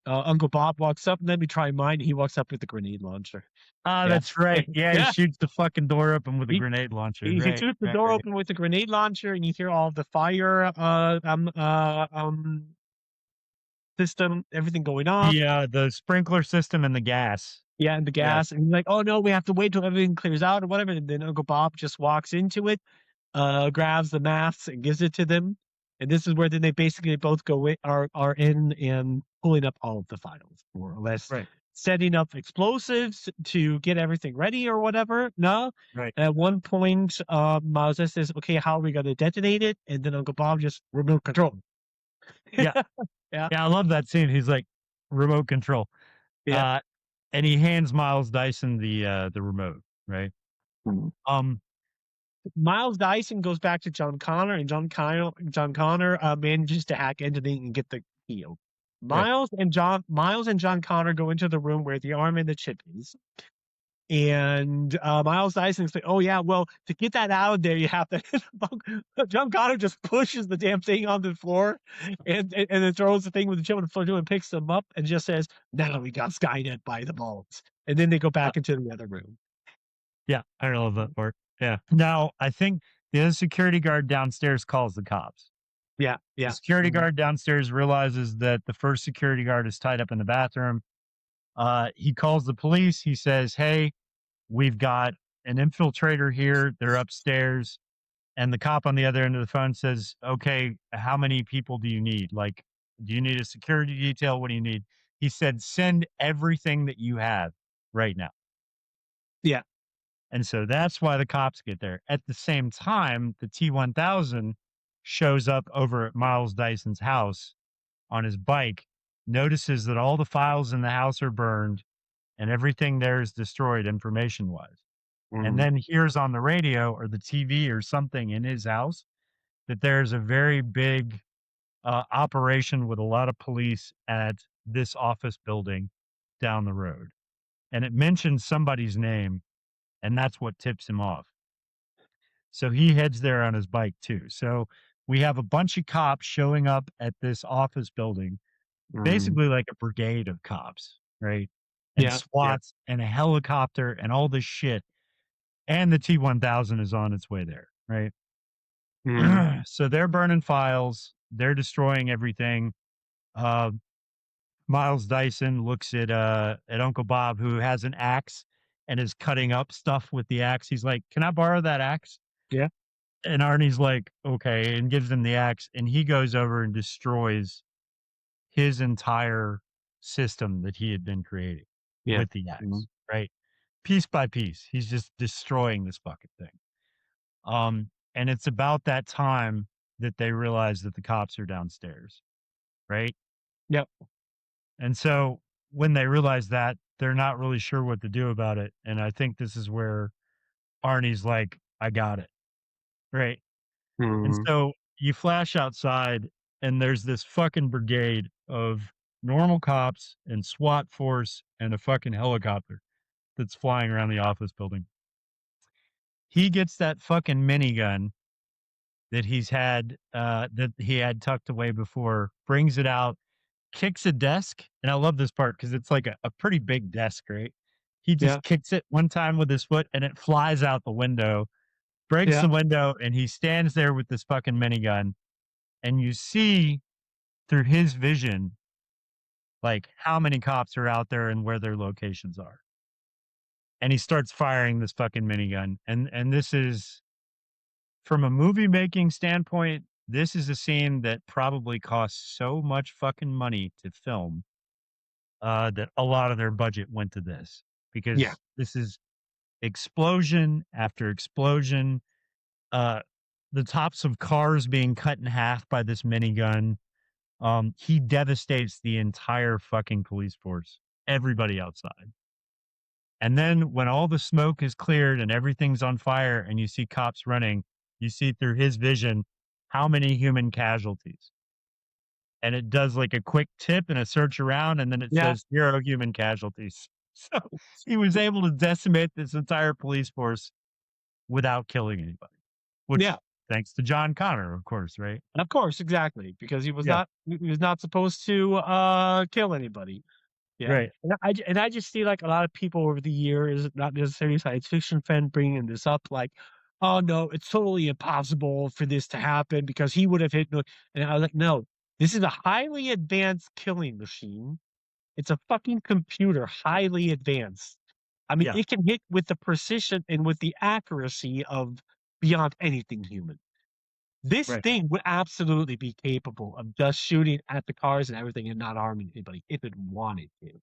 Uncle Bob walks up, and then we try mine. He walks up with the grenade launcher. Ah, Yeah, that's right. Yeah, he yeah. shoots the fucking door open with a He, grenade launcher. he Right. shoots the Right. door Right. open with the grenade launcher, and you hear all the fire system, everything going off. The sprinkler system and the gas. Yeah, and the Yeah. gas, and he's like, "Oh no, we have to wait till everything clears out or whatever." And then Uncle Bob just walks into it, grabs the masks and gives it to them. And this is where then they basically both go in, are in and pulling up all of the files, more or less, Right. setting up explosives to get everything ready or whatever. No, Right. at one point, Miles says, "Okay, how are we going to detonate it?" And then Uncle Bob just remote control. Yeah. Yeah, Yeah. I love that scene. He's like remote control. yeah. Uh, and he hands Miles Dyson the remote. Right. Mhm. Um, Miles Dyson goes back to John Connor, and John Connor manages to hack into the and get the key. Right. Miles and John Connor go into the room where the arm and the chip is. And Miles Dyson's like, oh yeah, well, to get that out of there, you have to. John Connor just pushes the damn thing on the floor, and then throws the thing with the chip on the floor and picks them up and just says, "Now we got Skynet by the balls." And then they go back into the other room. Yeah, I love that part. Yeah. Now I think the other security guard downstairs calls the cops. Yeah, The yeah, security guard downstairs realizes that the first security guard is tied up in the bathroom. He calls the police. He says, "Hey, we've got an infiltrator here. They're upstairs." And the cop on the other end of the phone says, "Okay, how many people do you need? Like, do you need a security detail? What do you need?" He said, "Send everything that you have right now." yeah, And so that's why the cops get there. At the same time, the T-1000 shows up over at Miles Dyson's house on his bike, notices that all the files in the house are burned and everything there is destroyed information wise. And then hears on the radio or the TV or something in his house that there's a very big operation with a lot of police at this office building down the road. And it mentions somebody's name, and that's what tips him off. So he heads there on his bike too. So we have a bunch of cops showing up at this office building, basically like a brigade of cops, right? And yeah, SWATs and a helicopter and all this shit. And the T-1000 is on its way there, right? So they're burning files, they're destroying everything. Uh, Miles Dyson looks at Uncle Bob, who has an axe and is cutting up stuff with the axe. He's like, "Can I borrow that axe?" yeah, And Arnie's like, "Okay," and gives him the axe, and he goes over and destroys his entire system that he had been creating yeah. with the axe, right? Piece by piece, he's just destroying this fucking thing. And it's about that time that they realize that the cops are downstairs, right? Yep. And so when they realize that, they're not really sure what to do about it. And I think this is where Arnie's like, "I got it." Right. And so you flash outside, and there's this fucking brigade of normal cops and SWAT force and a fucking helicopter that's flying around the office building. He gets that fucking minigun that that he had tucked away before, brings it out, kicks a desk. And I love this part because it's like a pretty big desk, right? He just Yeah, kicks it one time with his foot and it flies out the window, breaks yeah, the window, and he stands there with this fucking minigun. And you see through his vision, like how many cops are out there and where their locations are. And he starts firing this fucking minigun. And this is, from a movie making standpoint, this is a scene that probably costs so much fucking money to film that a lot of their budget went to this yeah, because this is explosion after explosion. Uh, the tops of cars being cut in half by this minigun. He devastates the entire fucking police force, everybody outside. And then when all the smoke is cleared and everything's on fire and you see cops running, you see through his vision how many human casualties. And it does like a quick tip and a search around, and then it yeah. says 0 human casualties. So he was able to decimate this entire police force without killing anybody, which Yeah, thanks to John Connor, of course, right? of course, exactly, because Yeah, he was not supposed to kill anybody. Yeah, right. and I just see like a lot of people over the years, not necessarily science fiction fan, bringing this up, like, oh no, it's totally impossible for this to happen because he would have hit. And I was like, no, this is a highly advanced killing machine. It's a fucking computer, highly advanced. I mean, Yeah, it can hit with the precision and with the accuracy of beyond anything human. This right. thing would absolutely be capable of just shooting at the cars and everything and not harming anybody if it wanted to.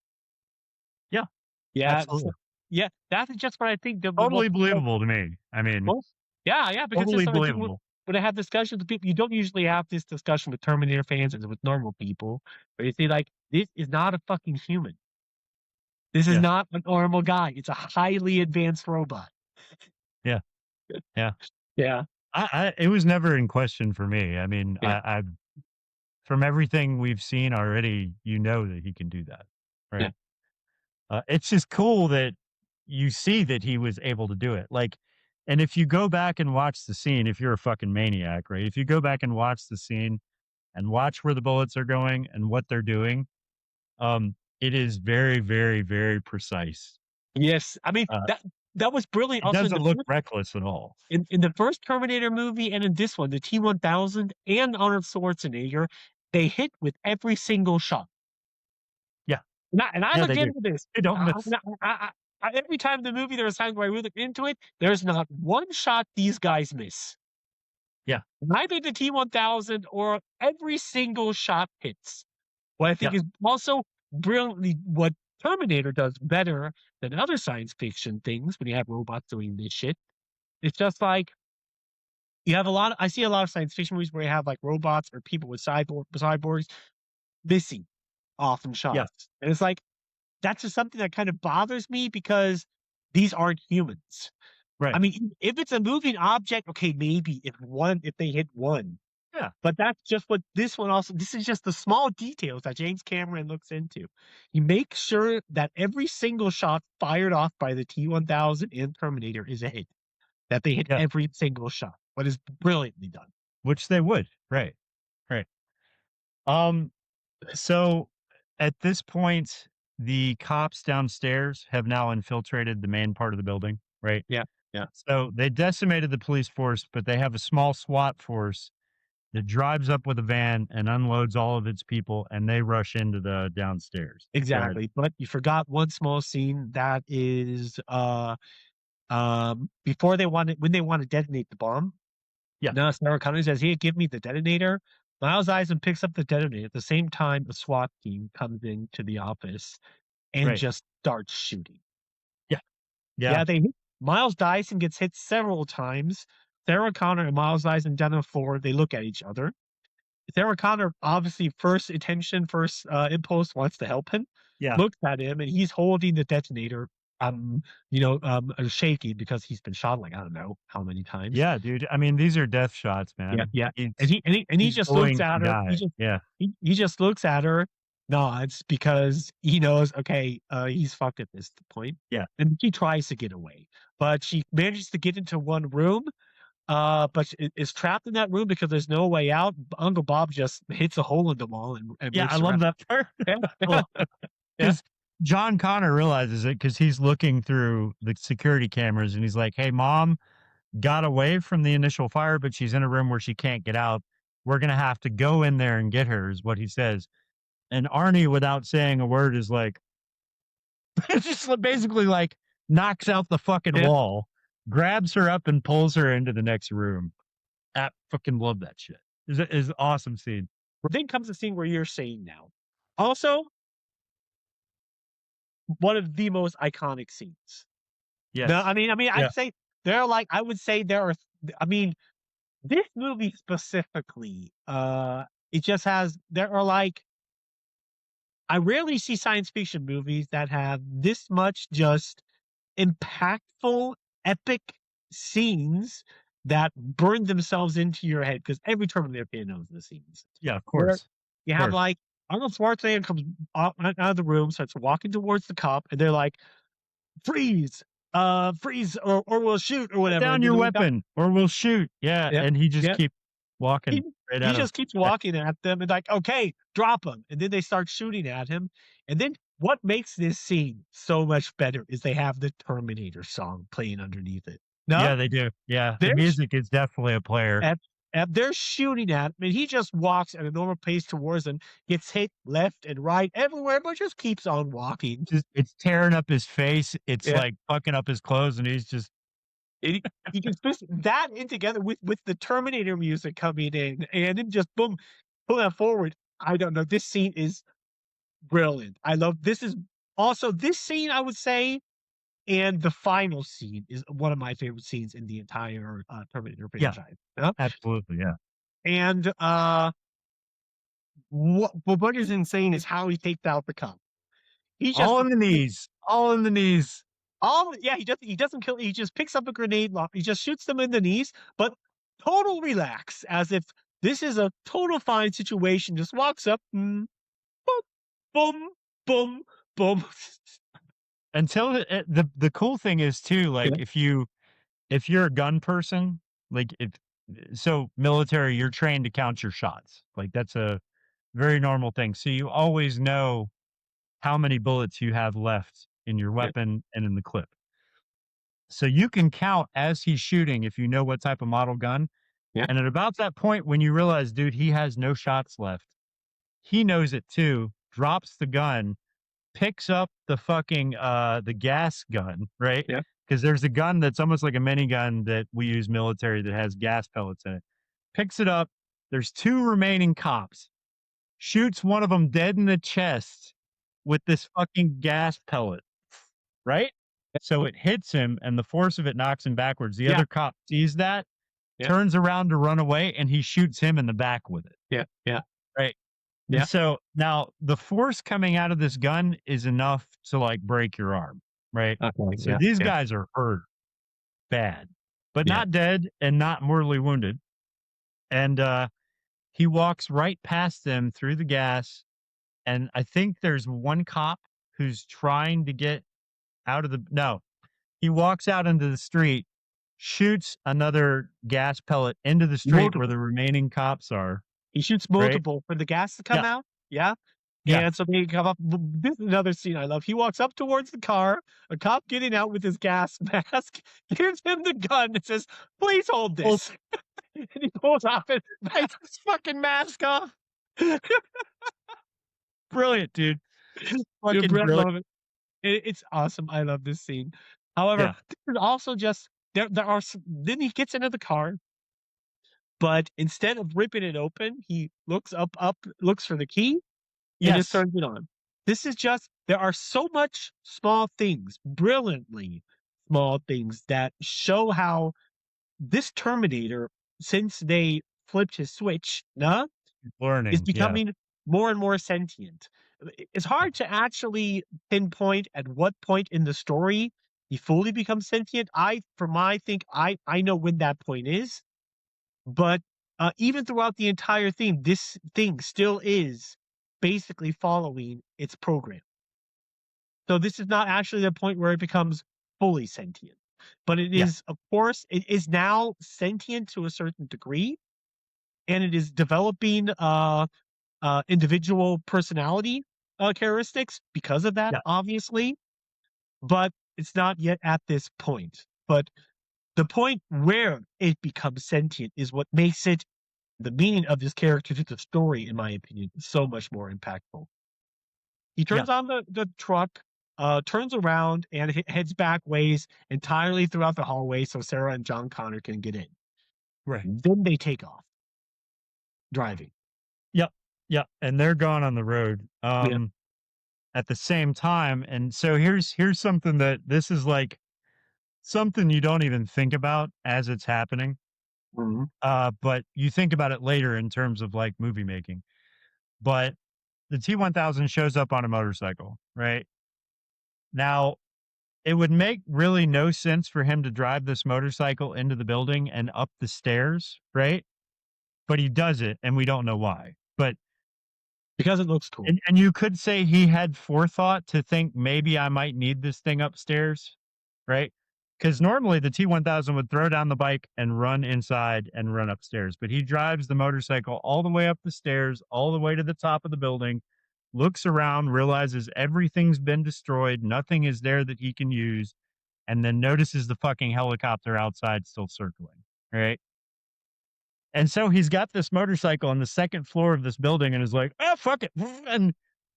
Yeah, Yeah, so absolutely. yeah, that's just what I think the Totally most believable to me. I mean, most yeah, because totally just I think believable. when I have discussions with people, you don't usually have this discussion with Terminator fans and with normal people, where you say like, "This is not a fucking human. This is Yeah, not a normal guy. It's a highly advanced robot." yeah, yeah. Yeah. It was never in question for me. I mean, Yeah. I from everything we've seen already, you know that he can do that, Yeah. right? It's just cool that you see that he was able to do it. Like, and if you go back and watch the scene, if you're a fucking maniac, right? If you go back and watch the scene and watch where the bullets are going and what they're doing, it is very, very, very precise. Yes. I mean, Uh, that was brilliant it also in doesn't the look first reckless at all. in the first Terminator movie and in this one, the T-1000 and Arnold Schwarzenegger, they hit with every single shot. Yeah, And I yeah, looked they do. into this. They don't miss. Every time in the movie there was times where I really looked into it, there's not one shot these guys miss. Yeah, Neither the T-1000 or every single shot hits. What I think yeah, is also brilliantly what Terminator does better than other science fiction things when you have robots doing this shit. It's just like you have I see a lot of science fiction movies where you have like robots or people with cyborgs missing often yeah, shots. And it's like, that's just something that kind of bothers me because these aren't humans. I right. mean, if it's a moving object, okay, maybe if they hit one, Yeah, but that's just what this one also. This is just the small details that James Cameron looks into. He makes sure that every single shot fired off by the T-1000 and Terminator is a hit. That they hit yeah, every single shot. What is brilliantly done. which they would. Right, right. Um, so at this point, the cops downstairs have now infiltrated the main part of the building, right? Yeah, yeah, So they decimated the police force, but they have a small SWAT force that drives up with a van and unloads all of its people, and they rush into the downstairs. Go ahead. exactly. But you forgot one small scene that is before when they want to detonate the bomb. Yeah, No, Sarah Connor says, "Here, give me the detonator." Miles Eisman picks up the detonator at the same time a SWAT team comes into the office and right. just starts shooting. Yeah, yeah, Yeah, Miles Dyson gets hit several times. Sarah Connor and Miles Dyson down on the floor. They look at each other. Sarah Connor, obviously, first impulse wants to help him. yeah, Looks at him, and he's holding the detonator. Shaking because he's been shot like I don't know how many times. yeah, dude. I mean, these are death shots, Yeah, man. yeah. And It's he he's just looks going to at her. die. Yeah, He just looks at her, nods because he knows, okay, he's fucked at this point. yeah, And he tries to get away, but she manages to get into one room. But is trapped in that room because there's no way out. Uncle Bob just hits a hole in the wall and yeah. I rips her love out. that part. Yeah. Because John Connor realizes it because he's looking through the security cameras and he's like, "Hey, mom got away from the initial fire, but she's in a room where she can't get out. We're gonna have to go in there and get her," is what he says. And Arnie, without saying a word, is like, it's just basically like knocks out the fucking Yeah. wall, grabs her up, and pulls her into the next room. I fucking love that shit. Is an awesome scene. Then comes the scene where you're saying now. Also, one of the most iconic scenes. Yes. No, I mean, Yeah. I would say there are. I mean, this movie specifically, it just has. There are like. I rarely see science fiction movies that have this much just impactful, epic scenes that burn themselves into your head because every Terminator fan knows the scenes. Yeah, of Where course. you Of have course. like Arnold Schwarzenegger comes out of the room, starts walking towards the cop, and they're like, "Freeze, freeze, or we'll shoot, or Put whatever." down And your then weapon or we'll shoot. Yeah. yeah, And he just yeah. keep He, walking right he at him. just keeps walking at them and like, "Okay, drop him," and then they start shooting at him. And then what makes this scene so much better is they have the Terminator song playing underneath it. No, Yeah, they do. Yeah. The they're music is definitely a player. they're shooting at him, and he just walks at a normal pace towards them, gets hit left and right everywhere, but just keeps on walking. Just it's tearing up his face. It's Yeah. like fucking up his clothes, and he's just And you can put that in together with the Terminator music coming in, and then just boom, pull that forward. I don't know. This scene is brilliant. I love this. Is also this scene, I would say, and the final scene is one of my favorite scenes in the entire Terminator yeah, franchise. Yeah? absolutely. Yeah. And what is insane is how he takes out the cop. He just All in the knees. All in the knees. He doesn't kill. He just picks up a grenade. He just shoots them in the knees, but total relax, as if this is a total fine situation. Just walks up, boom, boom, boom, boom. Until the cool thing is too, like Yeah. if you're a gun person, like so military, you're trained to count your shots. Like that's a very normal thing. So you always know how many bullets you have left in your Yeah. weapon and in the clip. So you can count as he's shooting if you know what type of model gun. Yeah. And at about that point, when you realize, dude, he has no shots left, he knows it too, drops the gun, picks up the fucking the gas gun, right? Yeah. Because there's a gun that's almost like a minigun that we use military that has gas pellets in it. Picks it up. There's two remaining cops. Shoots one of them dead in the chest with this fucking gas pellet, right? So it hits him, and the force of it knocks him backwards. The Yeah. other cop sees that, Yeah. turns around to run away, and he shoots him in the back with it. Yeah. Yeah. Right. Yeah. And so now the force coming out of this gun is enough to like break your arm. Right. Okay. So Yeah. these Yeah. guys are hurt bad, but Yeah. not dead and not mortally wounded. And he walks right past them through the gas. And I think there's one cop who's trying to get out of the. No, he walks out into the street, shoots another gas pellet into the street where Multiple. the remaining cops are. He shoots Right? multiple for the gas to come Yeah. out. Yeah. Yeah. And so they come up. This is another scene I love. He walks up towards the car, a cop getting out with his gas mask, gives him the gun and says, "Please hold this." And he pulls off and Takes his fucking mask off. Brilliant, dude. Fucking Brett brilliant. love it. It's awesome. I love this scene. However, Yeah. this is also just there are then he gets into the car, but instead of ripping it open, he looks looks for the key, and just Yes. turns it on. This is just there are so much small things, brilliantly small things, that show how this Terminator, since they flipped his switch, Learning. is Yeah. becoming more and more sentient. It's hard to actually pinpoint at what point in the story he fully becomes sentient. I know when that point is, but even throughout the entire thing, this thing still is basically following its program. So this is not actually the point where it becomes fully sentient, but it Yeah. is, of course, it is now sentient to a certain degree, and it is developing individual personality characteristics because of that, Yeah. obviously, but it's not yet at this point. But the point where it becomes sentient is what makes it the meaning of this character to the story, in my opinion, so much more impactful. He turns on the truck, turns around, and heads back ways entirely throughout the hallway so Sarah and John Connor can get in. Right. Then they take off driving. Yep. Yep. And they're gone on the road. Yeah. At the same time. And so here's something that this is like something you don't even think about as it's happening. Mhm. But you think about it later in terms of like movie making. But the T-1000 shows up on a motorcycle, right? Now, it would make really no sense for him to drive this motorcycle into the building and up the stairs, right? But he does it, and we don't know why. But Because it looks cool. and you could say he had forethought to think maybe I might need this thing upstairs, right? Because normally the T-1000 would throw down the bike and run inside and run upstairs, but he drives the motorcycle all the way up the stairs, all the way to the top of the building, looks around, realizes everything's been destroyed, nothing is there that he can use, and then notices the fucking helicopter outside still circling, right? And so he's got this motorcycle on the second floor of this building and is like, oh, fuck it. And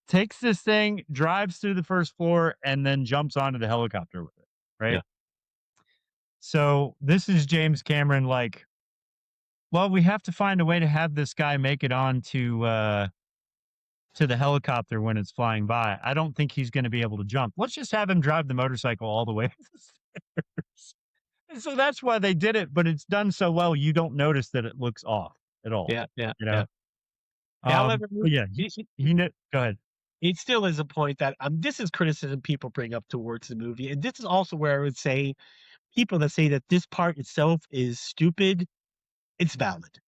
takes this thing, drives through the first floor, and then jumps onto the helicopter with it. Right. Yeah. So this is James Cameron like, well, we have to find a way to have this guy make it on to the helicopter when it's flying by. I don't think he's going to be able to jump. Let's just have him drive the motorcycle all the way to the stairs. And so that's why they did it, but it's done so well you don't notice that it looks off at all. Yeah. You know? However, But yeah, go ahead. it still is a point that this is criticism people bring up towards the movie, and this is also where I would say people that say that this part itself is stupid, it's valid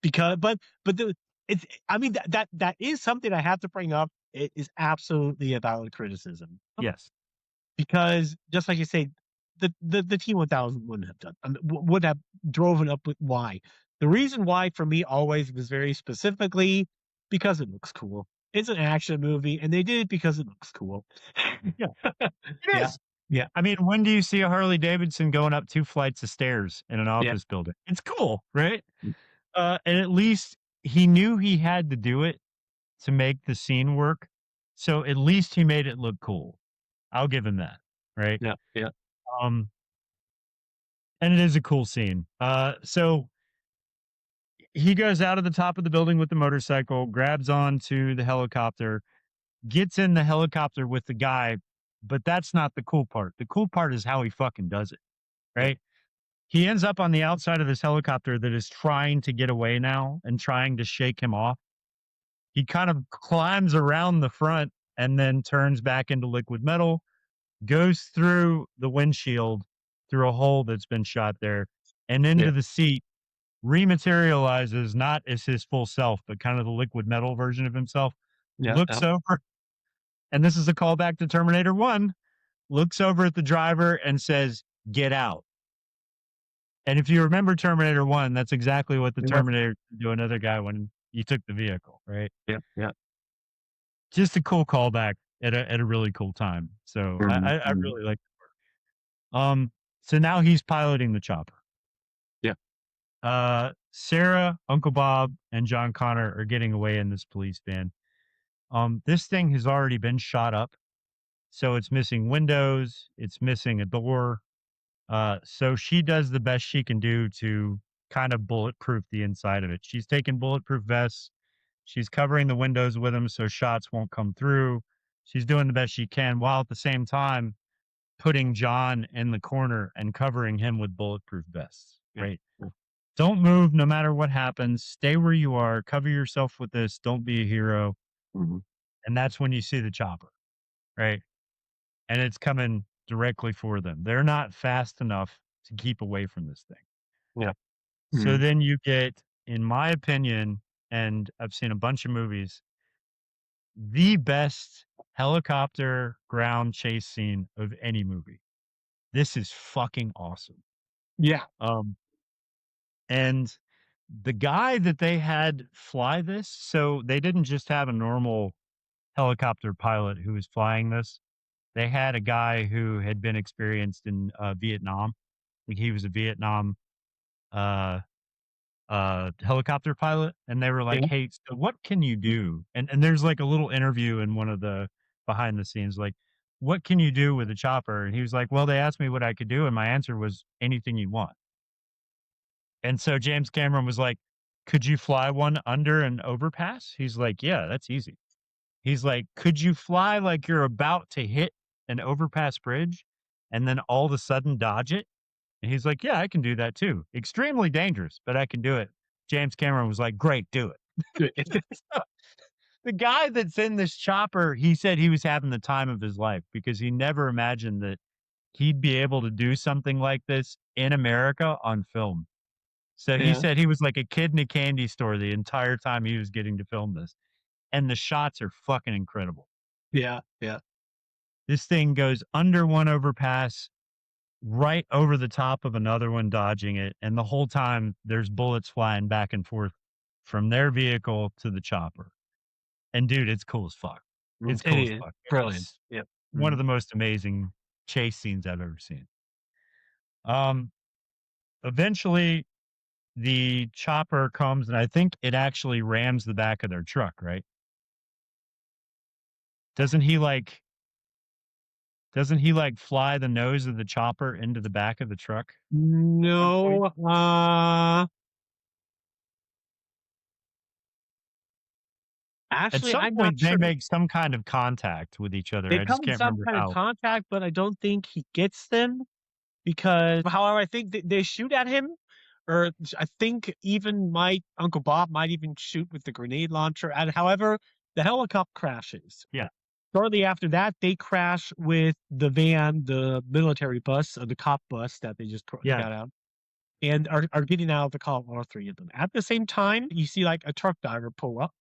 because, but the it's I mean that is something I have to bring up. It is absolutely a valid criticism. Yes. Because just like you say, the T-1000 wouldn't have done, would have driven up with why. The reason why for me always was very specifically because it looks cool. It's an action movie, and they did it because it looks cool. Yeah. It Yeah. is. Yeah. I mean, when do you see a Harley Davidson going up 2 flights of stairs in an office building? It's cool, right? And at least he knew he had to do it to make the scene work. So at least he made it look cool. I'll give him that, right? Yeah. Yeah. Um, and it is a cool scene. So he goes out of the top of the building with the motorcycle, grabs onto the helicopter, gets in the helicopter with the guy, but that's not the cool part. The cool part is how he fucking does it, right? He ends up on the outside of this helicopter that is trying to get away now and trying to shake him off. He kind of climbs around the front and then turns back into liquid metal, goes through the windshield through a hole that's been shot there and into the seat, rematerializes not as his full self, but kind of the liquid metal version of himself, looks over, and this is a callback to Terminator 1, looks over at the driver and says, "Get out." And if you remember Terminator 1, that's exactly what the Terminator did to another guy when you took the vehicle, right? Yeah. Yeah. Just a cool callback at a really cool time. So I really like it. So now he's piloting the chopper. Yeah. Sarah, Uncle Bob, and John Connor are getting away in this police van. This thing has already been shot up. So it's missing windows, it's missing a door. So she does the best she can do to kind of bulletproof the inside of it. She's taking bulletproof vests. She's covering the windows with them so shots won't come through. She's doing the best she can while at the same time putting John in the corner and covering him with bulletproof vests. Right. Yeah. Don't move no matter what happens. Stay where you are. Cover yourself with this. Don't be a hero. And that's when you see the chopper. Right. And it's coming directly for them. They're not fast enough to keep away from this thing. Yeah. So then you get, in my opinion, and I've seen a bunch of movies, the best helicopter ground chase scene of any movie. This is fucking awesome. Yeah. And the guy that they had fly this, so they didn't just have a normal helicopter pilot who was flying this. They had a guy who had been experienced in Vietnam. Like he was a Vietnam helicopter pilot, and they were like, "Hey, so what can you do?" And there's like a little interview in one of the behind the scenes, like, "What can you do with a chopper?" And he was like, "Well, they asked me what I could do, and my answer was anything you want." And so James Cameron was like, "Could you fly one under an overpass?" He's like, "Yeah, that's easy." He's like, "Could you fly like you're about to hit an overpass bridge and then all of a sudden dodge it?" And he's like, "Yeah, I can do that too. Extremely dangerous, but I can do it." James Cameron was like, "Great, do it." The guy that's in this chopper, he said he was having the time of his life because he never imagined that he'd be able to do something like this in America on film. So he said he was like a kid in a candy store the entire time he was getting to film this. And the shots are fucking incredible. Yeah. Yeah. This thing goes under one overpass, right over the top of another one, dodging it. And the whole time there's bullets flying back and forth from their vehicle to the chopper. And dude, it's cool as fuck. It's cool as fuck. Brilliant. It's Yep. one of the most amazing chase scenes I've ever seen. Eventually the chopper comes and I think it actually rams the back of their truck, right? Doesn't he like fly the nose of the chopper into the back of the truck? No. At Actually, some I'm not point, they sure. make some kind of contact with each other. They I come just in can't some remember kind of how. contact, but I don't think he gets them because, however, I think they shoot at him, or I think even my Uncle Bob might even shoot with the grenade launcher. And however, The helicopter crashes. Yeah. Shortly after that, they crash with the van, the military bus, or the cop bus that they just got out, and are getting out of the car, all three of them. At the same time, you see like a truck driver pull up,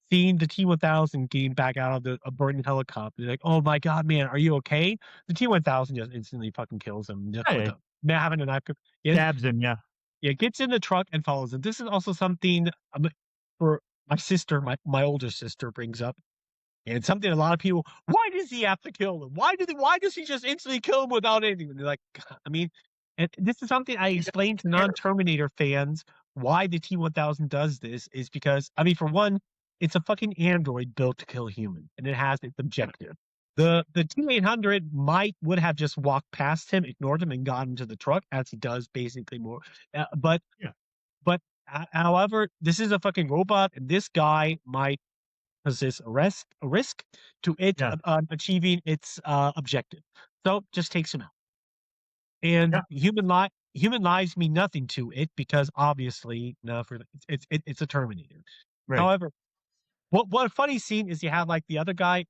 seeing the T-1000 getting back out of a burning helicopter. They're like, oh my God, man, are you okay? The T-1000 just instantly fucking kills him. Just with having a knife. Stabs him, Yeah, gets in the truck and follows him. This is also something for my sister, my older sister brings up. And something a lot of people, why does he have to kill him? Why does he just instantly kill him without anything? And they're like, I mean, and this is something I explained to non-Terminator fans why the T-1000 does this is because, I mean, for one, it's a fucking android built to kill humans, and it has its objective. The T-800 would have just walked past him, ignored him, and got into the truck, as he does basically more. But however, this is a fucking robot, and this guy might possess a risk to it achieving its objective. So just takes him out. And human lives mean nothing to it because obviously it's a Terminator. Right. However, what a funny scene is you have like this other guy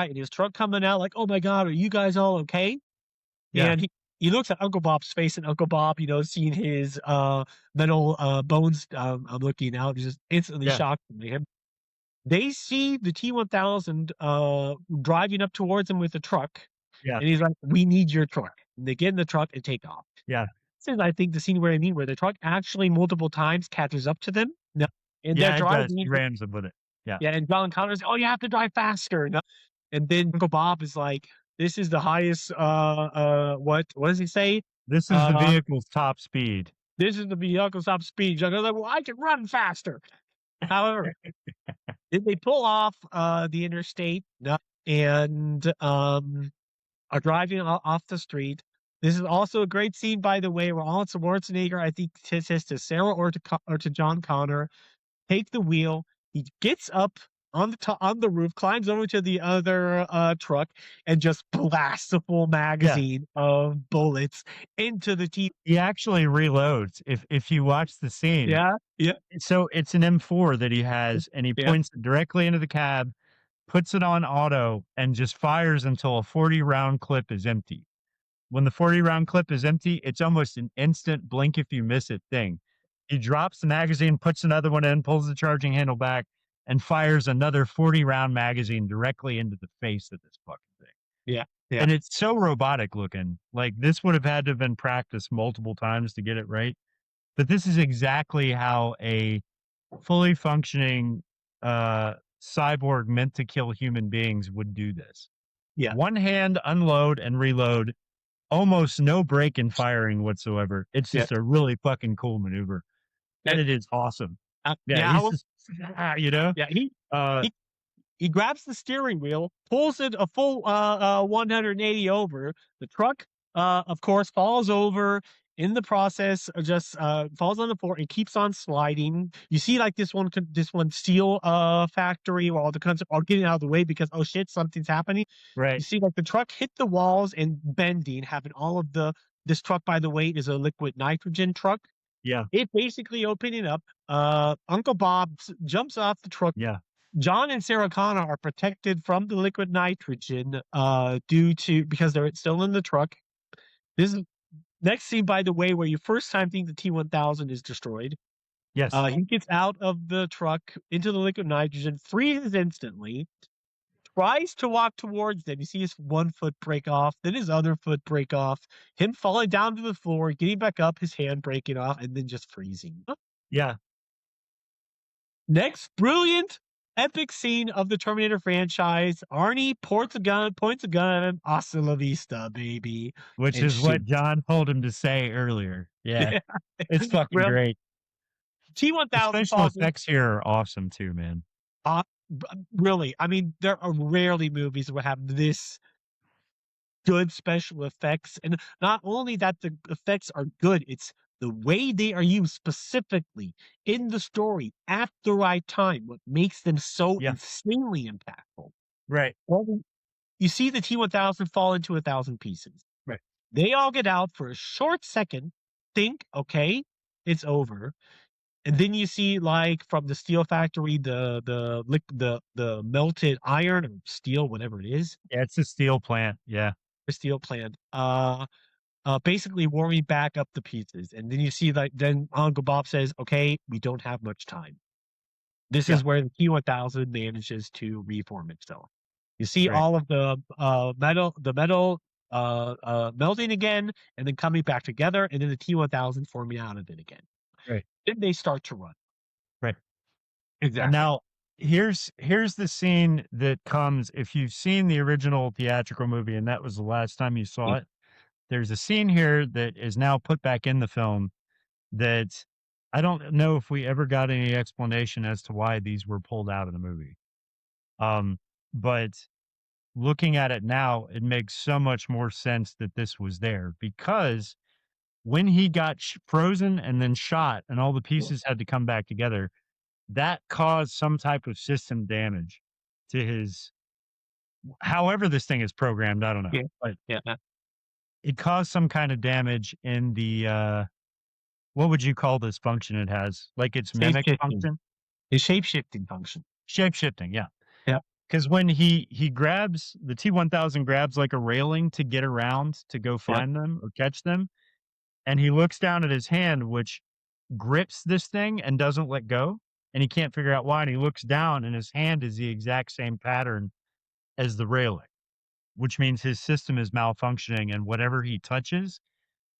in his truck coming out like, oh my God, are you guys all okay? Yeah. And he looks at Uncle Bob's face, and Uncle Bob, seeing his metal bones looking out, just instantly shocked him. They see the T-1000 driving up towards him with a truck. Yeah. And he's like, we need your truck. And they get in the truck and take off. Yeah. This is, I think, the scene where the truck actually multiple times catches up to them. No. And they're driving. He rams them with it. Yeah. Yeah. And John Connor's, oh, you have to drive faster. No. And then Uncle Bob is like, this is the highest, what does he say? This is the vehicle's top speed. This is the vehicle's top speed. John Connor's like, well, I can run faster. However, they pull off the interstate and are driving off the street. This is also a great scene, by the way, where Arnold Schwarzenegger, I think, says to Sarah or to John Connor, take the wheel. He gets up on the roof, climbs over to the other truck, and just blasts a full magazine of bullets into the T. He actually reloads. If you watch the scene, yeah. So it's an M4 that he has, and he points it directly into the cab, puts it on auto, and just fires until a 40-round clip is empty. When the 40-round clip is empty, it's almost an instant blink if you miss it thing. He drops the magazine, puts another one in, pulls the charging handle back, and fires another 40-round magazine directly into the face of this fucking thing. Yeah. And it's so robotic looking. Like, this would have had to have been practiced multiple times to get it right. But this is exactly how a fully functioning cyborg meant to kill human beings would do this. Yeah. One hand, unload and reload, almost no break in firing whatsoever. It's just a really fucking cool maneuver. And it is awesome. He grabs the steering wheel, pulls it a full 180 over. The truck, of course, falls over. In the process, just falls on the floor and keeps on sliding. You see, like this one steel factory where all the guns are getting out of the way because oh shit, something's happening. Right. You see, like the truck hit the walls and bending, having all of this truck, by the way, is a liquid nitrogen truck. Yeah. It basically opening up. Uncle Bob jumps off the truck. Yeah. John and Sarah Connor are protected from the liquid nitrogen because they're still in the truck. This is next scene, by the way, where you first time think the T-1000 is destroyed. Yes. He gets out of the truck into the liquid nitrogen, freezes instantly, tries to walk towards them. You see his one foot break off, then his other foot break off, him falling down to the floor, getting back up, his hand breaking off, and then just freezing. Yeah. Next, brilliant, epic scene of the Terminator franchise. Arnie points a gun, hasta la vista, baby. Which is what John told him to say earlier. Yeah. It's fucking great. T-1000 special effects here are awesome too, man. Really, I mean, there are rarely movies that will have this good special effects. And not only that the effects are good, it's the way they are used specifically in the story at the right time, what makes them so insanely impactful. Right. Well, you see the T-1000 fall into 1,000 pieces. Right. They all get out for a short second, think, okay, it's over. And then you see, like, from the steel factory, the melted iron or steel, whatever it is, Yeah, it's a steel plant. Yeah. the steel plant, basically warming back up the pieces. And then you see, like, then Uncle Bob says, "Okay, we don't have much time." This Yeah. is where the T-1000 manages to reform itself. You see Right. all of the metal melting again, and then coming back together, and then the T-1000 forming out of it again. Right. Then they start to run. Right. And Exactly. now here's the scene that comes if you've seen the original theatrical movie and that was the last time you saw it. There's a scene here that is now put back in the film that I don't know if we ever got any explanation as to why these were pulled out of the movie. But looking at it now, it makes so much more sense that this was there because when he got frozen and then shot and all the pieces had to come back together, that caused some type of system damage to his however this thing is programmed, I don't know. Yeah. But Yeah. it caused some kind of damage in the what would you call this function it has? Like its mimic Shape-shifting. function? The shape-shifting function. Shape-shifting, yeah. Yeah. Because when he grabs the T-1000 grabs like a railing to get around to go find them or catch them, and he looks down at his hand, which grips this thing and doesn't let go, and he can't figure out why, and he looks down and his hand is the exact same pattern as the railing, which means his system is malfunctioning, and whatever he touches,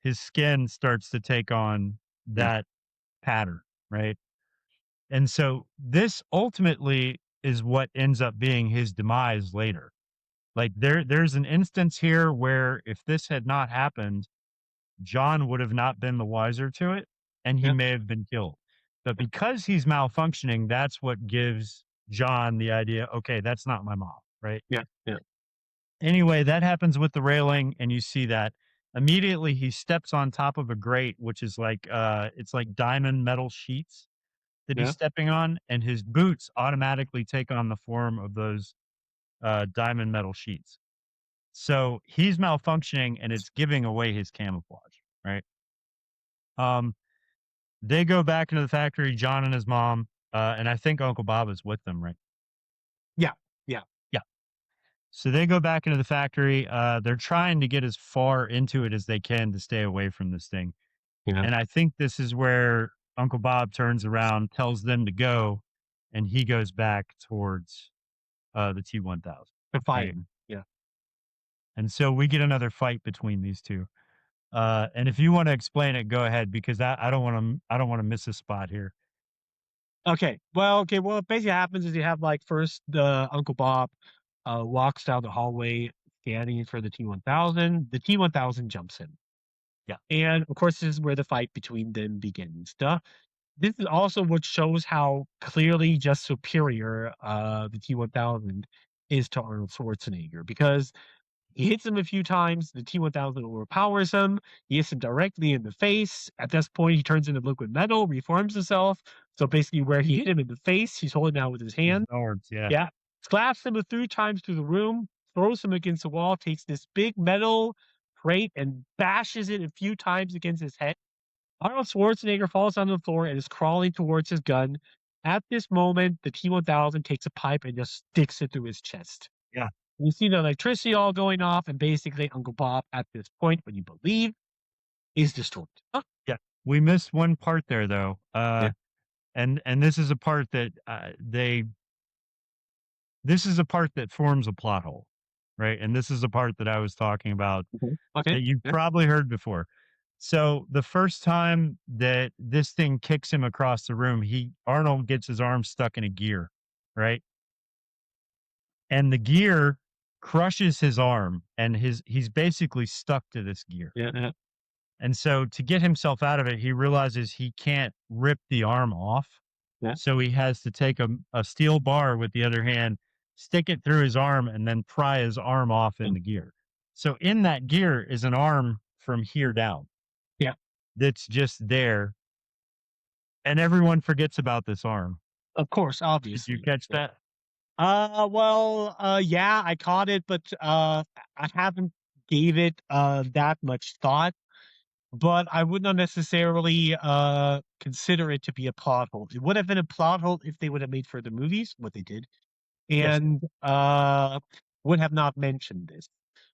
his skin starts to take on that pattern, right? And so this ultimately is what ends up being his demise later. Like there's an instance here where if this had not happened, John would have not been the wiser to it and he Yeah. may have been killed. But because he's malfunctioning, that's what gives John the idea, okay, that's not my mom, right? Yeah. Yeah. Anyway, that happens with the railing and you see that immediately he steps on top of a grate which is like it's like diamond metal sheets that he's Yeah. stepping on, and his boots automatically take on the form of those diamond metal sheets. So he's malfunctioning, and it's giving away his camouflage, right? Um, they go back into the factory, John and his mom, and I think Uncle Bob is with them, right? Yeah. Yeah. Yeah. So they go back into the factory. They're trying to get as far into it as they can to stay away from this thing. Yeah. And I think this is where Uncle Bob turns around, tells them to go, and he goes back towards the T-1000. The fight. Right? Yeah. And so we get another fight between these two. And if you want to explain it, go ahead because I don't want to miss a spot here. Okay. Well, what basically happens is you have, like, first the Uncle Bob walks down the hallway scanning for the T-1000. The T-1000 jumps in. Yeah. And of course, this is where the fight between them begins. This is also what shows how clearly just superior the T-1000 is to Arnold Schwarzenegger because he hits him a few times. The T-1000 overpowers him. He hits him directly in the face. At this point, he turns into liquid metal, reforms himself. So basically, where he hit him in the face, he's holding out with his hand. Yeah. Yeah. Slaps him a few times through the room, throws him against the wall, takes this big metal crate and bashes it a few times against his head. Arnold Schwarzenegger falls on the floor and is crawling towards his gun. At this moment, the T-1000 takes a pipe and just sticks it through his chest. Yeah. You see the electricity all going off, and basically Uncle Bob, at this point, when you believe, is destroyed. Huh? Yeah. We missed one part there though. Yeah. And this is a part that this is a part that forms a plot hole, right? And this is the part that I was talking about Okay. that you've Yeah. probably heard before. So the first time that this thing kicks him across the room, Arnold gets his arm stuck in a gear, right? And the gear crushes his arm and he's basically stuck to this gear. Yeah. Yeah. And so to get himself out of it, he realizes he can't rip the arm off. Yeah. So he has to take a steel bar with the other hand, stick it through his arm, and then pry his arm off in the gear. So in that gear is an arm from here down. Yeah. That's just there. And everyone forgets about this arm. Of course, Did obviously. you catch that? Yeah, I caught it, but I haven't gave it that much thought. but I would not necessarily consider it to be a plot hole. It would have been a plot hole if they would have made further movies, what they did, Yes. and would have not mentioned this.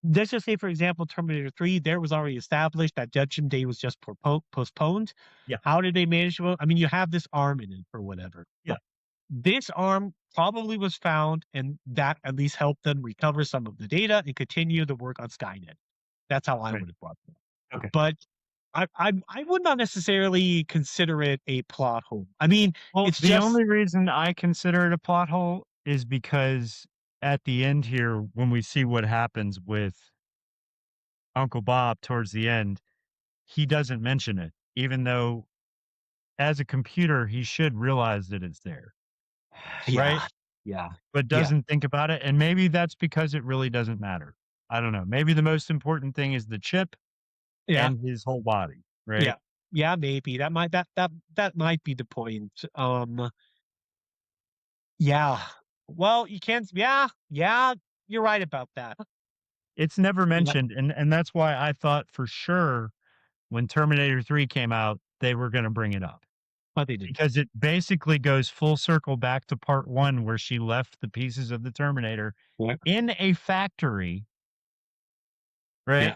Let's just say, for example, Terminator 3, there was already established that Judgment Day was just postponed. Yeah. How did they manage to? I mean, you have this arm in it or whatever. Yeah. This arm probably was found, and that at least helped them recover some of the data and continue the work on Skynet. That's how I Right. would have brought it. Okay. But I would not necessarily consider it a plot hole. I mean, Well, it's the just only reason I consider it a plot hole is because at the end here, when we see what happens with Uncle Bob towards the end, he doesn't mention it, even though as a computer, he should realize that it's there, right? yeah, But doesn't think about it. And maybe that's because it really doesn't matter. I don't know. Maybe the most important thing is the chip yeah, and his whole body, right? yeah, yeah. Maybe that might be the point. Yeah. Well, you can't. Yeah. You're right about that. It's never Yeah, mentioned. And that's why I thought for sure when Terminator 3 came out, they were going to bring it up but they didn't. because it basically goes full circle back to part 1 where she left the pieces of the Terminator Yeah. in a factory, right? Yeah.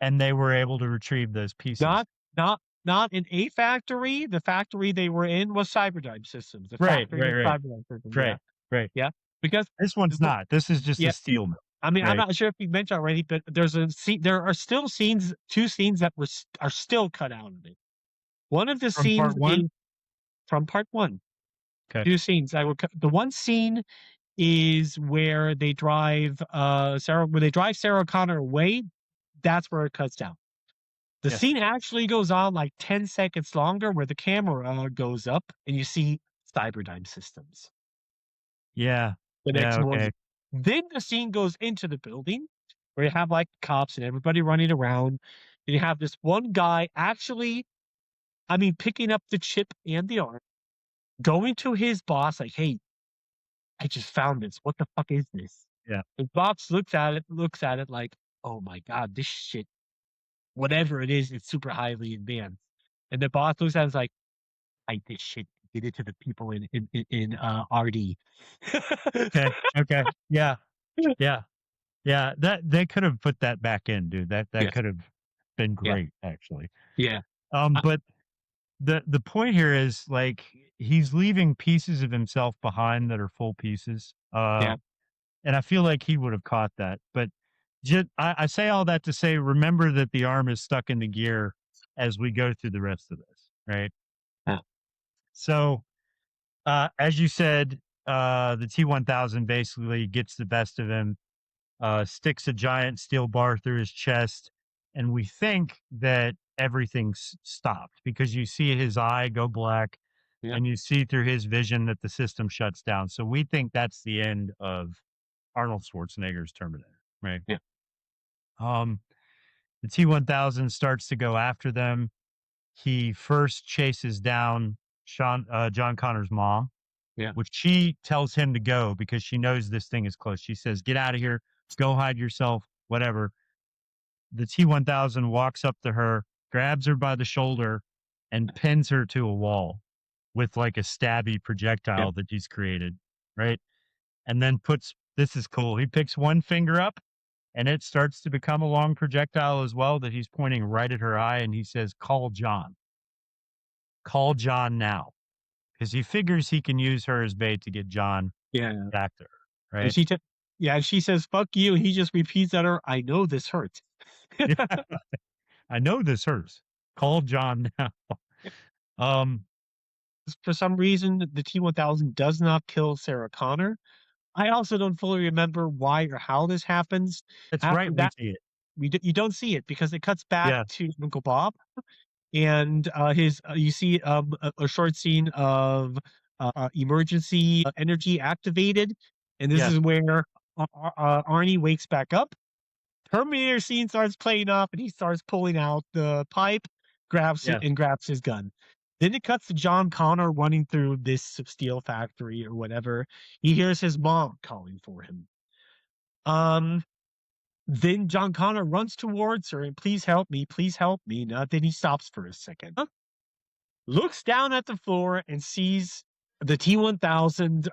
And they were able to retrieve those pieces. Not in a factory. The factory they were in was Cyberdyne Systems. The Right, factory right, was right. Cyberdyne Systems. Right, right. Yeah. Because This one's not. This is just yeah. a steel mill. I mean, I'm Right. not sure if you mentioned already, but there's a scene. There are still scenes, 2 scenes that are still cut out of it. One of the From scenes part 1? is from part 1. Okay. 2 scenes that were cut. The one scene is where they drive Sarah Connor away. That's where it cuts down. The Yes. scene actually goes on like 10 seconds longer, where the camera goes up and you see Cyberdyne Systems. Yeah. The Yeah, next morning. okay. Then the scene goes into the building where you have like cops and everybody running around. And you have this one guy actually, picking up the chip and the arm, going to his boss, like, hey, I just found this. What the fuck is this? Yeah. And boss looks at it like, oh my God, this shit, whatever it is, it's super highly advanced. And the boss looks at it and is like, I this shit, get it to the people in RD. Okay. Okay. Yeah. Yeah. Yeah. That they could have put that back in, dude. That Yeah. could have been Yeah. great, actually. Yeah. I- But the point here is like he's leaving pieces of himself behind that are full pieces. Yeah. And I feel like he would have caught that. But I say all that to say, remember that the arm is stuck in the gear as we go through the rest of this, right? Yeah. So, as you said, the T-1000 basically gets the best of him, sticks a giant steel bar through his chest, and we think that everything's stopped because you see his eye go black Yeah. and you see through his vision that the system shuts down. So we think that's the end of Arnold Schwarzenegger's Terminator, right? Yeah. The T-1000 starts to go after them. He first chases down John Connor's mom, Yeah. which she tells him to go because she knows this thing is close. She says, "Get out of here, go hide yourself, whatever." The T-1000 walks up to her, grabs her by the shoulder, and pins her to a wall with like a stabby projectile that he's created, right? And then this is cool. He picks one finger up and it starts to become a long projectile as well that he's pointing right at her eye. And he says, "Call John. Call John now." Because he figures he can use her as bait to get John Yeah. back to her, And right? and she says, fuck you. And he just repeats at her, I know this hurts. I know this hurts. Call John now. For some reason, the T-1000 does not kill Sarah Connor. I also don't fully remember why or how this happens. That's After right. that, We see it. you don't see it because it cuts back Yeah. to Uncle Bob, and you see a short scene of emergency energy activated, and this Yeah. is where Arnie wakes back up. Terminator scene starts playing up, and he starts pulling out the pipe, grabs it, Yeah. and grabs his gun. Then it cuts to John Connor running through this steel factory or whatever. He hears his mom calling for him. Then John Connor runs towards her and please help me, please help me. Then he stops for a second, looks down at the floor and sees the T-1000.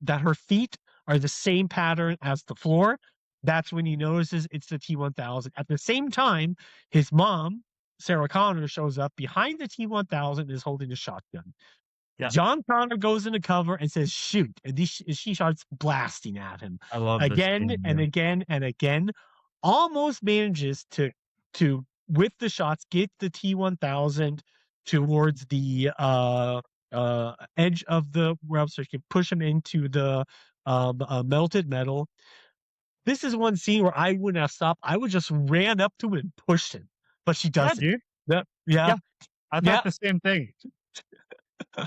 That her feet are the same pattern as the floor. That's when he notices it's the T-1000. At the same time, his mom, Sarah Connor, shows up behind the T-1000 and is holding a shotgun. Yeah. John Connor goes in the cover and says, shoot. And she starts blasting at him I love this again scene, and yeah. again and again. Almost manages to with the shots get the T-1000 towards the edge of the realm so she can push him into the melted metal. This is one scene where I wouldn't have stopped. I would just ran up to him and pushed him, but she doesn't. Dude. Yeah. I thought the same thing.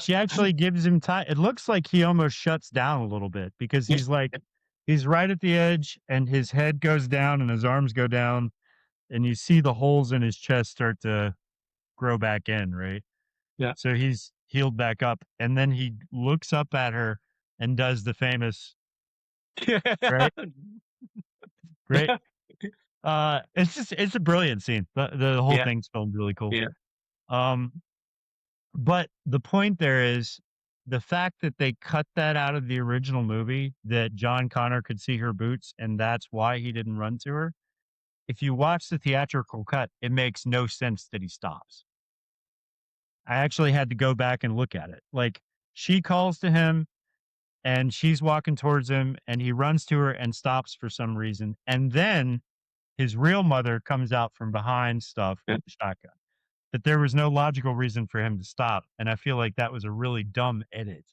She actually gives him time. It looks like he almost shuts down a little bit because he's right at the edge and his head goes down and his arms go down and you see the holes in his chest start to grow back in, right? Yeah. So he's healed back up and then he looks up at her and does the famous, right? Great. It's a brilliant scene. The whole thing's filmed really cool. Yeah. But the point there is the fact that they cut that out of the original movie, that John Connor could see her boots, and that's why he didn't run to her. If you watch the theatrical cut, it makes no sense that he stops. I actually had to go back and look at it. Like, she calls to him, and she's walking towards him, and he runs to her and stops for some reason. And then his real mother comes out from behind stuff with the shotgun. That there was no logical reason for him to stop. And I feel like that was a really dumb edit.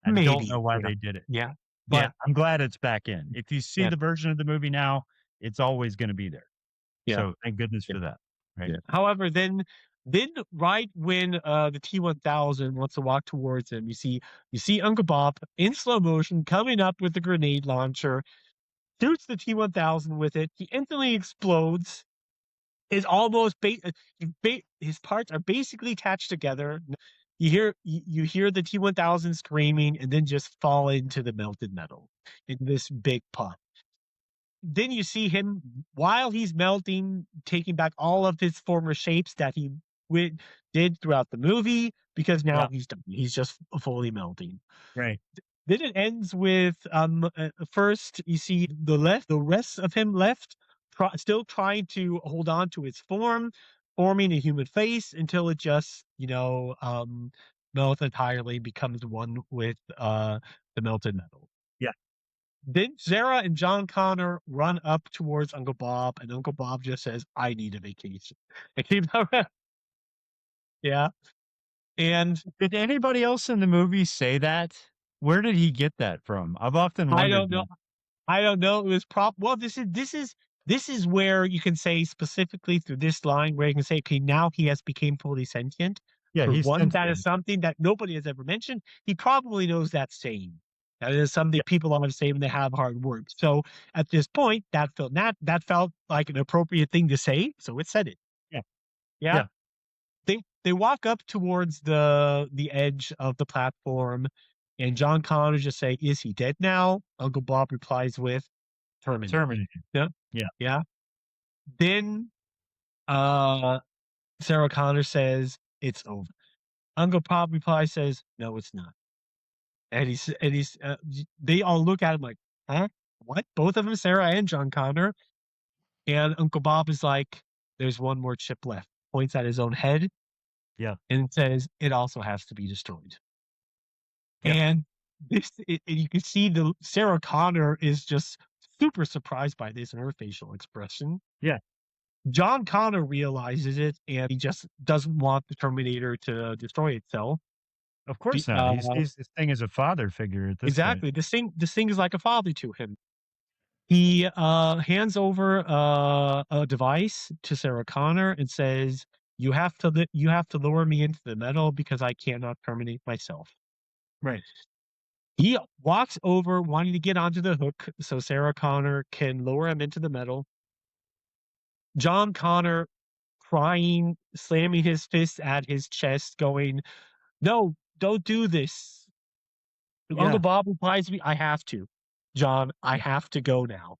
I don't know why they did it. Yeah. But I'm glad it's back in. If you see the version of the movie now, it's always going to be there. Yeah. So thank goodness for that. Right. Yeah. However, then right when the T-1000 wants to walk towards him, you see Uncle Bob in slow motion coming up with the grenade launcher, shoots the T-1000 with it. He instantly explodes. Is almost his parts are basically attached together. You hear the T-1000 screaming and then just fall into the melted metal in this big pot. Then you see him while he's melting, taking back all of his former shapes that he did throughout the movie because now he's done. He's just fully melting. Right. Then it ends with first you see the rest of him left. Still trying to hold on to its form, forming a human face until it just, melts entirely, becomes one with the melted metal. Yeah. Then Sarah and John Connor run up towards Uncle Bob, and Uncle Bob just says, "I need a vacation." Yeah. And did anybody else in the movie say that? Where did he get that from? I've often wondered. I don't know. It was this is where you can say specifically through this line where you can say, okay, now he has become fully sentient. Yeah, he's one. That is something that nobody has ever mentioned. He probably knows that saying. That is something people always say when they have hard words. So at this point, that felt like an appropriate thing to say. So it said it. Yeah. They walk up towards the edge of the platform, and John Connor just say, "Is he dead now?" Uncle Bob replies with, "Terminator." Yeah. Then Sarah Connor says, "It's over." Uncle Bob replies, says, "No, it's not." And they all look at him like, "Huh? What?" Both of them, Sarah and John Connor. And Uncle Bob is like, "There's one more chip left." Points at his own head. Yeah. And it says, "It also has to be destroyed." And you can see Sarah Connor is just super surprised by this in her facial expression. Yeah. John Connor realizes it, and he just doesn't want the Terminator to destroy itself. Of course not. He sees this thing as a father figure at this point. This thing is like a father to him. He hands over a device to Sarah Connor and says, "You have to lower me into the metal because I cannot terminate myself." Right. He walks over wanting to get onto the hook so Sarah Connor can lower him into the metal. John Connor crying, slamming his fist at his chest, going, "No, don't do this." Uncle Bob replies to me, "I have to. John, I have to go now."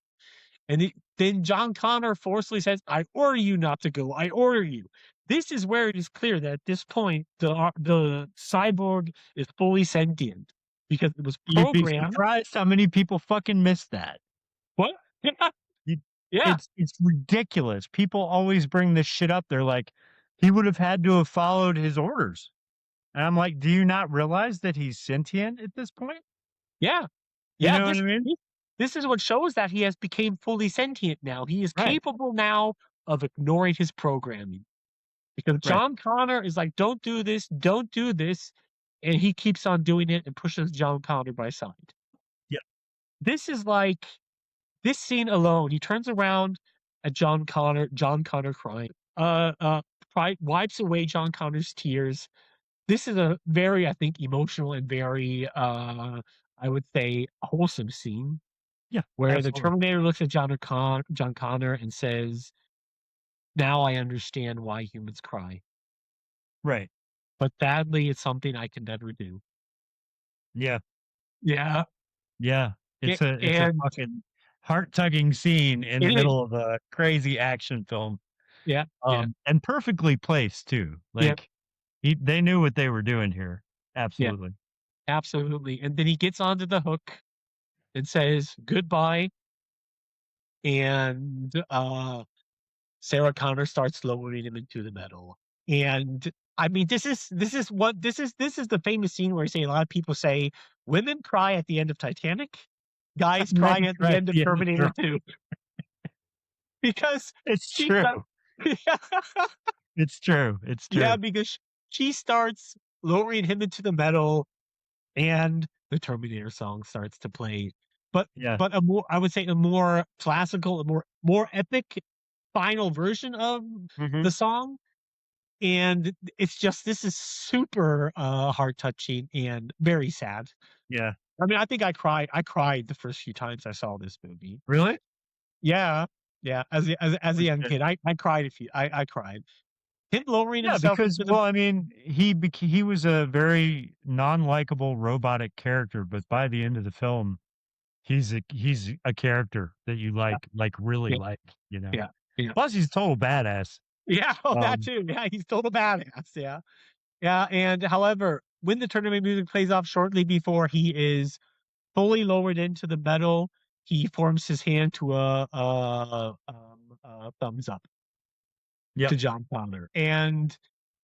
And then John Connor forcefully says, "I order you not to go. I order you." This is where it is clear that at this point the cyborg is fully sentient because it was You'd be programmed. surprised how many people fucking miss that. What? Yeah, You yeah, it's ridiculous. People always bring this shit up. They're like, "He would have had to have followed his orders." And I'm like, "Do you not realize that he's sentient at this point?" yeah, You yeah. know what I mean? This is what shows that he has become fully sentient now. He is Right, capable now of ignoring his programming. Because right. John Connor is like, don't do this, don't do this. And he keeps on doing it and pushes John Connor by side. Yeah. This is like, this scene alone, he turns around at John Connor crying, wipes away John Connor's tears. This is a very, I think, emotional and very, I would say, wholesome scene Yeah, where the absolutely. Terminator looks at John Connor and says, "Now I understand why humans cry. Right. But sadly, it's something I can never do." Yeah, Yeah, yeah. It's a and fucking heart-tugging scene in the it is. middle of a crazy action film, Yeah, yeah, and perfectly placed too. yeah, Like, they knew what they were doing here. yeah, Absolutely. absolutely. And then he gets onto the hook and says goodbye, and Sarah Connor starts lowering him into the metal. And I mean, this is the famous scene where you say a lot of people say women cry at the end of Titanic, guys cry Men at the cry at end of the end of Terminator Terminator. 2 because It's she true. does. It's true. It's Yeah, true. because she starts lowering him into the metal, and the Terminator song starts to play. But Yeah. but a more, I would say, a more classical, a more epic final version of Mhm. the song. And it's just, this is super heart touching and very sad. Yeah. I mean, I think I cried the first few times I saw this movie. Really? Yeah. Yeah. As a Oh, young shit. kid, I cried I cried. Him lowering Yeah, himself because into the well, I mean, he was a very non-likable robotic character, but by the end of the film, he's a character that you yeah, really yeah, like, you know? yeah, yeah. Plus, he's a total badass. Yeah, oh, that Um, too. Yeah, he's total badass. Yeah. Yeah, and however, when the tournament music plays off shortly before he is fully lowered into the metal, he forms his hand to a thumbs up yep. to John Connor, and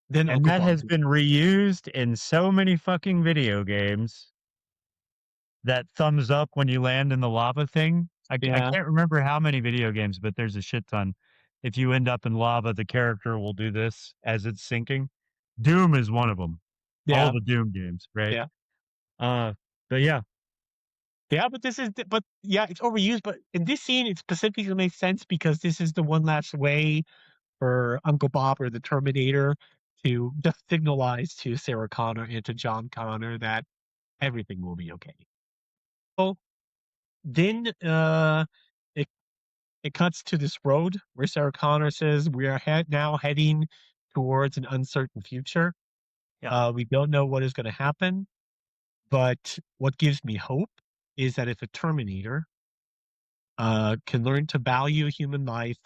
then And Uncle that Bob. has been reused in so many fucking video games. That thumbs up when you land in the lava thing. I Yeah, can't remember how many video games, but there's a shit ton. If you end up in lava, the character will do this as it's sinking. Doom is one of them. All yeah, the Doom games, right? yeah, Uh, but yeah, yeah. But yeah, it's overused. But in this scene, it specifically makes sense because this is the one last way for Uncle Bob or the Terminator to just signalize to Sarah Connor and to John Connor that everything will be okay. So then it it cuts to this road where Sarah Connor says we are now heading towards an uncertain future. yeah, We don't know what is going to happen, but what gives me hope is that if a Terminator can learn to value human life,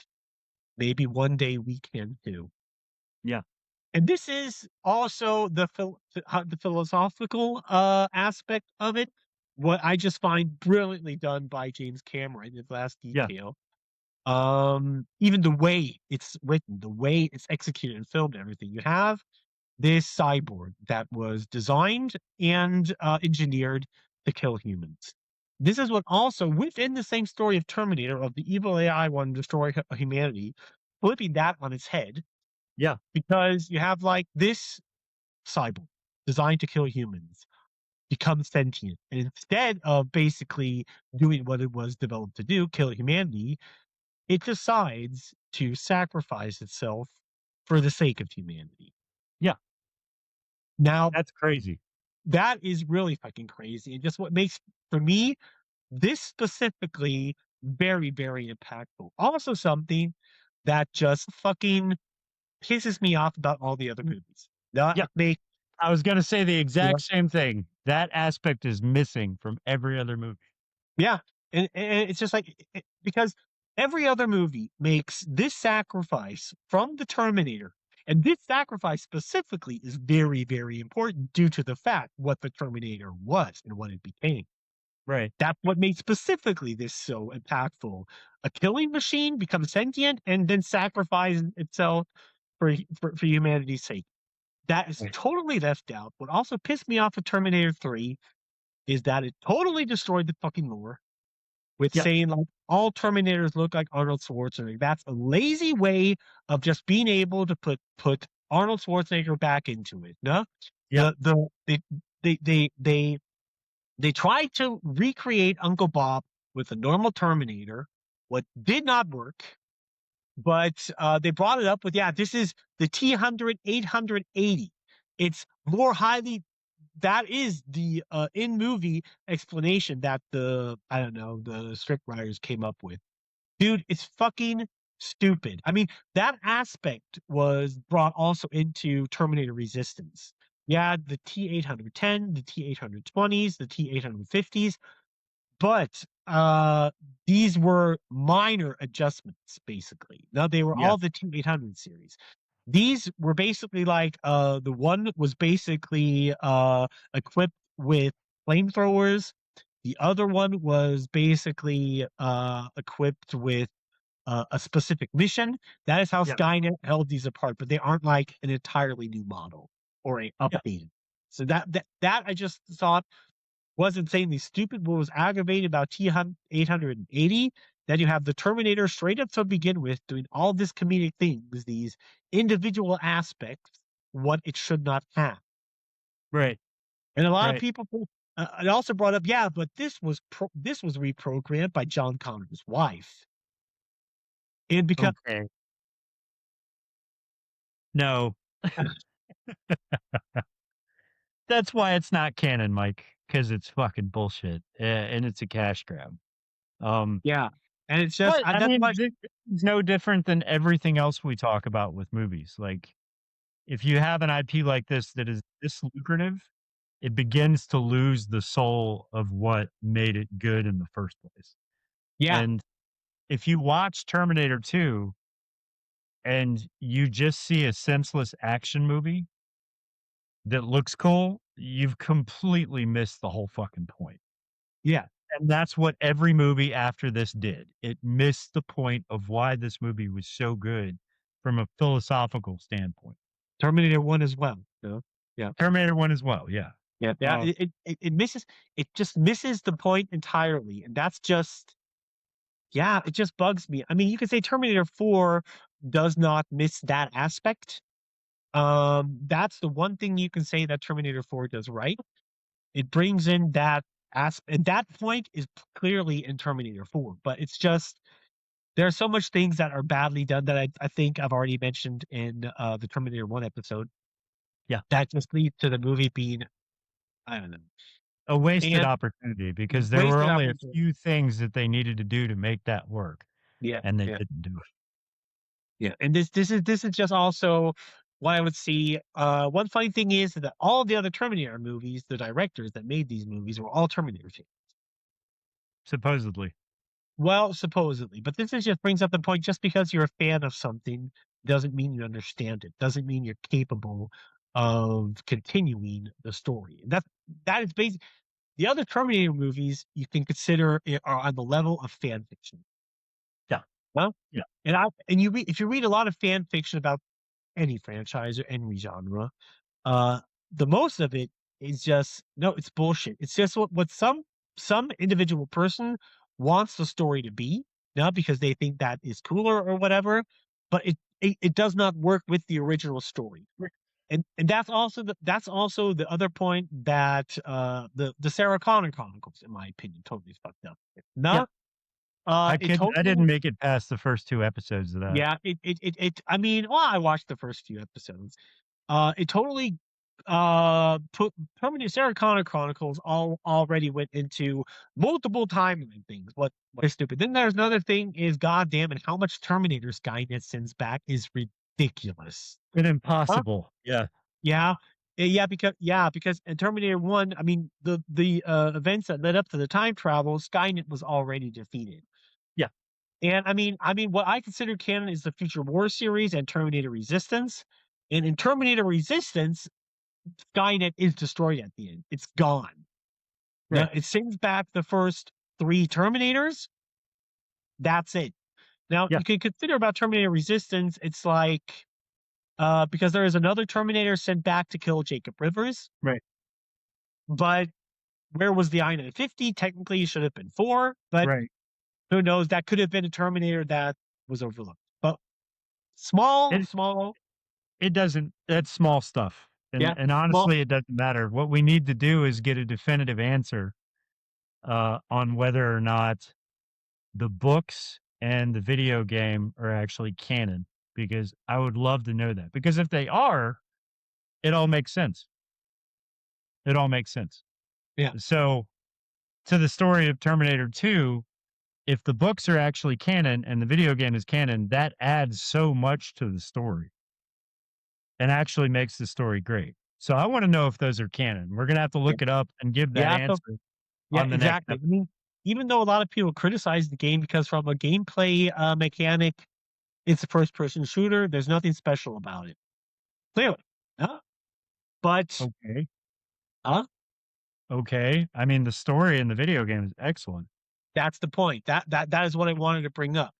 maybe one day we can too. yeah, And this is also the philosophical aspect of it. What I just find brilliantly done by James Cameron in the last yeah, detail. Even the way it's written, the way it's executed and filmed, and everything. You have this cyborg that was designed and engineered to kill humans. This is what also within the same story of Terminator, of the evil AI one destroy humanity, flipping that on its head, yeah, because you have like this cyborg designed to kill humans become sentient, and instead of basically doing what it was developed to do, kill humanity, it decides to sacrifice itself for the sake of humanity. yeah. Now, That's crazy. that is really fucking crazy, and just what makes, for me, this specifically very, very impactful. Also something that just fucking pisses me off about all the other movies. That Yeah, make I was gonna say the Yeah, exact same thing. That aspect is missing from every other movie. yeah, and it's just like because Every other movie makes this sacrifice from the Terminator, and this sacrifice specifically is very, very important due to the fact what the Terminator was and what it became. Right. That's what made specifically this so impactful. A killing machine becomes sentient and then sacrifices itself for humanity's sake. That is Right. totally left out. What also pissed me off with Terminator 3 is that it totally destroyed the fucking lore with Yep. saying like all Terminators look like Arnold Schwarzenegger. That's a lazy way of just being able to put Arnold Schwarzenegger back into it. No, Yep. they tried to recreate Uncle Bob with a normal Terminator. What did not work, but they brought it up with, yeah, this is the T-100 880. It's more highly, that is the in-movie explanation that the script writers came up with. Dude, it's fucking stupid. I mean, that aspect was brought also into Terminator Resistance. Yeah, the T-810, the T-820s, the T-850s, but these were minor adjustments, basically. Now, they were Yeah. all the T-800 series. These were basically like the one was basically equipped with flamethrowers. The other one was basically equipped with a specific mission. That is how Yep. Skynet held these apart, but they aren't like an entirely new model or a Yep. updated. So that I just thought was insanely stupid. What was aggravating about T-880 that you have the Terminator straight up to begin with doing all this comedic things, these individual aspects, what it should not have. Right. And a lot of Right. people, it also brought up, yeah, but this was reprogrammed by John Connor's wife, and because Okay. No. That's why it's not canon, Mike, because it's fucking bullshit, and it's a cash grab. yeah, and it's just But I that's mean, why, it's no different than everything else we talk about with movies. Like, if you have an IP like this that is this lucrative, it begins to lose the soul of what made it good in the first place. yeah, And if you watch Terminator 2 and you just see a senseless action movie that looks cool, you've completely missed the whole fucking point. yeah. And that's what every movie after this did. It missed the point of why this movie was so good from a philosophical standpoint. Terminator 1 as well. So, yeah. Terminator 1 as well, yeah. Yeah, yeah, it misses, it just misses the point entirely, and that's just, yeah, it just bugs me. I mean, you could say Terminator 4 does not miss that aspect. That's the one thing you can say that Terminator 4 does right. It brings in that aspect, and that point is clearly in Terminator 4, but it's just there are so much things that are badly done that I think I've already mentioned in the Terminator 1 episode. Yeah. That just leads to the movie being, I don't know. A wasted And opportunity because there were wasted only a opportunity. few things that they needed to do to make that work, Yeah, and they yeah, didn't do it. yeah. And this is just also what I would see. One funny thing is that all the other Terminator movies, the directors that made these movies were all Terminator fans. Supposedly. Well, supposedly, but this is just brings up the point. Just because you're a fan of something doesn't mean you understand it. Doesn't mean you're capable of continuing the story. And that is basic. The other Terminator movies you can consider are on the level of fan fiction. Yeah. Well, Yeah. and you read, if you read a lot of fan fiction about any franchise or any genre, the most of it is just no, it's bullshit. It's just what some individual person wants the story to be, not because they think that is cooler or whatever, but it does not work with the original story. And that's also the other point that the Sarah Connor Chronicles, in my opinion, totally fucked up. Yeah. No, it I totally, didn't make it past the first 2 episodes of that. yeah, I mean, well, I watched the first few episodes. It totally put Terminator Sarah Connor Chronicles all already went into multiple timeline things. What is stupid. Then there's another thing is goddamn and how much Terminator Skynet sends back is ridiculous. And impossible. Yeah. Yeah. Because in Terminator 1, I mean the events that led up to the time travel, Skynet was already defeated. Yeah. And I mean, what I consider canon is the Future War series and Terminator Resistance. And in Terminator Resistance, Skynet is destroyed at the end. It's gone. Now, Right. it sends back the first 3 Terminators. That's it. Now, Yeah. you can consider about Terminator Resistance, it's like, because there is another Terminator sent back to kill Jacob Rivers. Right. But where was the I-950? Technically, it should have been 4, but Right. who knows? That could have been a Terminator that was overlooked. But It small, it doesn't. That's small stuff, yeah, and small, honestly, it doesn't matter. What we need to do is get a definitive answer on whether or not the books and the video game are actually canon, because I would love to know that. Because if they are, it all makes sense. It all makes sense. yeah, So, to the story of Terminator 2, if the books are actually canon and the video game is canon, that adds so much to the story and actually makes the story great. So I want to know if those are canon. We're going to have to yeah, look it up and give that yeah. So, answer yeah, on the next exactly. I mean, even though a lot of people criticize the game because from a gameplay mechanic, it's a first-person shooter. There's nothing special about it. Clearly, huh? But Okay. huh? Okay. I mean, the story in the video game is excellent. That's the point. That is what I wanted to bring up.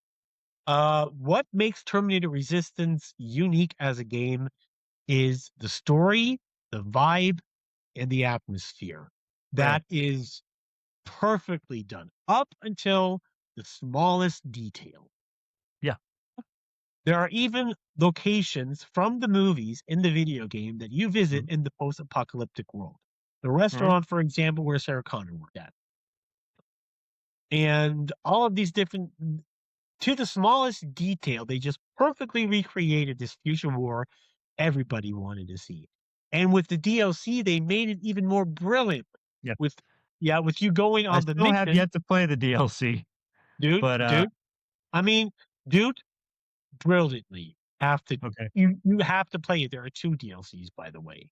What makes Terminator Resistance unique as a game is the story, the vibe, and the atmosphere. Right. That is perfectly done up until the smallest detail. Yeah. There are even locations from the movies in the video game that you visit Mhm. in the post-apocalyptic world. The Mhm. restaurant, for example, where Sarah Connor worked at. And all of these different, to the smallest detail, they just perfectly recreated this future war everybody wanted to see. And with the DLC, they made it even more brilliant. Yeah. With with you going I on the still have mission, yet to play the DLC, dude, but dude. I mean, dude, brilliantly. Have to okay. you have to play it. There are 2 DLCs, by the way.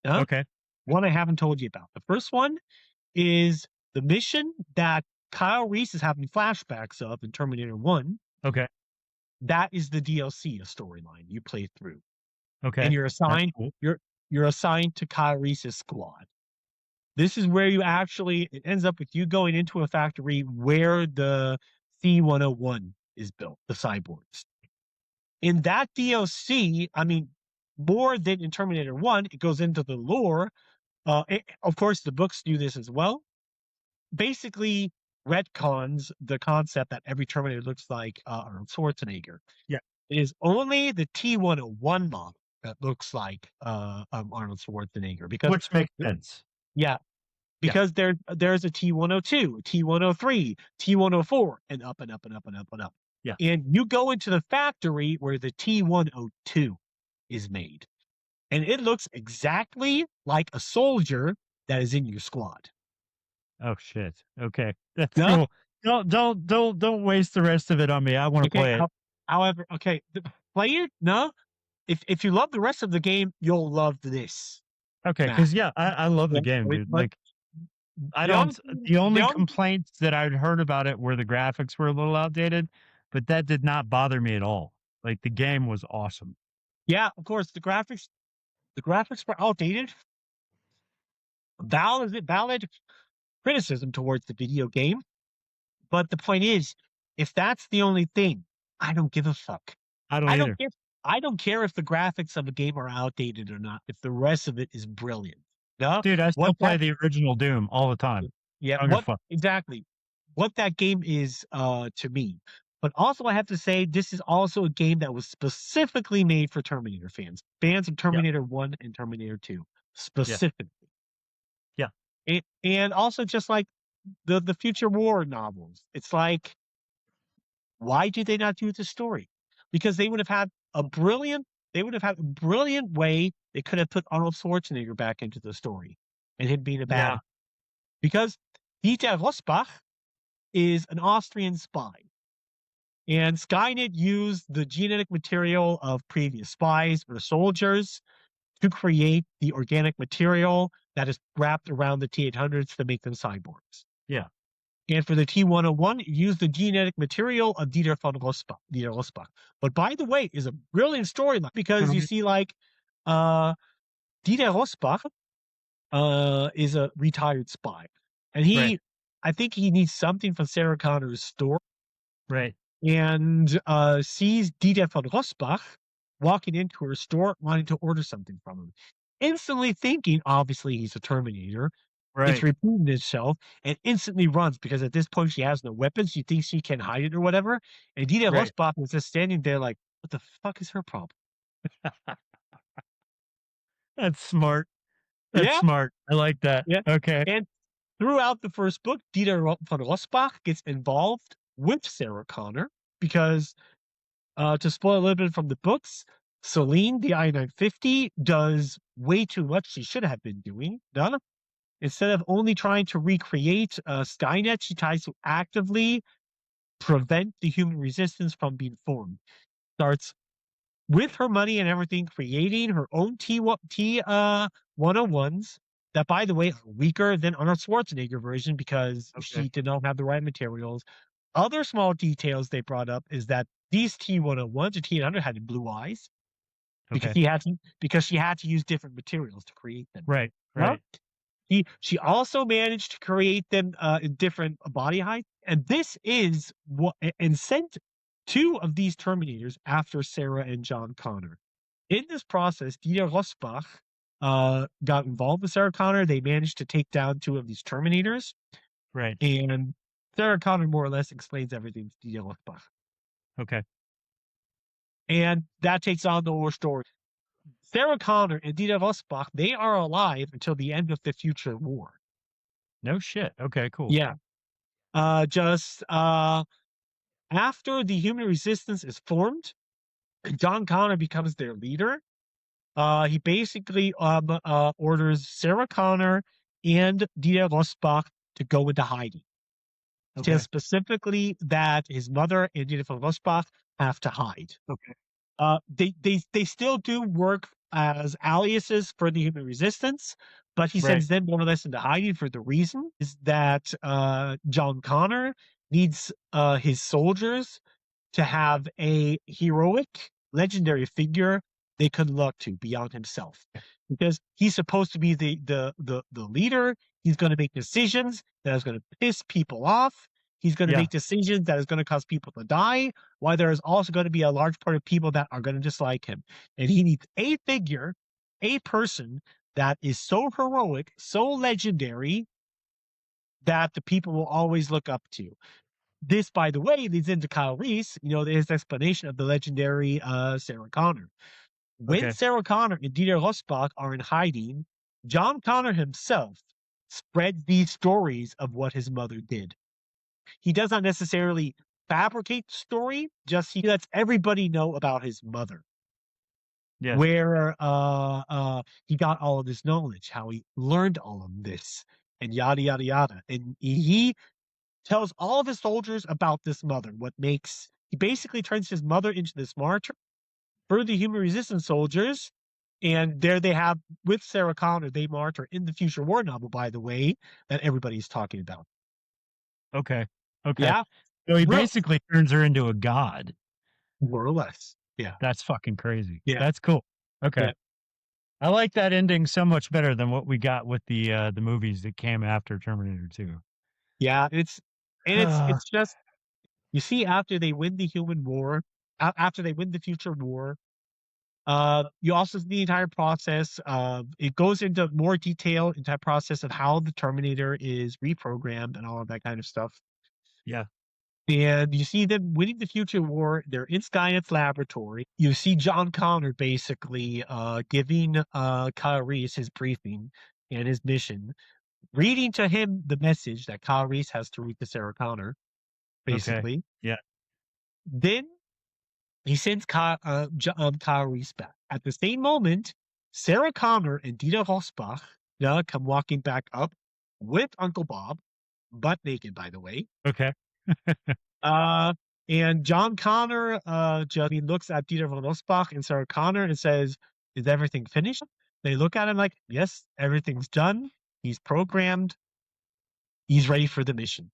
Huh? Okay. One I haven't told you about. The first one is the mission that Kyle Reese is having flashbacks of in Terminator 1. Okay. That is the DLC, a storyline you play through. And Okay. That's cool. you're assigned to Kyle Reese's squad. This is where you actually it ends up with you going into a factory where the C-101 is built, the cyborgs. In that DLC, I mean, more than in Terminator 1, it goes into the lore. Of course, the books do this as well. Basically, retcons the concept that every Terminator looks like Arnold Schwarzenegger. Yeah. It is only the T-101 model that looks like Arnold Schwarzenegger because Which makes sense. yeah, Yeah. because there's a T-102, T-103, T-104, and up and up and up and up and up. Yeah. And you go into the factory where the T-102 is made, and it looks exactly like a soldier that is in your squad. Oh shit. Okay. That's No? cool. Don't waste the rest of it on me. I want to Okay. play it. However, okay, play it. No, if you love the rest of the game, you'll love this. Okay, Map. because yeah, I love the game, But dude. Like I the don't. only, The only the only complaints that I'd heard about it were the graphics were a little outdated, but that did not bother me at all. Like the game was awesome. yeah, of course, the graphics were outdated. Valid criticism towards the video game. But the point is, if that's the only thing, I don't give a fuck. I don't I don't either, care. I don't care if the graphics of a game are outdated or not. If the rest of it is brilliant, no. dude. I still What play that? the original Doom all the time. Yeah. I don't give a What fuck. exactly? What that game is to me. But also, I have to say, this is also a game that was specifically made for Terminator fans, fans of Yeah, Terminator 1 and Terminator 2, yeah, specifically. yeah, And also, just like the Future War novels, it's like, why did they not do the story? Because they would have had a brilliant way they could have put Arnold Schwarzenegger back into the story and him being a yeah, bad. Because Dieter Rosbach is an Austrian spy, and Skynet used the genetic material of previous spies or soldiers to create the organic material that is wrapped around the T-800s to make them cyborgs. yeah. And for the T-101, use the genetic material of Dieter von Rossbach. But by the way, is a brilliant storyline because you see, like, Dieter Rossbach is a retired spy. And I think he needs something from Sarah Connor's store. Right. And sees Dieter von Rossbach walking into her store wanting to order something from him. Instantly thinking, obviously, he's a Terminator. Right. It's repeating itself and instantly runs because at this point she has no weapons. She thinks she can hide it or whatever. And Dieter Rossbach is just standing there like, what the fuck is her problem? That's smart. That's smart. I like that. Yeah. Okay. And throughout the first book, Dieter von Rossbach gets involved with Sarah Connor because, to spoil a little bit from the books, Celine, the I-950, does way too much she should have been doing. Instead of only trying to recreate Skynet, she tries to actively prevent the human resistance from being formed. Starts with her money and everything, creating her own T-101s that, by the way, are weaker than Arnold Schwarzenegger version because she did not have the right materials. Other small details they brought up is that these T-101s or T-800 had blue eyes because she had to use different materials to create them. Right. She also managed to create them in different body heights, and this is what and sent 2 of these Terminators after Sarah and John Connor. In this process, Dieter Rossbach got involved with Sarah Connor. They managed to take down 2 of these Terminators. Right. And Sarah Connor more or less explains everything to Dieter Rossbach. Okay. And that takes on the whole story. Sarah Connor and Dieter Rossbach, they are alive until the end of the future war. No shit. Okay, cool. Yeah. After the human resistance is formed, John Connor becomes their leader. He basically orders Sarah Connor and Dieter Rossbach to go into hiding. Okay. Says specifically that his mother and Dieter von Rossbach have to hide. Okay. They still do work as aliases for the human resistance, but he sends them more or less into hiding for the reason is that John Connor needs his soldiers to have a heroic, legendary figure they could look to beyond himself, because he's supposed to be the leader. He's going to make decisions that is going to piss people off. He's going to make decisions that is going to cause people to die, while there is also going to be a large part of people that are going to dislike him. And he needs a figure, a person that is so heroic, so legendary, that the people will always look up to. This, by the way, leads into Kyle Reese, his explanation of the legendary Sarah Connor. When Sarah Connor and Dieter Rossbach are in hiding, John Connor himself spreads these stories of what his mother did. He does not necessarily fabricate the story, just he lets everybody know about his mother. Yes. Where he got all of this knowledge, how he learned all of this, and yada, yada, yada. And he tells all of his soldiers about this mother. He basically turns his mother into this martyr for the human resistance soldiers. And there they have, with Sarah Connor, they martyr in the future war novel, by the way, that everybody's talking about. Okay. Yeah. So he basically turns her into a god. More or less. Yeah. That's fucking crazy. Yeah. That's cool. Okay. Yeah. I like that ending so much better than what we got with the movies that came after Terminator 2. Yeah. It's just, you see, after they win the human war, after they win the future war, you also see the entire process. It goes into more detail into that process of how the Terminator is reprogrammed and all of that kind of stuff. Yeah. And you see them winning the future war. They're in Skynet's laboratory. You see John Connor basically giving Kyle Reese his briefing and his mission, reading to him the message that Kyle Reese has to read to Sarah Connor, basically. Okay. Yeah. Then he sends Kyle Reese back. At the same moment, Sarah Connor and Dieter Rossbach come walking back up with Uncle Bob, butt naked, by the way. Okay. And John Connor looks at Dieter von Rossbach and Sarah Connor and says, "Is everything finished?" They look at him like, "Yes, everything's done. He's programmed. He's ready for the mission."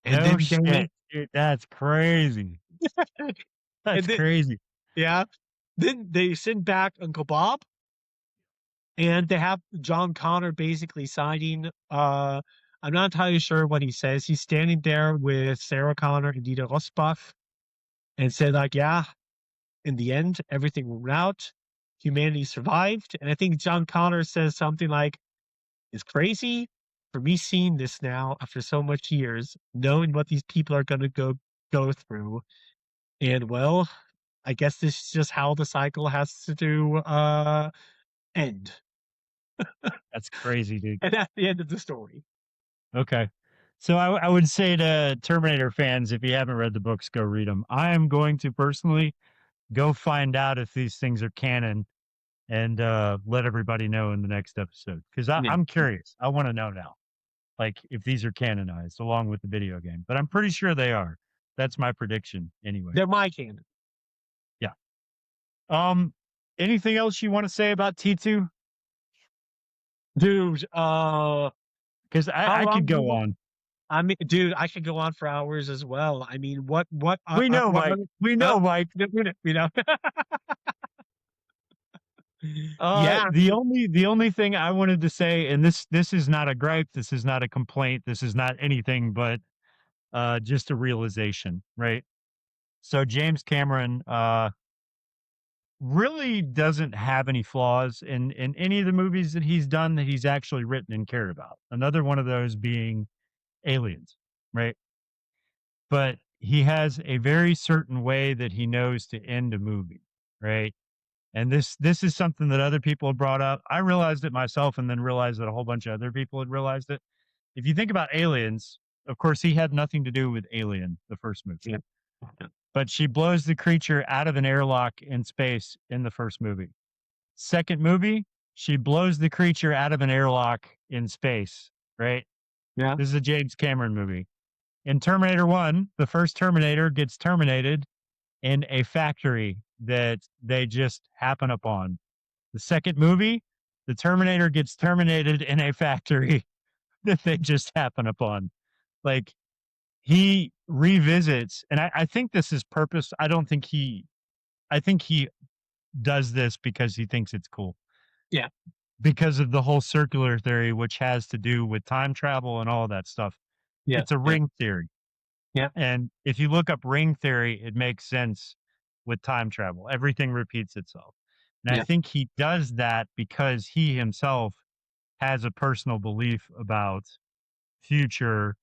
And No then they, shit, dude. That's crazy. and That's then, crazy. yeah, then they send back Uncle Bob, and they have John Connor basically signing. I'm not entirely sure what he says. He's standing there with Sarah Connor and Dieter Rosbach, and said like, "Yeah, in the end, everything went out. Humanity survived." And I think John Connor says something like, "It's crazy for me seeing this now after so much years, knowing what these people are going to go through. And well, I guess this is just how the cycle has to end." That's crazy, dude. And that's the end of the story. Okay. So I would say to Terminator fans, if you haven't read the books, go read them. I am going to personally go find out if these things are canon and let everybody know in the next episode. Because Yeah. I'm curious. I want to know now. Like if these are canonized along with the video game. But I'm pretty sure they are. That's my prediction anyway. They're my canon. Yeah. Anything else you want to say about T2? Dude, Because how I long could do you go want- on. I mean, dude, I could go on for hours as well. I mean, what We know, what Mike. We know, Mike. you know. Yeah. The only thing I wanted to say, and this is not a gripe, this is not a complaint, this is not anything but just a realization, right? So James Cameron really doesn't have any flaws in any of the movies that he's done that he's actually written and cared about. Another one of those being Aliens, right? But he has a very certain way that he knows to end a movie, right? And this is something that other people have brought up. I realized it myself and then realized that a whole bunch of other people had realized it. If you think about Aliens, of course, he had nothing to do with Alien, the first movie. Yeah. But she blows the creature out of an airlock in space in the first movie. Second movie, she blows the creature out of an airlock in space, right? Yeah. This is a James Cameron movie. In Terminator 1, the first Terminator gets terminated in a factory that they just happen upon. The second movie, the Terminator gets terminated in a factory that they just happen upon. Like he revisits, and I think this is purpose. I think he does this because he thinks it's cool. Yeah. Because of the whole circular theory, which has to do with time travel and all that stuff. Yeah. It's a ring theory. Yeah. And if you look up ring theory, it makes sense with time travel. Everything repeats itself. And Yeah. I think he does that because he himself has a personal belief about future,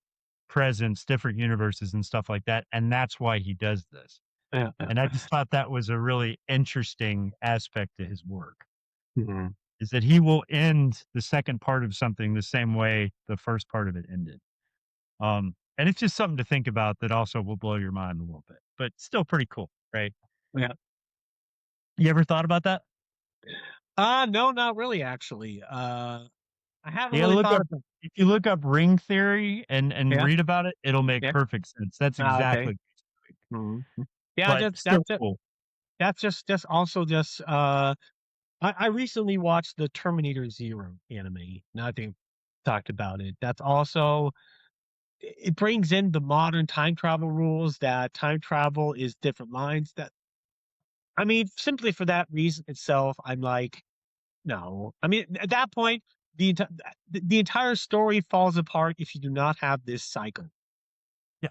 presence, different universes, and stuff like that. And that's why he does this. Yeah. And I just thought that was a really interesting aspect to his work, Mhm. is that he will end the second part of something the same way the first part of it ended. And it's just something to think about that also will blow your mind a little bit, but still pretty cool, right? Yeah. You ever thought about that? No, not really, actually. I haven't Yeah, really look thought up. about If you look up ring theory and Yeah. read about it, it'll make Yeah. perfect sense. That's Okay. exactly. Mhm. Yeah, But still that's cool. just also just I recently watched the Terminator Zero anime. Now I think talked about it. That's also it brings in the modern time travel rules that time travel is different lines. That I mean, simply for that reason itself, I'm like, no. I mean, at that point, the entire story falls apart if you do not have this cycle. Yeah.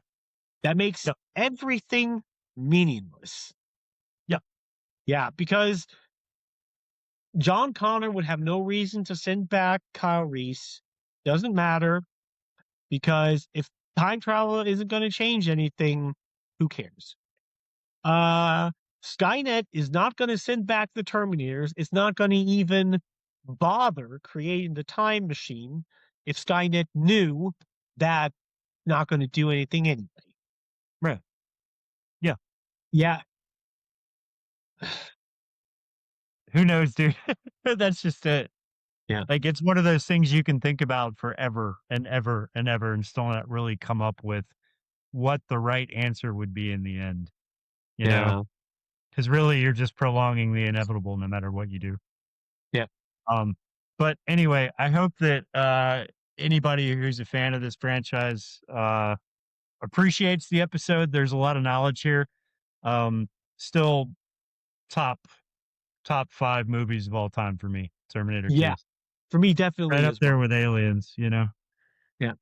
That makes Yeah. everything meaningless. Yeah. Yeah, because John Connor would have no reason to send back Kyle Reese. Doesn't matter, because if time travel isn't going to change anything, who cares? Skynet is not going to send back the Terminators. It's not going to even bother creating the time machine if Skynet knew that not going to do anything anyway. Right. Yeah. Yeah. Who knows, dude? That's just it. Yeah. Like it's one of those things you can think about forever and ever and ever and still not really come up with what the right answer would be in the end. You know? Because really you're just prolonging the inevitable no matter what you do. Yeah. But anyway, I hope that anybody who's a fan of this franchise appreciates the episode. There's a lot of knowledge here. Still top 5 movies of all time for me. Terminator 2. Yeah, for me, definitely Right up as there well. with Aliens, you know? Yeah.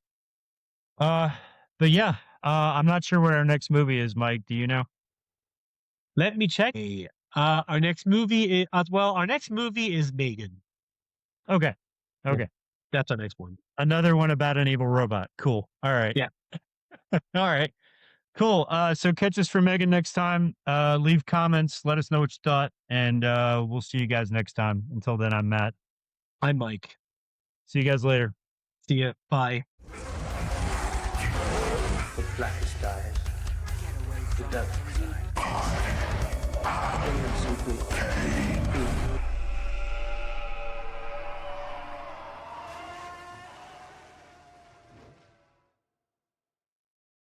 But yeah, I'm not sure what our next movie is, Mike. Do you know? Let me check. Our next movie is Megan. Okay. Okay. That's our next one. Another one about an evil robot. Cool. All right. Yeah. All right. Cool. So catch us for Megan next time. Leave comments. Let us know what you thought. And we'll see you guys next time. Until then, I'm Matt. I'm Mike. See you guys later. See ya. Bye. The blackest eyes. The darkest side. Innocent people.